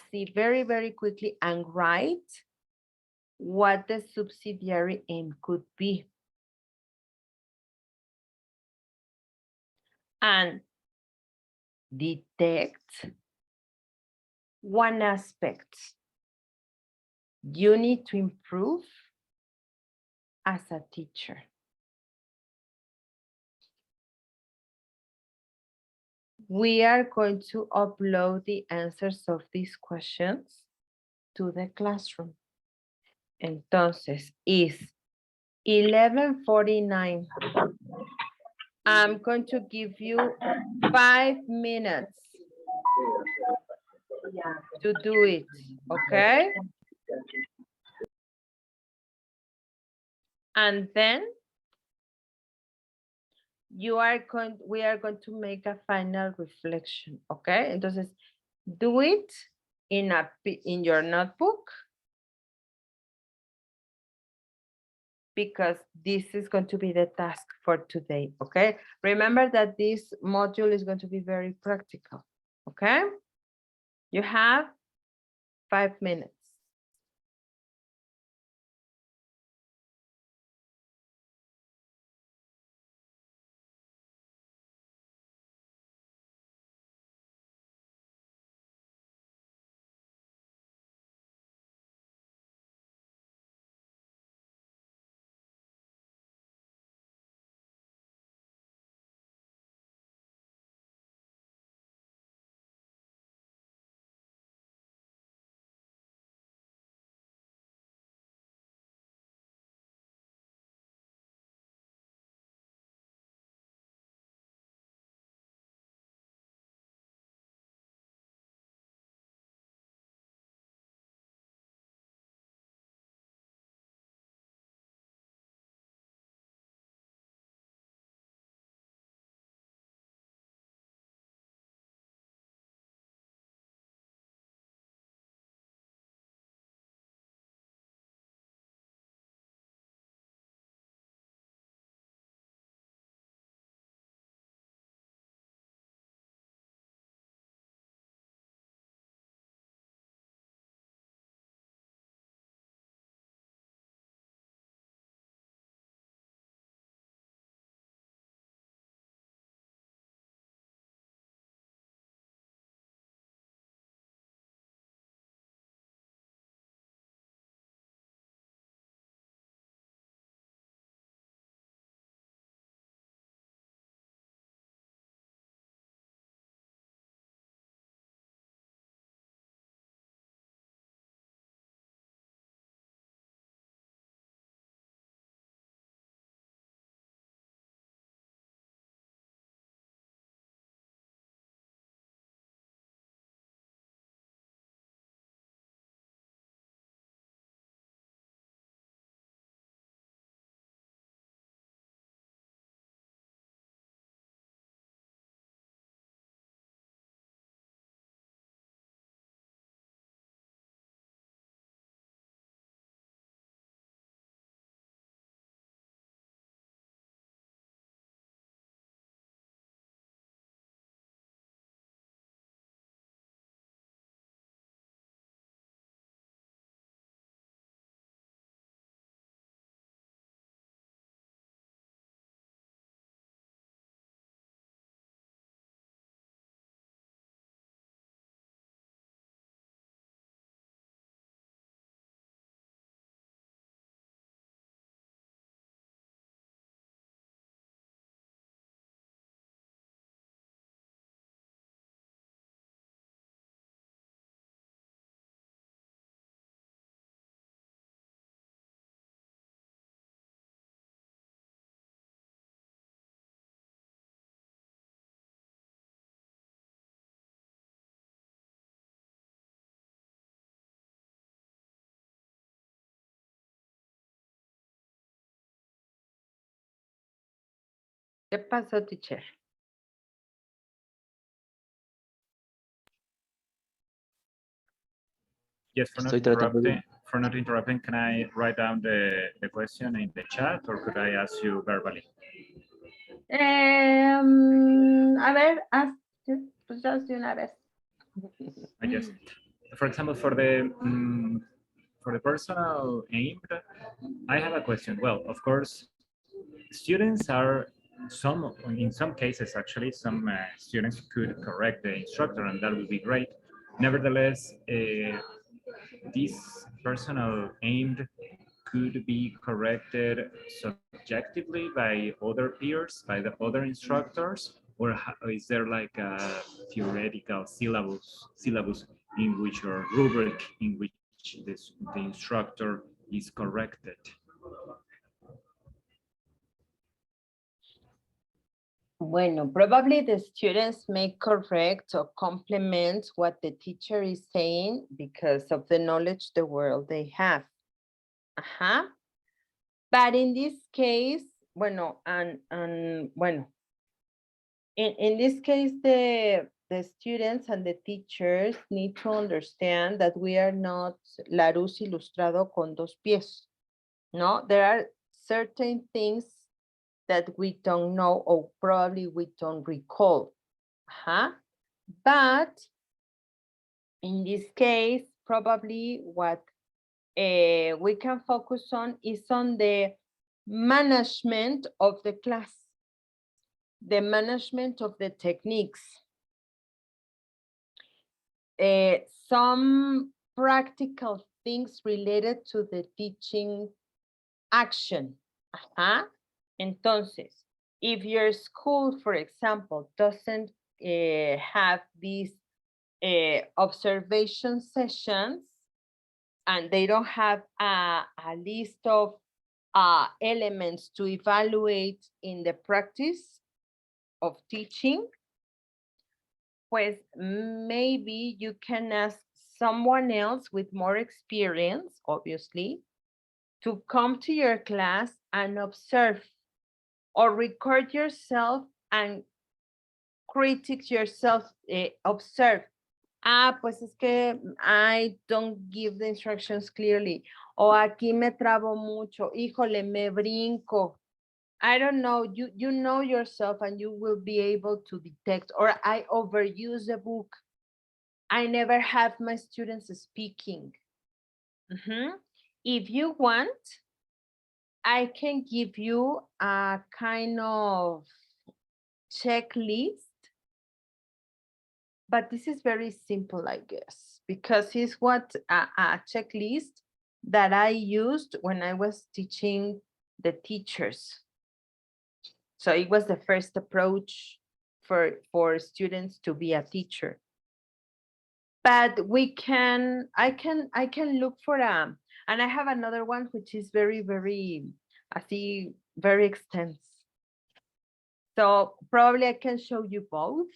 Speaker 1: see very, very quickly and write what the subsidiary aim could be. And detect one aspect you need to improve as a teacher. We are going to upload the answers of these questions to the classroom. Entonces, is 11:49. I'm going to give you 5 minutes to do it, okay? And then we are going to make a final reflection, okay? Entonces, do it in your notebook, because this is going to be the task for today, okay? Remember that this module is going to be very practical, okay? You have 5 minutes. ¿Qué pasó, teacher?
Speaker 4: Yes, for not
Speaker 7: Estoy tratando de...
Speaker 4: interrupting, can I write down the question in the chat or could I ask you verbally?
Speaker 1: A ver, pues just de una vez.
Speaker 4: I guess, for example, for the personal aim, I have a question. Well, of course, students are in some cases, actually, some students could correct the instructor and that would be great. Nevertheless, this personal aimed could be corrected subjectively by other peers, by the other instructors, or is there like a theoretical syllabus in which or rubric in which the instructor is corrected?
Speaker 1: Bueno, probably the students may correct or complement what the teacher is saying because of the knowledge the world they have. But in this case, bueno, bueno, in this case, the students and the teachers need to understand that we are not Larousse ilustrado con dos pies. No, there are certain things that we don't know or probably we don't recall. But in this case, probably what we can focus on is on the management of the class, the management of the techniques, some practical things related to the teaching action. Entonces, if your school, for example, doesn't have these observation sessions and they don't have a list of elements to evaluate in the practice of teaching, pues maybe you can ask someone else with more experience, obviously, to come to your class and observe or record yourself and critique yourself, observe. Pues es que I don't give the instructions clearly. O aquí me trabo mucho. Híjole, me brinco. I don't know, you know yourself and you will be able to detect, or I overuse the book. I never have my students speaking. If you want, I can give you a kind of checklist, but this is very simple, I guess, because it's what a checklist that I used when I was teaching the teachers. So it was the first approach for students to be a teacher. But I can look for and I have another one which is very, I see, very extensive. So probably I can show you both.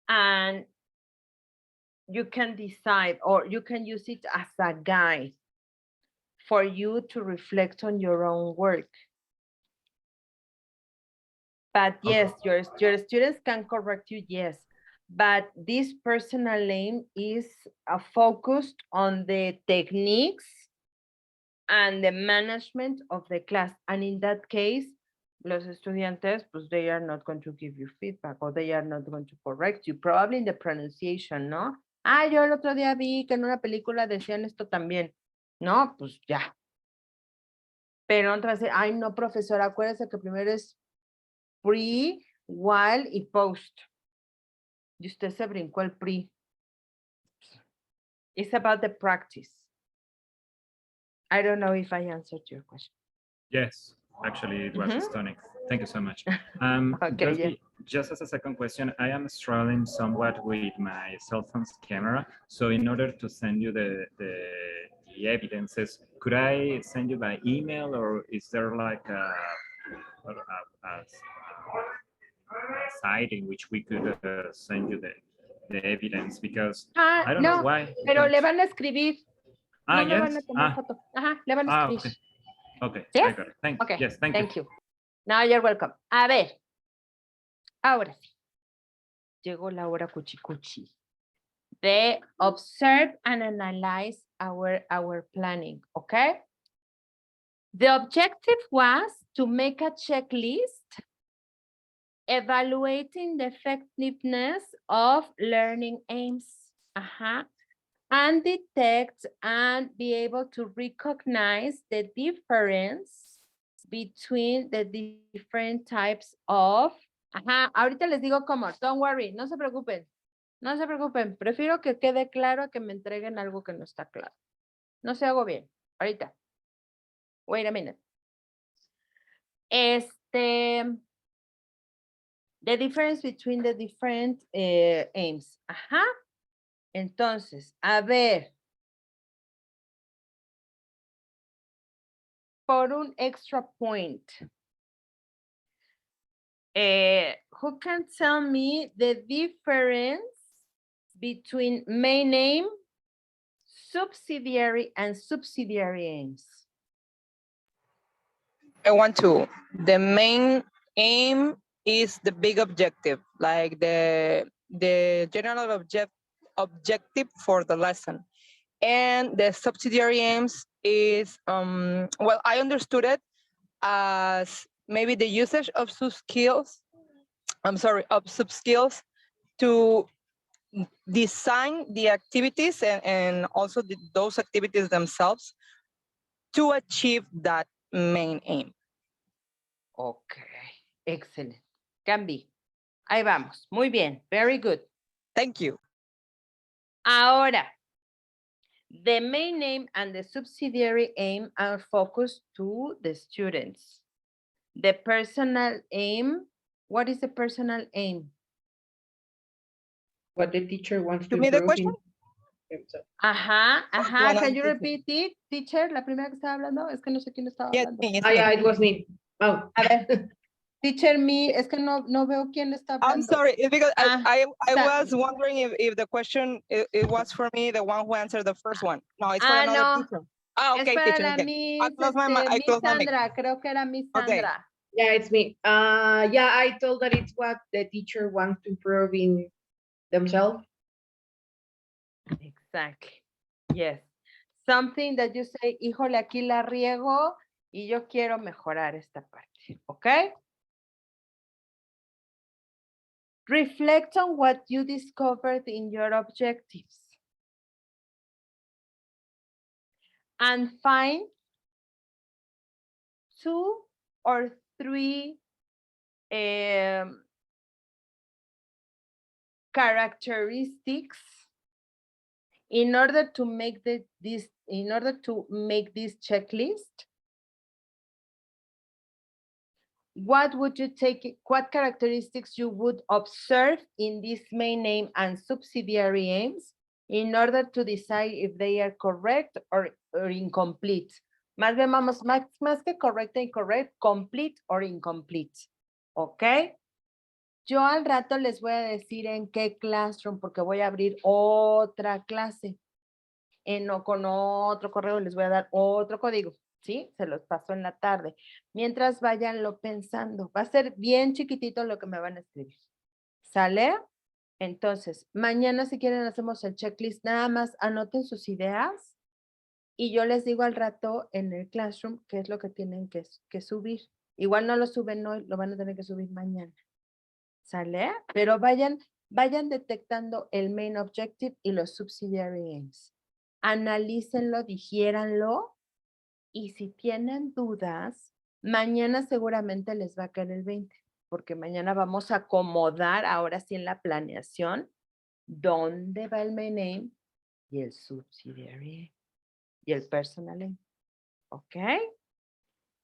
Speaker 1: And you can decide, or you can use it as a guide for you to reflect on your own work. But yes, your students can correct you, yes. But this personal aim is focused on the techniques and the management of the class. And in that case, los estudiantes, pues they are not going to give you feedback or they are not going to correct you, probably in the pronunciation, ¿no? Yo el otro día vi que en una película decían esto también. No, pues ya. Pero no te va a decir, ay, no, profesor, acuérdese que primero es pre, while y post. Y usted se brincó el pre. It's about the practice. I don't know if I answered your question.
Speaker 4: Yes, actually, it was stunning. Thank you so much.
Speaker 1: Okay,
Speaker 4: just as a second question, I am struggling somewhat with my cell phone's camera. So in order to send you the evidences, could I send you by email, or is there like a site in which we could send you the evidence? Because I don't know why.
Speaker 1: Pero le van a escribir. No me
Speaker 4: yes.
Speaker 1: van a tomar foto. Le van a escribir.
Speaker 4: Okay. Okay,
Speaker 1: Yes?
Speaker 4: I got it.
Speaker 1: Okay,
Speaker 4: Yes, thank you.
Speaker 1: Now you're welcome. A ver, ahora sí. Llegó la hora cuchicuchi. De observe and analyze our planning, okay? The objective was to make a checklist evaluating the effectiveness of learning aims. And detect and be able to recognize the difference between the different types of. Ahorita les digo cómo, don't worry, no se preocupen. No se preocupen, prefiero que quede claro a que me entreguen algo que no está claro. No se hago bien, ahorita. Wait a minute. The difference between the different aims. Entonces, a ver. Por un extra point. Who can tell me the difference between main aim, subsidiary, and subsidiary aims?
Speaker 6: I want to. The main aim is the big objective, like the general objective for the lesson. And the subsidiary aims is, well, I understood it as maybe the usage of sub-skills, of sub-skills to design the activities and also those activities themselves to achieve that main aim.
Speaker 1: Okay, excellent. Can be. Ahí vamos. Muy bien. Very good.
Speaker 6: Thank you.
Speaker 1: Ahora, the main aim and the subsidiary aim are focused to the students. The personal aim, what is the personal aim?
Speaker 9: What the teacher wants to
Speaker 6: You mean the
Speaker 9: improve
Speaker 6: question?
Speaker 9: himself.
Speaker 1: Can you repeat it, teacher? La primera que estaba hablando, es que no sé quién estaba
Speaker 6: Yes,
Speaker 1: hablando.
Speaker 6: me, it's
Speaker 9: Ah,
Speaker 6: me.
Speaker 9: yeah, it was me. Oh.
Speaker 1: A ver, teacher, me, es que no veo quién está hablando.
Speaker 6: I'm sorry, it's because I
Speaker 1: está-
Speaker 6: was wondering if the question, it was for me, the one who answered the first one. No, it's for another
Speaker 1: no.
Speaker 6: teacher. Ah, okay,
Speaker 1: es para
Speaker 6: teacher,
Speaker 1: la
Speaker 6: okay.
Speaker 1: Miss,
Speaker 6: I close my mic.
Speaker 1: Miss Sandra, creo que era Miss
Speaker 6: Okay.
Speaker 1: Sandra.
Speaker 9: Yeah, it's me. Yeah, I told that it's what the teacher wants to improve in themselves.
Speaker 1: Exactly. Yes. Something that you say, híjole, aquí la riego y yo quiero mejorar esta parte. Okay? Reflect on what you discovered in your objectives. And find 2 or 3 characteristics in order to make this checklist. What would you take, what characteristics you would observe in this main aim and subsidiary aims in order to decide if they are correct or incomplete? Más bien vamos, más que correcta, incorrect, complete or incomplete. ¿Ok? Yo al rato les voy a decir en qué classroom, porque voy a abrir otra clase. Con otro correo les voy a dar otro código. ¿Sí? Se los paso en la tarde. Mientras váyanlo pensando. Va a ser bien chiquitito lo que me van a escribir. ¿Sale? Entonces, mañana si quieren hacemos el checklist. Nada más anoten sus ideas y yo les digo al rato en el classroom qué es lo que tienen que subir. Igual no lo suben hoy, lo van a tener que subir mañana. ¿Sale? Pero vayan detectando el main objective y los subsidiary aims. Analícenlo, digiéranlo. Y si tienen dudas, mañana seguramente les va a caer el 20, porque mañana vamos a acomodar ahora sí en la planeación dónde va el main aim y el subsidiary aim y el personal aim. ¿Ok?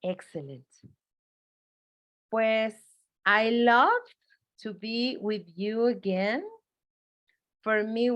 Speaker 1: Excellent. Pues I love to be with you again. For me,